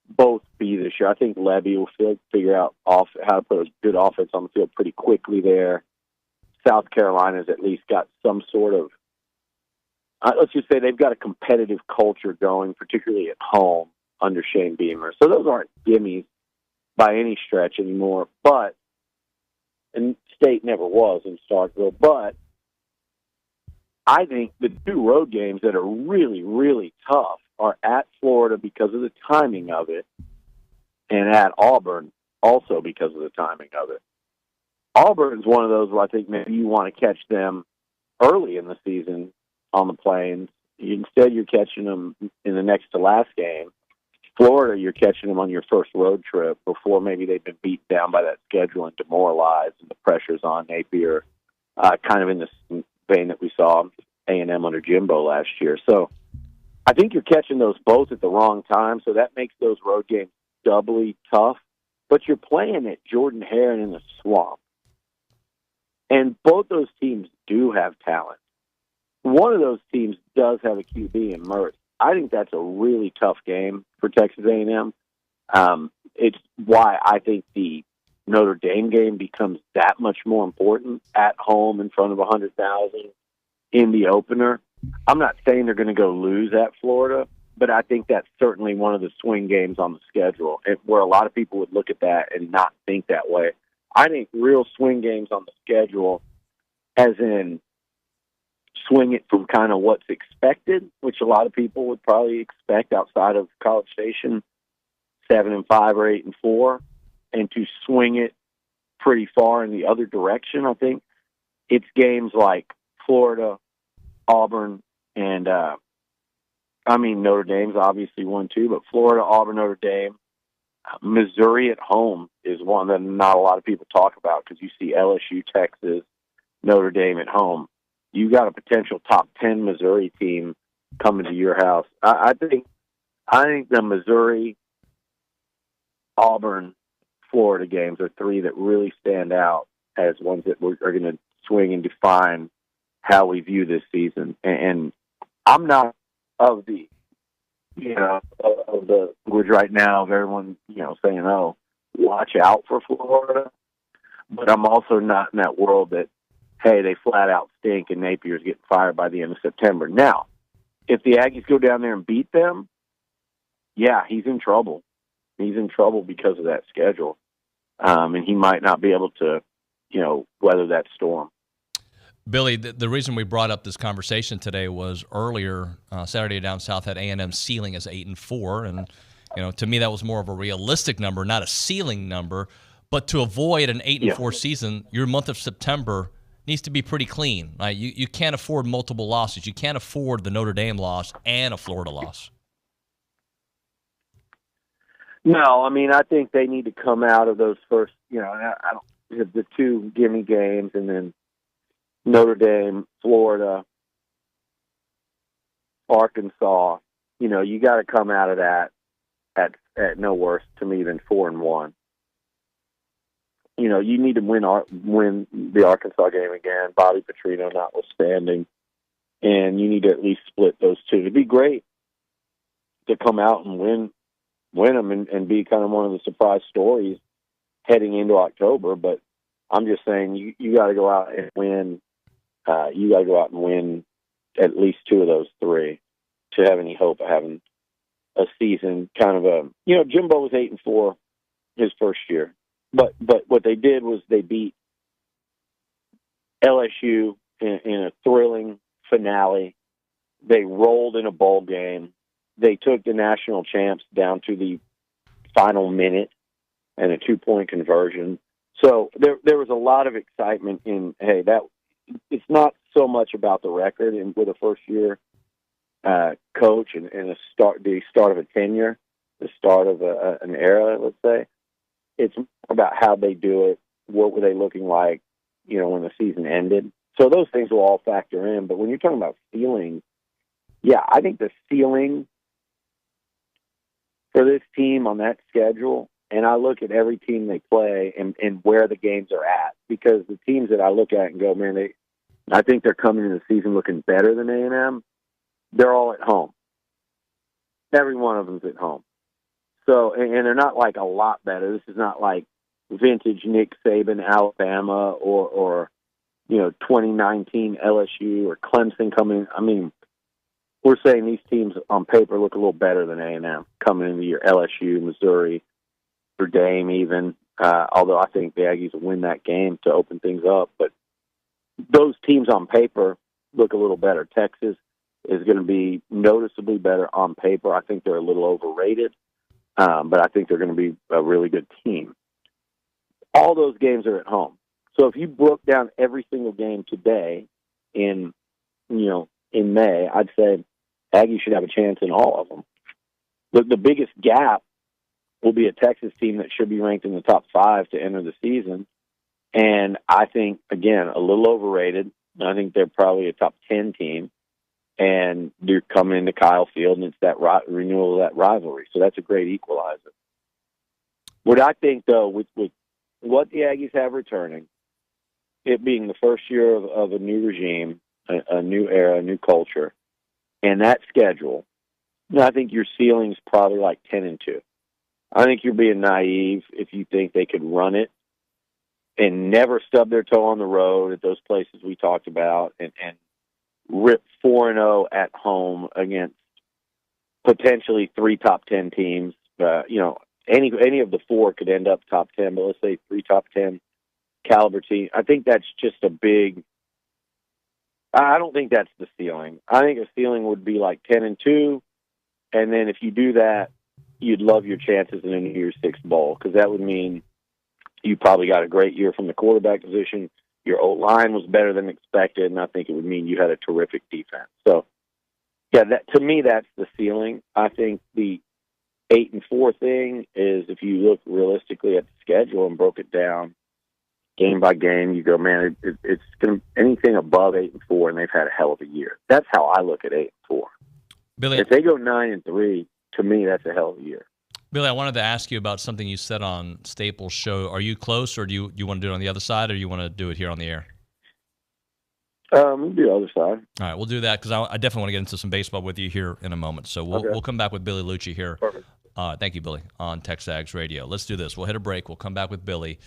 both be this year. I think Levy will figure out how to put a good offense on the field pretty quickly there. South Carolina's at least got some sort of, let's just say they've got a competitive culture going, particularly at home under Shane Beamer. So those aren't gimmies by any stretch anymore. But, and State never was in Starkville, but I think the two road games that are really, really tough are at Florida because of the timing of it, and at Auburn also because of the timing of it. Auburn's one of those where I think maybe you want to catch them early in the season on the Plains. Instead, you're catching them in the next to last game. Florida, you're catching them on your first road trip before maybe they've been beat down by that schedule and demoralized, and the pressure's on Napier, kind of in the vein that we saw A&M under Jimbo last year. So I think you're catching those both at the wrong time, so that makes those road games doubly tough. But you're playing at Jordan-Hare in the Swamp. And both those teams do have talent. One of those teams does have a QB in Mertz. I think that's a really tough game for Texas A&M. It's why I think the Notre Dame game becomes that much more important at home in front of 100,000 in the opener. I'm not saying they're going to go lose at Florida, but I think that's certainly one of the swing games on the schedule, where a lot of people would look at that and not think that way. I think real swing games on the schedule, as in swing it from kind of what's expected, which a lot of people would probably expect outside of College Station, 7-5 or 8-4, and to swing it pretty far in the other direction. I think it's games like Florida, Auburn, and Notre Dame's obviously one too, but Florida, Auburn, Notre Dame, Missouri at home is one that not a lot of people talk about because you see LSU, Texas, Notre Dame at home. You got a potential top 10 Missouri team coming to your house. I think the Missouri, Auburn, Florida games are three that really stand out as ones that are going to swing and define how we view this season. And I'm not of the, of the language right now of everyone, saying, oh, watch out for Florida. But I'm also not in that world that, hey, they flat out stink and Napier's getting fired by the end of September. Now, if the Aggies go down there and beat them, yeah, he's in trouble. He's in trouble because of that schedule. And he might not be able to, weather that storm. Billy, the reason we brought up this conversation today was earlier Saturday down south had A&M ceiling as 8-4, and to me that was more of a realistic number, not a ceiling number. But to avoid an 8-4 season, your month of September needs to be pretty clean. Right? You can't afford multiple losses. You can't afford the Notre Dame loss and a Florida loss. No, I think they need to come out of those first, the two gimme games, and then Notre Dame, Florida, Arkansas. You got to come out of that at no worse to me than 4-1. You need to win the Arkansas game again, Bobby Petrino notwithstanding, and you need to at least split those two. It'd be great to come out and win them and be kind of one of the surprise stories heading into October. But I'm just saying you got to go out and win. You got to go out and win at least two of those three to have any hope of having a season kind of Jimbo was 8-4 his first year. But what they did was they beat LSU in a thrilling finale. They rolled in a bowl game. They took the national champs down to the final minute and a 2-point conversion. So there was a lot of excitement in, hey, that it's not so much about the record and with a first-year coach and the start of a tenure, the start of an era, let's say. It's about how they do it, what were they looking like, when the season ended. So those things will all factor in. But when you're talking about ceiling, yeah, I think the ceiling for this team on that schedule, and I look at every team they play and where the games are at, because the teams that I look at and go, man, I think they're coming into the season looking better than A&M. They're all at home. Every one of them's at home. So, and they're not like a lot better. This is not like vintage Nick Saban, Alabama, or 2019 LSU or Clemson coming. I mean, we're saying these teams on paper look a little better than A&M coming into the year. LSU, Missouri, or Dame even. Although I think the Aggies will win that game to open things up. But those teams on paper look a little better. Texas is going to be noticeably better on paper. I think they're a little overrated, but I think they're going to be a really good team. All those games are at home. So if you broke down every single game today in May, I'd say Aggie should have a chance in all of them. The biggest gap will be a Texas team that should be ranked in the top 5 to enter the season. And I think, again, a little overrated. I think they're probably a top 10 team. And they're coming into Kyle Field, and it's that renewal of that rivalry. So that's a great equalizer. What I think, though, with what the Aggies have returning, it being the first year of a new regime, a new era, a new culture, and that schedule, I think your ceiling's probably like 10-2. I think you're being naive if you think they could run it and never stub their toe on the road at those places we talked about and rip 4-0 at home against potentially 3 top 10 teams. Any of the 4 could end up top 10, but let's say 3 top 10 caliber team. I think that's just a big. I don't think that's the ceiling. I think a ceiling would be like 10-2, and then if you do that, you'd love your chances in a New Year's Six bowl, because that would mean you probably got a great year from the quarterback position. Your O-line was better than expected, and I think it would mean you had a terrific defense. So, yeah, to me, that's the ceiling. I think the 8-4 thing is, if you look realistically at the schedule and broke it down game by game, you go, man, it's going to anything above 8-4, and they've had a hell of a year. That's how I look at 8-4. Billy, if they go 9-3, to me, that's a hell of a year. Billy, I wanted to ask you about something you said on Staples' show. Are you close, or do you want to do it on the other side, or do you want to do it here on the air? We'll do the other side. All right, we'll do that, because I definitely want to get into some baseball with you here in a moment. So we'll come back with Billy Liucci here. Perfect. Thank you, Billy, on TexAgs Radio. Let's do this. We'll hit a break. We'll come back with Billy.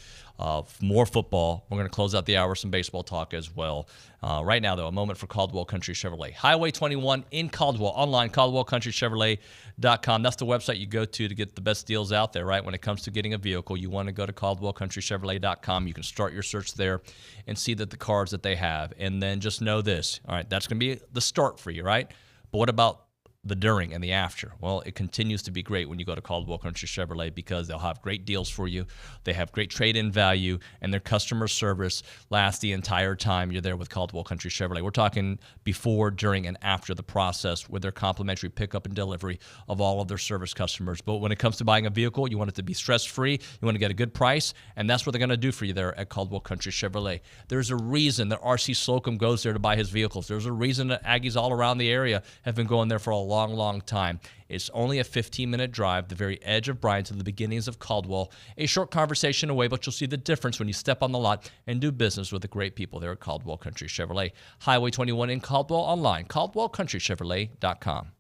More football. We're going to close out the hour with some baseball talk as well. Right now, though, a moment for Caldwell Country Chevrolet. Highway 21 in Caldwell. Online, CaldwellCountryChevrolet.com. That's the website you go to get the best deals out there, right? When it comes to getting a vehicle, you want to go to CaldwellCountryChevrolet.com. You can start your search there and see the cars that they have. And then just know this. All right, that's going to be the start for you, right? But what about the during and the after? Well, it continues to be great when you go to Caldwell Country Chevrolet, because they'll have great deals for you. They have great trade-in value, and their customer service lasts the entire time you're there with Caldwell Country Chevrolet. We're talking before, during, and after the process with their complimentary pickup and delivery of all of their service customers. But when it comes to buying a vehicle, you want it to be stress-free. You want to get a good price, and that's what they're going to do for you there at Caldwell Country Chevrolet. There's a reason that R.C. Slocum goes there to buy his vehicles. There's a reason that Aggies all around the area have been going there for a long time. It's only a 15-minute drive, the very edge of Bryan to the beginnings of Caldwell. A short conversation away, but you'll see the difference when you step on the lot and do business with the great people there at Caldwell Country Chevrolet. Highway 21 in Caldwell. Online, CaldwellCountryChevrolet.com.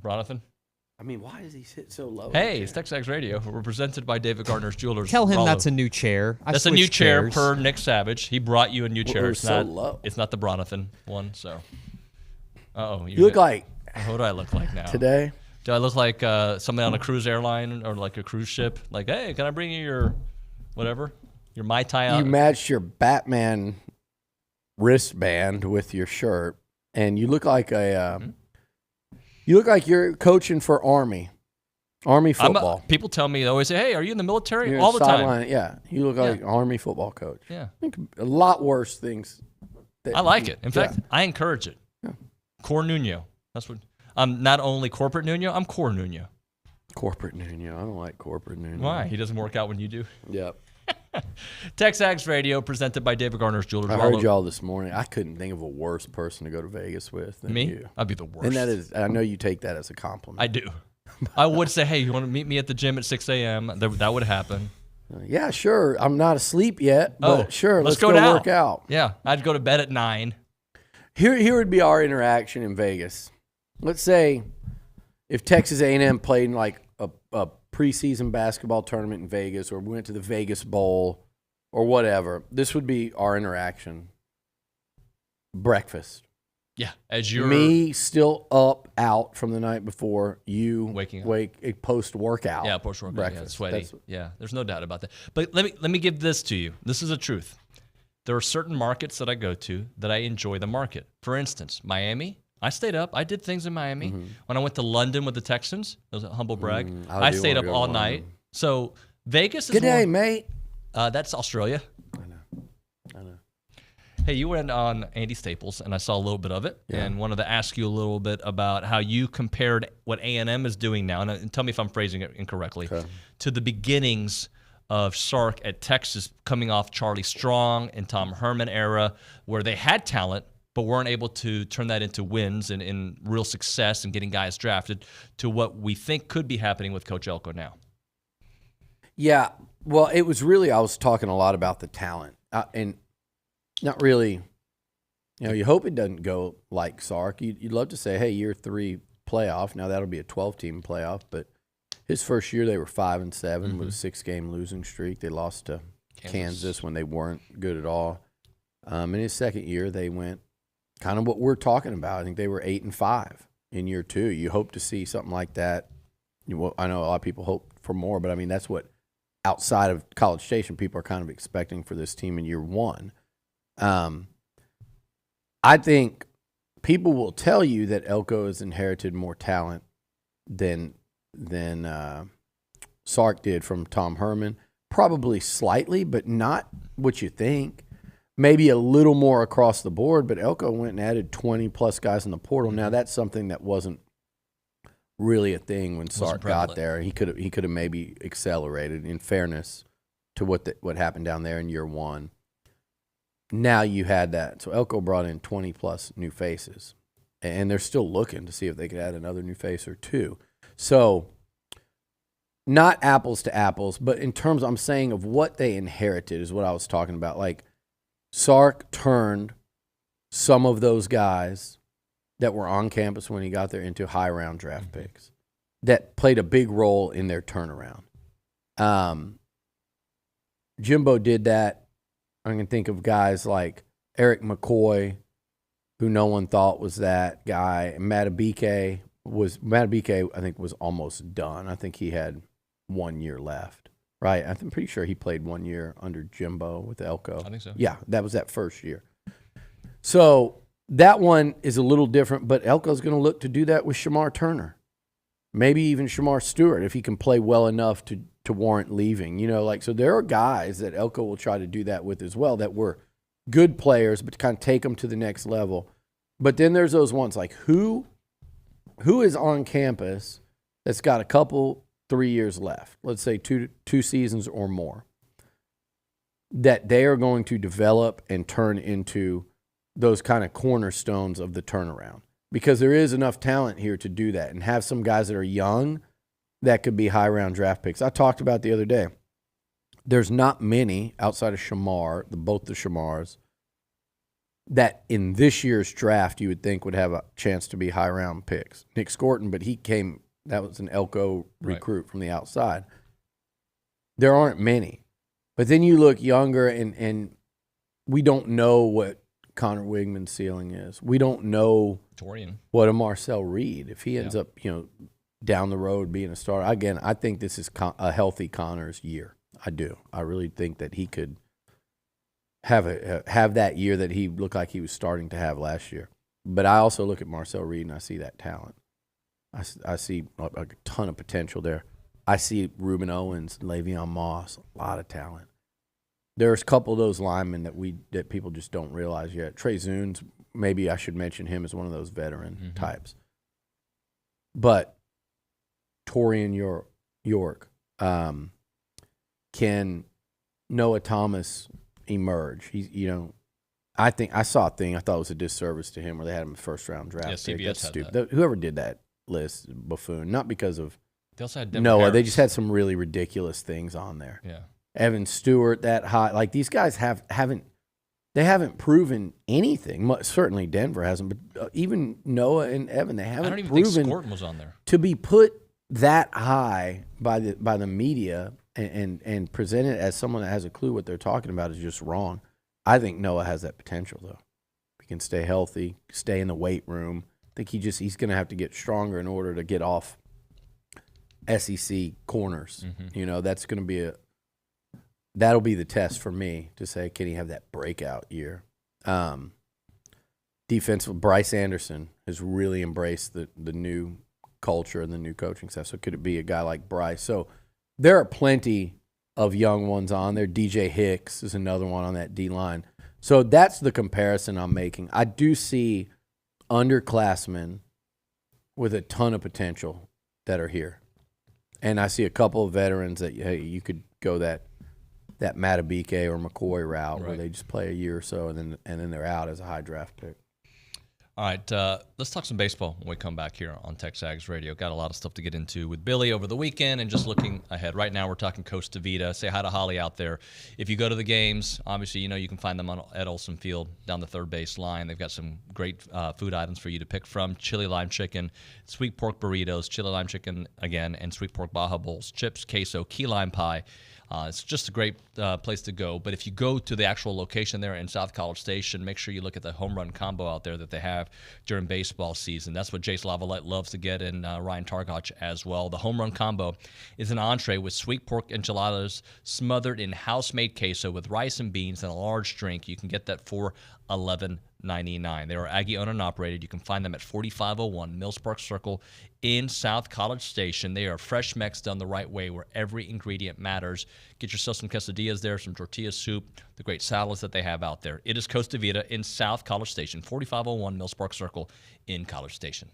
Bronathan? I mean, why does he sit so low? Hey, it's TexAgs Radio. We're presented by David Gardner's Jewelers. Tell him Rollo. that's a new chair. That's a new chair per Nick Savage. He brought you a new chair. It's so low. It's not the Bronathan one. So, you look like. What do I look like now? Today? Do I look like somebody on a cruise airline or like a cruise ship? Like, hey, can I bring you your whatever? Your Mai Tai? You matched your Batman wristband with your shirt, and you look like you look like you're coaching for Army football. People tell me, they always say, hey, are you in the military? You're All the time. sideline. Yeah, you look like Army football coach. Yeah. I think a lot worse things. I like it. In fact, I encourage it. Yeah. Core Nuño. That's what. I'm not only corporate Nuño, I'm core Nuño. Corporate Nuño. I don't like corporate Nuño. Why? He doesn't work out when you do? Yep. TexAgs Radio, presented by David Gardner's Jewelers. I heard y'all this morning. I couldn't think of a worse person to go to Vegas with than me. You. I'd be the worst. And that is, I know you take that as a compliment. I do. I would say, hey, you want to meet me at the gym at 6 a.m.? That would happen. Yeah, sure. I'm not asleep yet, but sure, let's go now. work out. Yeah, I'd go to bed at 9. Here would be our interaction in Vegas. Let's say if Texas A&M played in like a preseason basketball tournament in Vegas, or we went to the Vegas Bowl or whatever, this would be our interaction. Breakfast. Yeah, as you're me still out from the night before, you waking up, post workout. Yeah, post workout. Breakfast. Yeah, sweaty. Yeah, there's no doubt about that. But let me give this to you. This is the truth. There are certain markets that I go to that I enjoy the market. For instance, Miami. I stayed up. I did things in Miami. Mm-hmm. When I went to London with the Texans, it was a humble brag. I stayed up all night. So Vegas is good day, mate. That's Australia. I know. Hey, you went on Andy Staples, and I saw a little bit of it, and wanted to ask you a little bit about how you compared what A&M is doing now, and tell me if I'm phrasing it incorrectly, to the beginnings of Sark at Texas, coming off Charlie Strong and Tom Herman era, where they had talent, but weren't able to turn that into wins and real success and getting guys drafted, to what we think could be happening with Coach Elko now. Yeah, well, it was really, I was talking a lot about the talent, and not really, you hope it doesn't go like Sark. You'd love to say, hey, year 3 playoff. Now that'll be a 12-team playoff, but his first year they were 5-7 with a 6-game losing streak. They lost to Kansas when they weren't good at all. In his second year, they went kind of what we're talking about. I think they were 8-5 in year 2. You hope to see something like that. I know a lot of people hope for more, but I mean, that's what outside of College Station people are kind of expecting for this team in year 1. I think people will tell you that Elko has inherited more talent than Sark did from Tom Herman. Probably slightly, but not what you think. Maybe a little more across the board, but Elko went and added 20-plus guys in the portal. Now, that's something that wasn't really a thing when Sark got there. He could have maybe accelerated, in fairness to what happened down there in year 1. Now you had that. So Elko brought in 20-plus new faces, and they're still looking to see if they could add another new face or 2. So not apples to apples, but in terms, I'm saying, of what they inherited is what I was talking about. Like, Sark turned some of those guys that were on campus when he got there into high-round draft picks that played a big role in their turnaround. Jimbo did that. I can think of guys like Eric McCoy, who no one thought was that guy. Matabike, I think, was almost done. I think he had 1 year left, right? I'm pretty sure he played 1 year under Jimbo with Elko. I think so. Yeah, that was that first year. So that one is a little different, but Elko's going to look to do that with Shamar Turner. Maybe even Shamar Stewart, if he can play well enough to warrant leaving. So there are guys that Elko will try to do that with as well that were good players, but to kind of take them to the next level. But then there's those ones like who is on campus that's got a couple, 3 years left, let's say two seasons or more, that they are going to develop and turn into those kind of cornerstones of the turnaround. Because there is enough talent here to do that and have some guys that are young that could be high-round draft picks. I talked about the other day. There's not many outside of Shamar, both the Shamars, that in this year's draft you would think would have a chance to be high round picks. Nick Scorton, but that was an Elko recruit from the outside. There aren't many. But then you look younger, and we don't know what Connor Wigman's ceiling is. We don't know what a Marcel Reed, if he ends up, down the road being a starter. Again, I think this is a healthy Connor's year. I do. I really think that he could have that year that he looked like he was starting to have last year. But I also look at Marcel Reed, and I see that talent. I see a ton of potential there. I see Reuben Owens, Le'Veon Moss, a lot of talent. There's a couple of those linemen that people just don't realize yet. Trey Zunes, maybe I should mention him as one of those veteran types. But Torian York, can Noah Thomas emerge? I think I saw a thing I thought was a disservice to him where they had him a first-round draft pick. CBS That's had stupid. that. Whoever did that list, buffoon. Not because of They also had Denver Noah. They Harris. just had some really ridiculous things on there. Yeah. Evan Stewart, that high. Like, these guys haven't proven anything. Certainly Denver hasn't, but even Noah and Evan, they haven't I don't even proven think Scorton was on there. to be put that high by the media and presented as someone that has a clue what they're talking about is just wrong. I think Noah has that potential, though. He can stay healthy, stay in the weight room. I think he's going to have to get stronger in order to get off SEC corners. That's going to be that'll be the test for me to say, can he have that breakout year? Defensive, Bryce Anderson has really embraced the new culture and the new coaching staff. So could it be a guy like Bryce? So there are plenty of young ones on there. DJ Hicks is another one on that D-line. So that's the comparison I'm making. I do see underclassmen with a ton of potential that are here. And I see a couple of veterans that, hey, you could go that Matabike or McCoy route where they just play a year or so and then they're out as a high draft pick. All right, let's talk some baseball when we come back here on TexAgs Radio. Got a lot of stuff to get into with Billy over the weekend and just looking ahead. Right now we're talking Costa Vida. Say hi to Holly out there. If you go to the games, obviously you can find them at Olson Field down the third base line. They've got some great food items for you to pick from. Chili lime chicken, sweet pork burritos, chili lime chicken again, and sweet pork baja bowls, chips, queso, key lime pie. It's just a great place to go. But if you go to the actual location there in South College Station, make sure you look at the home run combo out there that they have during baseball season. That's what Jace Lavalette loves to get, and Ryan Targach as well. The home run combo is an entree with sweet pork enchiladas smothered in house-made queso with rice and beans and a large drink. You can get that for $11.99. They are Aggie owned and operated. You can find them at 4501 Mills Park Circle in South College Station. They are fresh mix done the right way where every ingredient matters. Get yourself some quesadillas there, some tortilla soup, the great salads that they have out there. It is Costa Vida in South College Station, 4501 Mills Park Circle in College Station.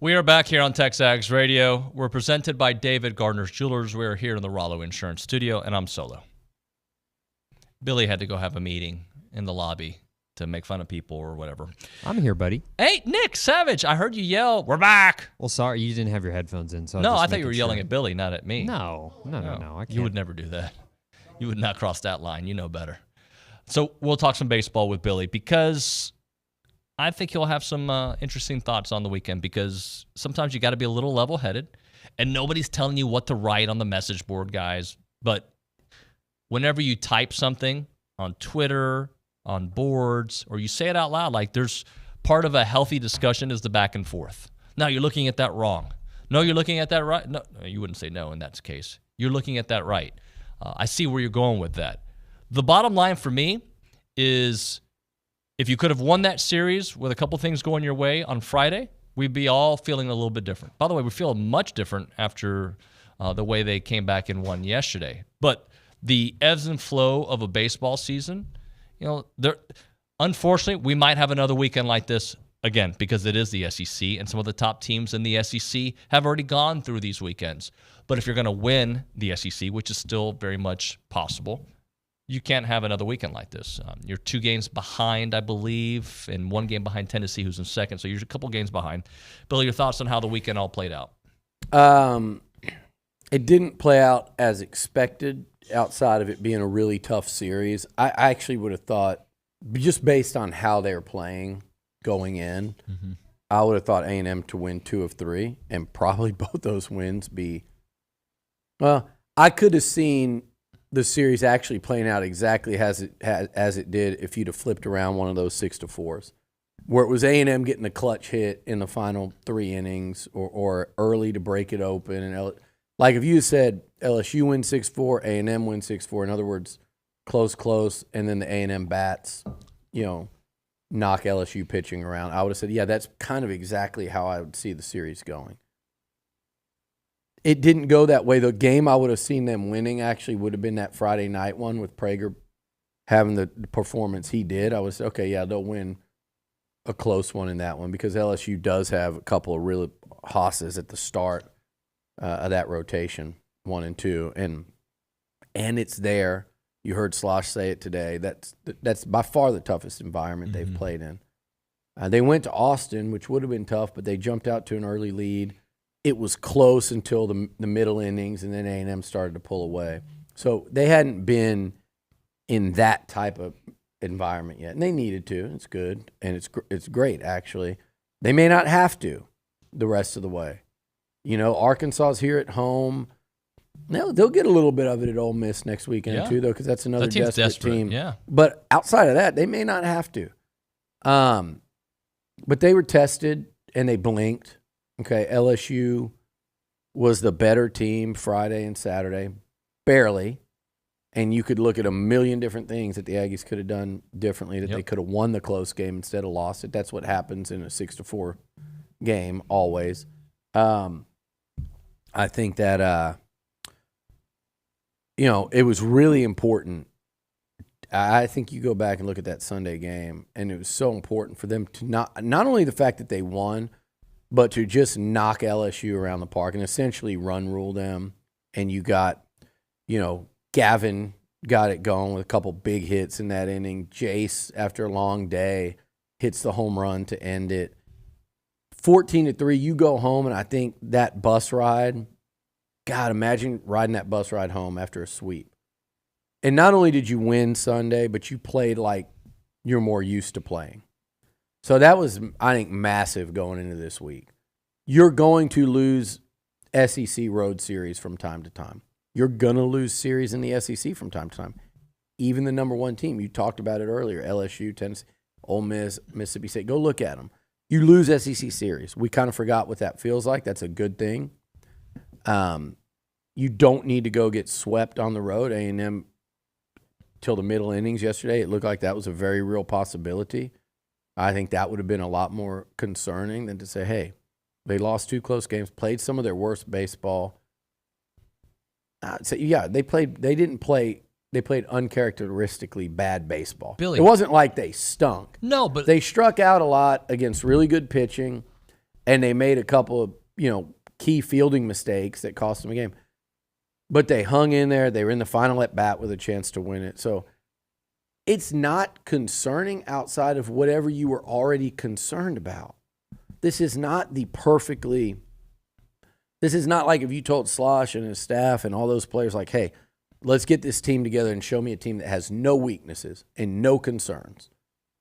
We are back here on TexAgs Radio. We're presented by David Gardner's Jewelers. We are here in the Rollo Insurance Studio, and I'm solo. Billy had to go have a meeting in the lobby to make fun of people or whatever. I'm here, buddy. Hey, Nick Savage, I heard you yell, "We're back!" Well, sorry, you didn't have your headphones in. So No, I thought you were yelling at Billy, not at me. No, I can't. You would never do that. You would not cross that line. You know better. So we'll talk some baseball with Billy because I think he'll have some interesting thoughts on the weekend because sometimes you got to be a little level-headed, and nobody's telling you what to write on the message board, guys. But whenever you type something on Twitter, on boards, or you say it out loud, like there's part of a healthy discussion is the back and forth. No, you're looking at that wrong. No, you're looking at that right. No, you wouldn't say no in that case. You're looking at that right. I see where you're going with that. The bottom line for me is if you could have won that series with a couple things going your way on Friday, we'd be all feeling a little bit different. By the way, we feel much different after the way they came back and won yesterday. But the ebbs and flow of a baseball season, unfortunately, we might have another weekend like this again because it is the SEC, and some of the top teams in the SEC have already gone through these weekends. But if you're going to win the SEC, which is still very much possible, you can't have another weekend like this. You're 2 games behind, I believe, and 1 game behind Tennessee, who's in second. So you're a couple games behind. Billy, your thoughts on how the weekend all played out? It didn't play out as expected outside of it being a really tough series. I actually would have thought, just based on how they're playing going in, I would have thought A&M to win 2 of 3 and probably both those wins be – well, I could have seen – the series actually playing out exactly as it did if you'd have flipped around one of those 6-4s, where it was A&M getting the clutch hit in the final 3 innings or early to break it open. And like if you said LSU wins 6-4, A&M wins 6-4, in other words, close, and then the A&M bats, knock LSU pitching around, I would have said, yeah, that's kind of exactly how I would see the series going. It didn't go that way. The game I would have seen them winning actually would have been that Friday night one with Prager having the performance he did. I was okay, yeah, they'll win a close one in that one because LSU does have a couple of really hosses at the start of that rotation, 1 and 2, and it's there. You heard Slosh say it today. That's by far the toughest environment they've played in. They went to Austin, which would have been tough, but they jumped out to an early lead. It was close until the middle innings, and then A&M started to pull away. So they hadn't been in that type of environment yet, and they needed to. It's good, and it's great, actually. They may not have to the rest of the way. Arkansas's here at home. They'll get a little bit of it at Ole Miss next weekend, too, though, because that's another desperate team. Yeah. But outside of that, they may not have to. But they were tested, and they blinked. Okay, LSU was the better team Friday and Saturday, barely. And you could look at a million different things that the Aggies could have done differently, that they could have won the close game instead of lost it. That's what happens in a 6-4 game always. I think that, it was really important. I think you go back and look at that Sunday game, and it was so important for them to not only the fact that they won, but to just knock LSU around the park and essentially run rule them. And you got, Gavin got it going with a couple big hits in that inning. Jace, after a long day, hits the home run to end it. 14-3, you go home, and I think that bus ride, God, imagine riding that bus ride home after a sweep. And not only did you win Sunday, but you played like you're more used to playing. So that was, I think, massive going into this week. You're going to lose SEC road series from time to time. You're going to lose series in the SEC from time to time. Even the number 1 team, you talked about it earlier, LSU, Tennessee, Ole Miss, Mississippi State. Go look at them. You lose SEC series. We kind of forgot what that feels like. That's a good thing. You don't need to go get swept on the road. A&M, till the middle innings yesterday, it looked like that was a very real possibility. I think that would have been a lot more concerning than to say, hey, they lost 2 close games, played some of their worst baseball. They played uncharacteristically bad baseball. Billy. It wasn't like they stunk. No, but they struck out a lot against really good pitching, and they made a couple of, key fielding mistakes that cost them a game. But they hung in there. They were in the final at bat with a chance to win it. So it's not concerning outside of whatever you were already concerned about. This is not this is not like if you told Slosh and his staff and all those players, like, hey, let's get this team together and show me a team that has no weaknesses and no concerns.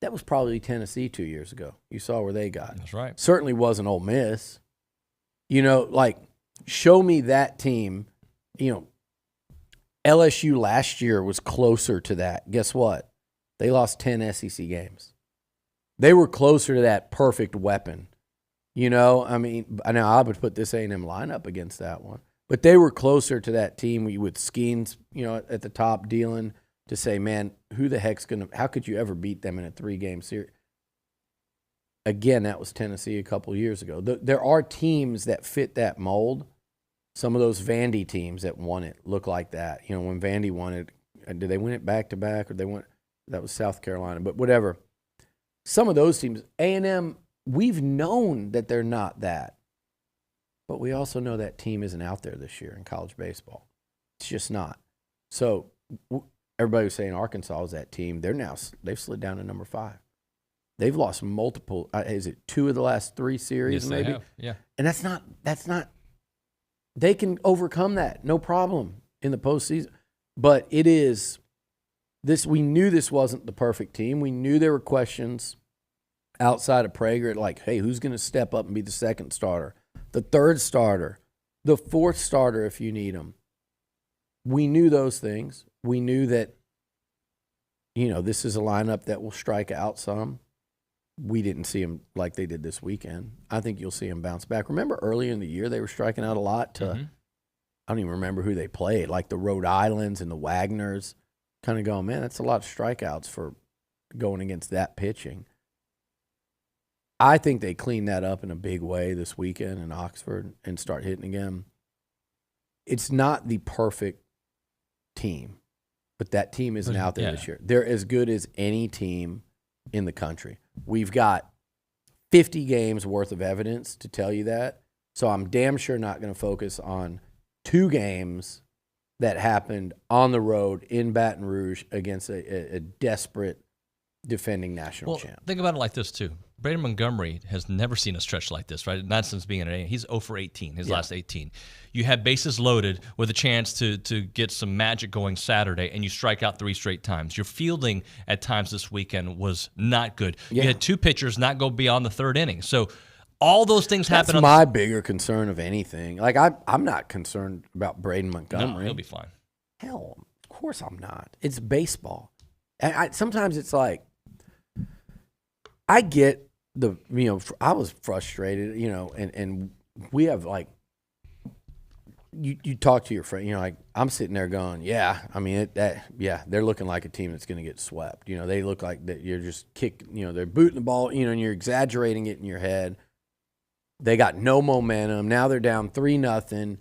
That was probably Tennessee 2 years ago. You saw where they got. That's right. Certainly wasn't Ole Miss. Show me that team. LSU last year was closer to that. Guess what? They lost 10 SEC games. They were closer to that perfect weapon. Now I would put this A&M lineup against that one. But they were closer to that team with Skeens, at the top dealing to say, man, who the heck's going to – how could you ever beat them in a 3-game series? Again, that was Tennessee a couple years ago. There are teams that fit that mold. Some of those Vandy teams that won it look like that. When Vandy won it, did they win it back-to-back or they won – that was South Carolina. But whatever. Some of those teams, A&M, we've known that they're not that. But we also know that team isn't out there this year in college baseball. It's just not. So everybody was saying Arkansas is that team. They've slid down to number 5. They've lost multiple. Is it 2 of the last 3 series? Yes, maybe. they have. Yeah. And that's not. They can overcome that, no problem in the postseason. But it is this. We knew this wasn't the perfect team. We knew there were questions outside of Prager, like, hey, who's going to step up and be the second starter? The third starter, the fourth starter if you need them. We knew those things. We knew that, this is a lineup that will strike out some. We didn't see them like they did this weekend. I think you'll see them bounce back. Remember earlier in the year they were striking out a lot I don't even remember who they played, like the Rhode Islands and the Wagners. Kind of going, man, that's a lot of strikeouts for going against that pitching. I think they clean that up in a big way this weekend in Oxford and start hitting again. It's not the perfect team, but that team isn't out there this year. They're as good as any team in the country. We've got 50 games worth of evidence to tell you that. So I'm damn sure not going to focus on 2 games that happened on the road in Baton Rouge against a desperate defending national champ. Think about it like this, too. Braden Montgomery has never seen a stretch like this, right? Not since being an A. He's 0 for 18, his last 18. You have bases loaded with a chance to get some magic going Saturday, and you strike out 3 straight times. Your fielding at times this weekend was not good. Yeah. You had 2 pitchers not go beyond the 3rd inning. So all those things happen. That's my bigger concern of anything. Like, I'm not concerned about Braden Montgomery. No, he'll be fine. Hell, of course I'm not. It's baseball. And sometimes it's like, I get I was frustrated, and we have like, you talk to your friend, like I'm sitting there going, they're looking like a team that's going to get swept. They look like that you're just they're booting the ball, and you're exaggerating it in your head. They got no momentum. Now they're down 3-0.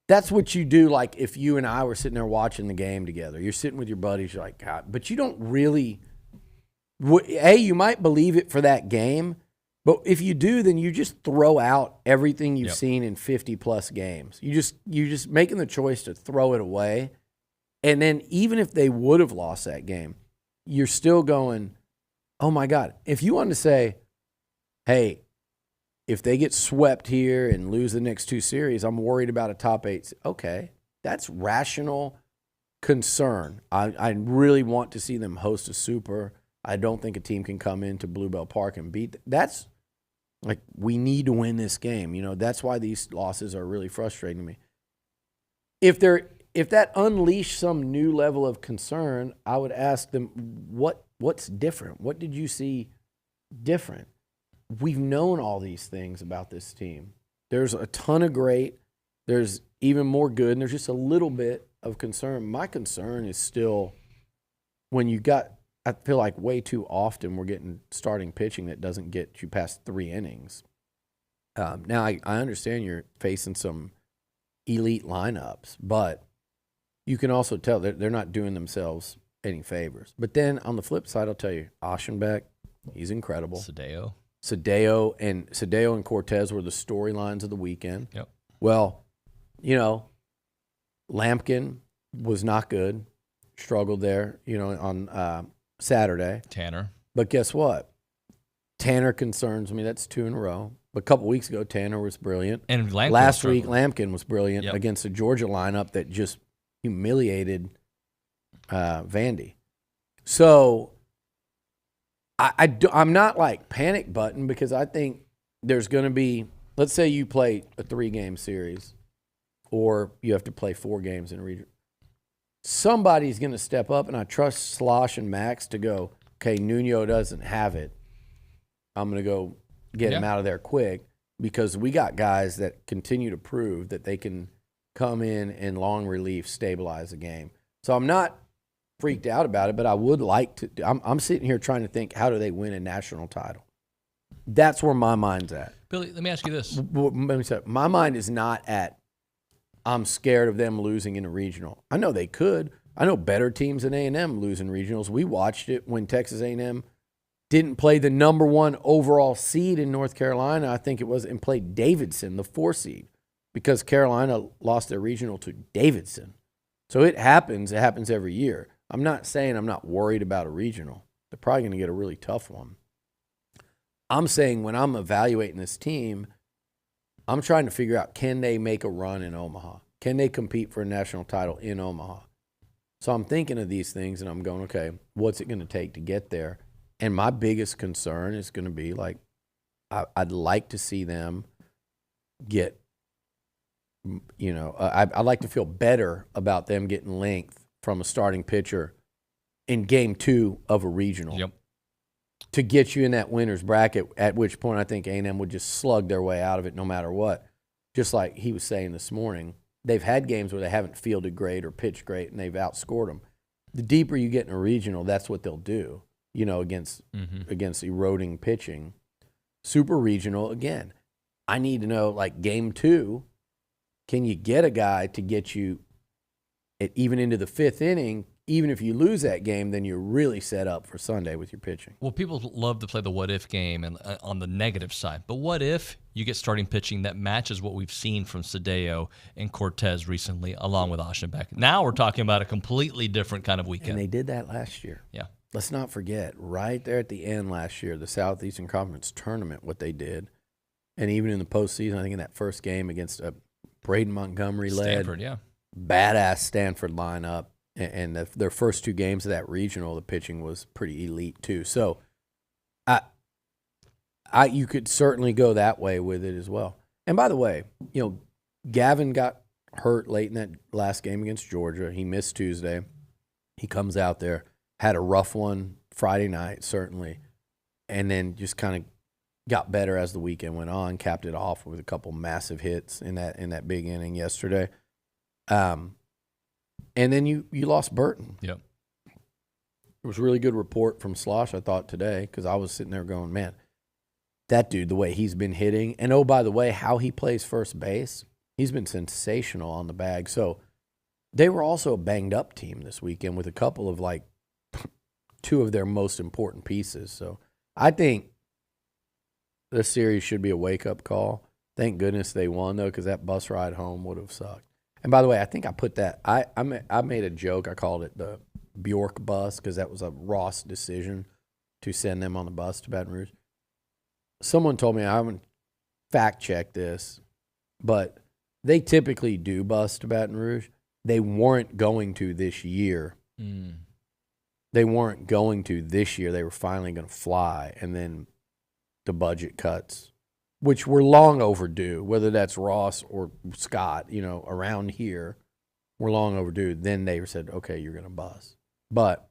That's what you do. Like if you and I were sitting there watching the game together, you're sitting with your buddies, you're like, God, but you don't really. You might believe it for that game, but if you do, then you just throw out everything you've seen in 50-plus games. You're just making the choice to throw it away. And then even if they would have lost that game, you're still going, oh, my God. If you wanted to say, hey, if they get swept here and lose the next 2 series, I'm worried about a top 8. Okay, that's rational concern. I really want to see them host a super. I don't think a team can come into Bluebell Park and beat. That's like, we need to win this game. That's why these losses are really frustrating to me. If that unleashed some new level of concern, I would ask them, what's different? What did you see different? We've known all these things about this team. There's a ton of great. There's even more good, and there's just a little bit of concern. My concern is still when you got, I feel like way too often we're getting starting pitching that doesn't get you past 3 innings. Now, I understand you're facing some elite lineups, but you can also tell that they're not doing themselves any favors. But then on the flip side, I'll tell you, Oschenbeck, he's incredible. Sadeo. Sadeo and Cortez were the storylines of the weekend. Yep. Well, Lampkin was not good, struggled there, on Saturday. Tanner. But guess what? Tanner concerns me. That's 2 in a row. But a couple weeks ago, Tanner was brilliant. And Lampkin last week, Lampkin was brilliant Yep. against a Georgia lineup that just humiliated Vandy. So I'm not like panic button because I think there's going to be, let's say you play a 3-game series or you have to play 4 games in a region. Somebody's going to step up, and I trust Slosh and Max to go, okay, Nuño doesn't have it. I'm going to go get him out of there quick because we got guys that continue to prove that they can come in and long relief stabilize a game. So I'm not freaked out about it, but I would like to. I'm sitting here trying to think, how do they win a national title? That's where my mind's at. Billy, let me ask you this. Let me say, my mind is not at, I'm scared of them losing in a regional. I know they could. I know better teams than A&M lose in regionals. We watched it when Texas A&M didn't play the number 1 overall seed in North Carolina, I think it was, and played Davidson, the 4 seed, because Carolina lost their regional to Davidson. So it happens. It happens every year. I'm not saying I'm not worried about a regional. They're probably going to get a really tough one. I'm saying when I'm evaluating this team, I'm trying to figure out, can they make a run in Omaha? Can they compete for a national title in Omaha? So I'm thinking of these things, and I'm going, okay, what's it going to take to get there? And my biggest concern is going to be, like, I'd like to see them get, I'd like to feel better about them getting length from a starting pitcher in game 2 of a regional. Yep. To get you in that winner's bracket, at which point I think A&M would just slug their way out of it no matter what. Just like he was saying this morning, they've had games where they haven't fielded great or pitched great, and they've outscored them. The deeper you get in a regional, that's what they'll do, against eroding pitching. Super regional, again, I need to know, like, game 2, can you get a guy to get you even into the 5th inning? Even if you lose that game, then you're really set up for Sunday with your pitching. Well, people love to play the what-if game and on the negative side. But what if you get starting pitching that matches what we've seen from Sadeo and Cortez recently, along with Austin Beck? Now we're talking about a completely different kind of weekend. And they did that last year. Yeah. Let's not forget, right there at the end last year, the Southeastern Conference Tournament, what they did. And even in the postseason, I think in that first game against a Braden Montgomery-led badass Stanford lineup, and their first 2 games of that regional, the pitching was pretty elite too. So you could certainly go that way with it as well. And by the way, Gavin got hurt late in that last game against Georgia. He missed Tuesday. He comes out there, had a rough one Friday night, certainly, and then just kind of got better as the weekend went on, capped it off with a couple massive hits in that big inning yesterday. And then you lost Burton. Yep. It was a really good report from Slosh, I thought, today, because I was sitting there going, man, that dude, the way he's been hitting, and oh, by the way, how he plays first base, he's been sensational on the bag. So they were also a banged-up team this weekend with a couple of, 2 of their most important pieces. So I think this series should be a wake-up call. Thank goodness they won, though, because that bus ride home would have sucked. And by the way, I think I put that I made a joke. I called it the Bjork bus because that was a Ross decision to send them on the bus to Baton Rouge. Someone told me, I haven't fact-checked this, but they typically do bus to Baton Rouge. They weren't going to this year. They weren't going to this year. They were finally going to fly, and then the budget cuts, which were long overdue, whether that's Ross or Scott, around here, were long overdue. Then they said, okay, you're going to bus. But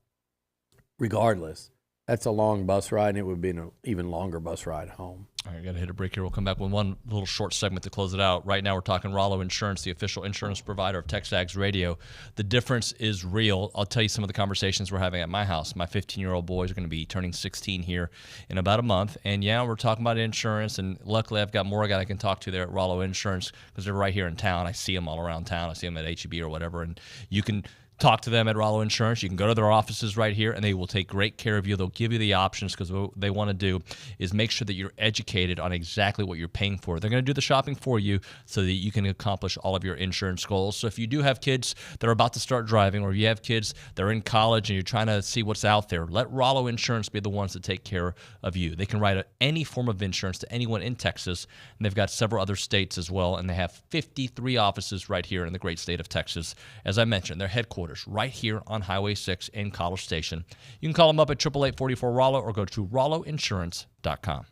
regardless, that's a long bus ride, and it would be an even longer bus ride home. All right, got to hit a break here. We'll come back with one little short segment to close it out. Right now we're talking Rollo Insurance, the official insurance provider of TexAgs Radio. The difference is real. I'll tell you some of the conversations we're having at my house. My 15-year-old boys are going to be turning 16 here in about a month. And, we're talking about insurance. And luckily I've got more guys I can talk to there at Rollo Insurance because they're right here in town. I see them all around town. I see them at H-E-B or whatever. And you can talk to them at Rollo Insurance. You can go to their offices right here, and they will take great care of you. They'll give you the options, because what they want to do is make sure that you're educated on exactly what you're paying for. They're going to do the shopping for you so that you can accomplish all of your insurance goals. So if you do have kids that are about to start driving, or you have kids that are in college and you're trying to see what's out there, let Rollo Insurance be the ones that take care of you. They can write any form of insurance to anyone in Texas, and they've got several other states as well, and they have 53 offices right here in the great state of Texas. As I mentioned, their headquarters right here on Highway 6 in College Station. You can call them up at 888-44-ROLLO or go to rolloinsurance.com.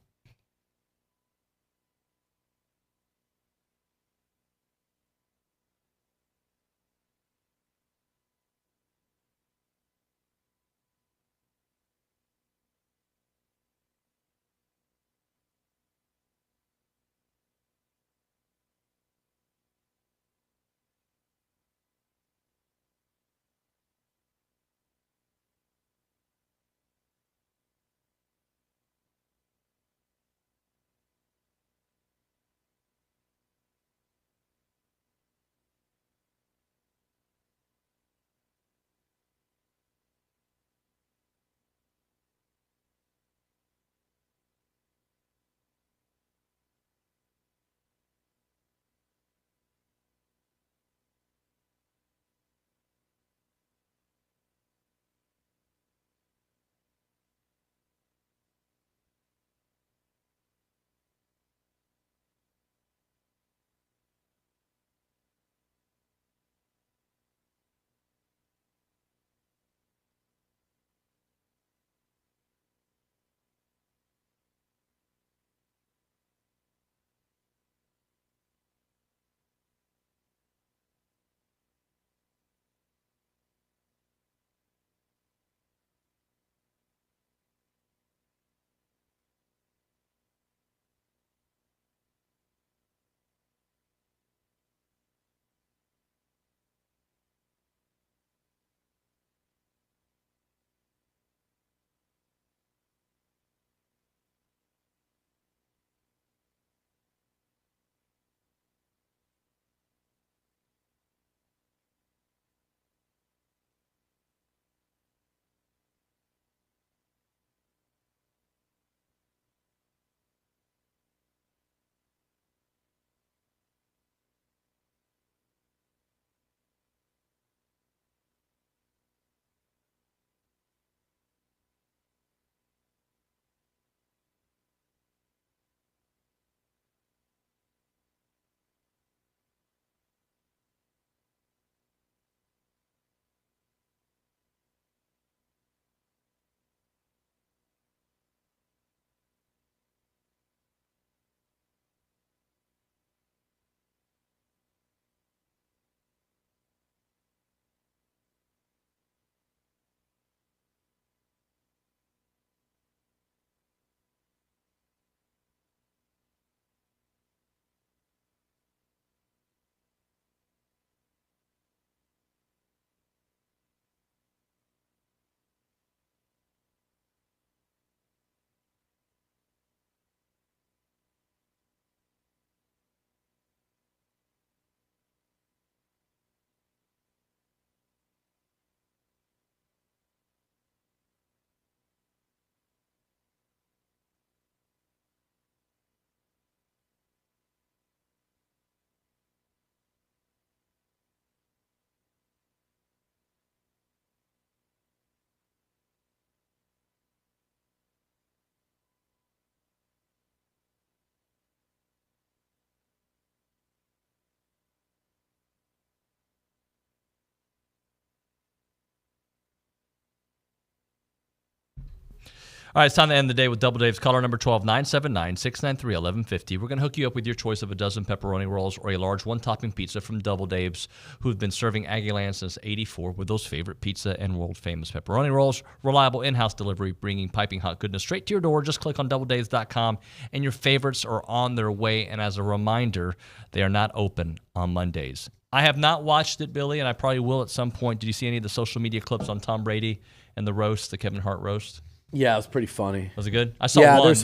All right, it's time to end the day with Double Dave's caller number 12, 979-693-1150. We're going to hook you up with your choice of a dozen pepperoni rolls or a large one-topping pizza from Double Dave's, who've been serving Aggieland since '84 with those favorite pizza and world-famous pepperoni rolls. Reliable in-house delivery, bringing piping hot goodness straight to your door. Just click on doubledaves.com, and your favorites are on their way. And as a reminder, they are not open on Mondays. I have not watched it, Billy, and I probably will at some point. Did you see any of the social media clips on Tom Brady and the roast, the Kevin Hart roast? Yeah, it was pretty funny. Was it good? I saw yeah, one. there's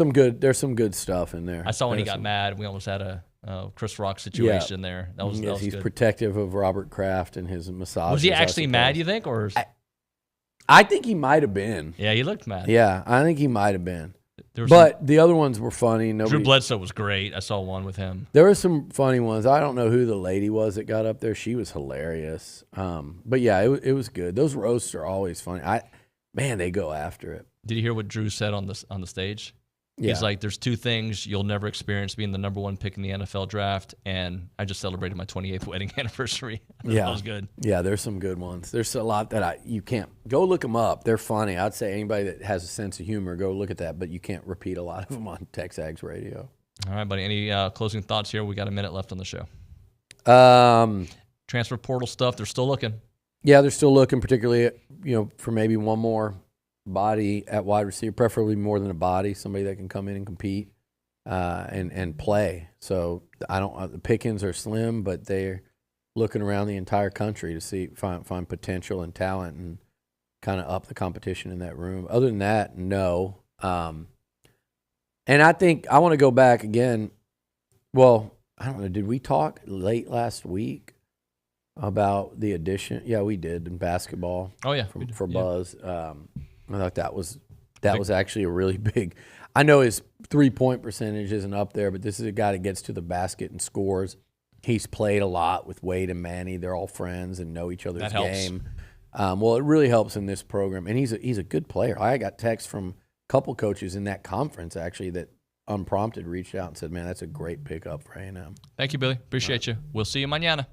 some good stuff in there. I saw when he got mad. We almost had a Chris Rock situation there. That was he's good. protective of Robert Kraft and his massage. Was he actually mad, you think? Or I think he might have been. Yeah, he looked mad. Yeah, I think he might have been. But the other ones were funny. Drew Bledsoe was great. I saw one with him. There were some funny ones. I don't know who the lady was that got up there. She was hilarious. But yeah, it was good. Those roasts are always funny. Man, they go after it. Did you hear what Drew said on the stage? Yeah. He's like, there's two things you'll never experience being the number one pick in the NFL draft, and I just celebrated my 28th wedding anniversary. That was good. Yeah, there's some good ones. There's a lot that you can't go look them up. They're funny. I'd say anybody that has a sense of humor, go look at that, but you can't repeat a lot of them on TexAgs Radio. All right, buddy. Any closing thoughts here? We got a minute left on the show. Transfer portal stuff. They're still looking. Yeah, they're still looking, particularly for maybe one more body at wide receiver, preferably more than a body, somebody that can come in and compete and play. So the pickings are slim, but they're looking around the entire country to find potential and talent and kind of up the competition in that room. Other than that, no. And I think I want to go back again. Well, I don't know. Did we talk late last week about the addition? Yeah, we did in basketball. Oh yeah, for Buzz. I thought that was actually a really big. I know his 3-point percentage isn't up there, but this is a guy that gets to the basket and scores. He's played a lot with Wade and Manny. They're all friends and know each other's game. Well, it really helps in this program, and he's a good player. I got texts from a couple coaches in that conference actually that unprompted reached out and said, "Man, that's a great pickup for A&M." Thank you, Billy. Appreciate you. We'll see you mañana.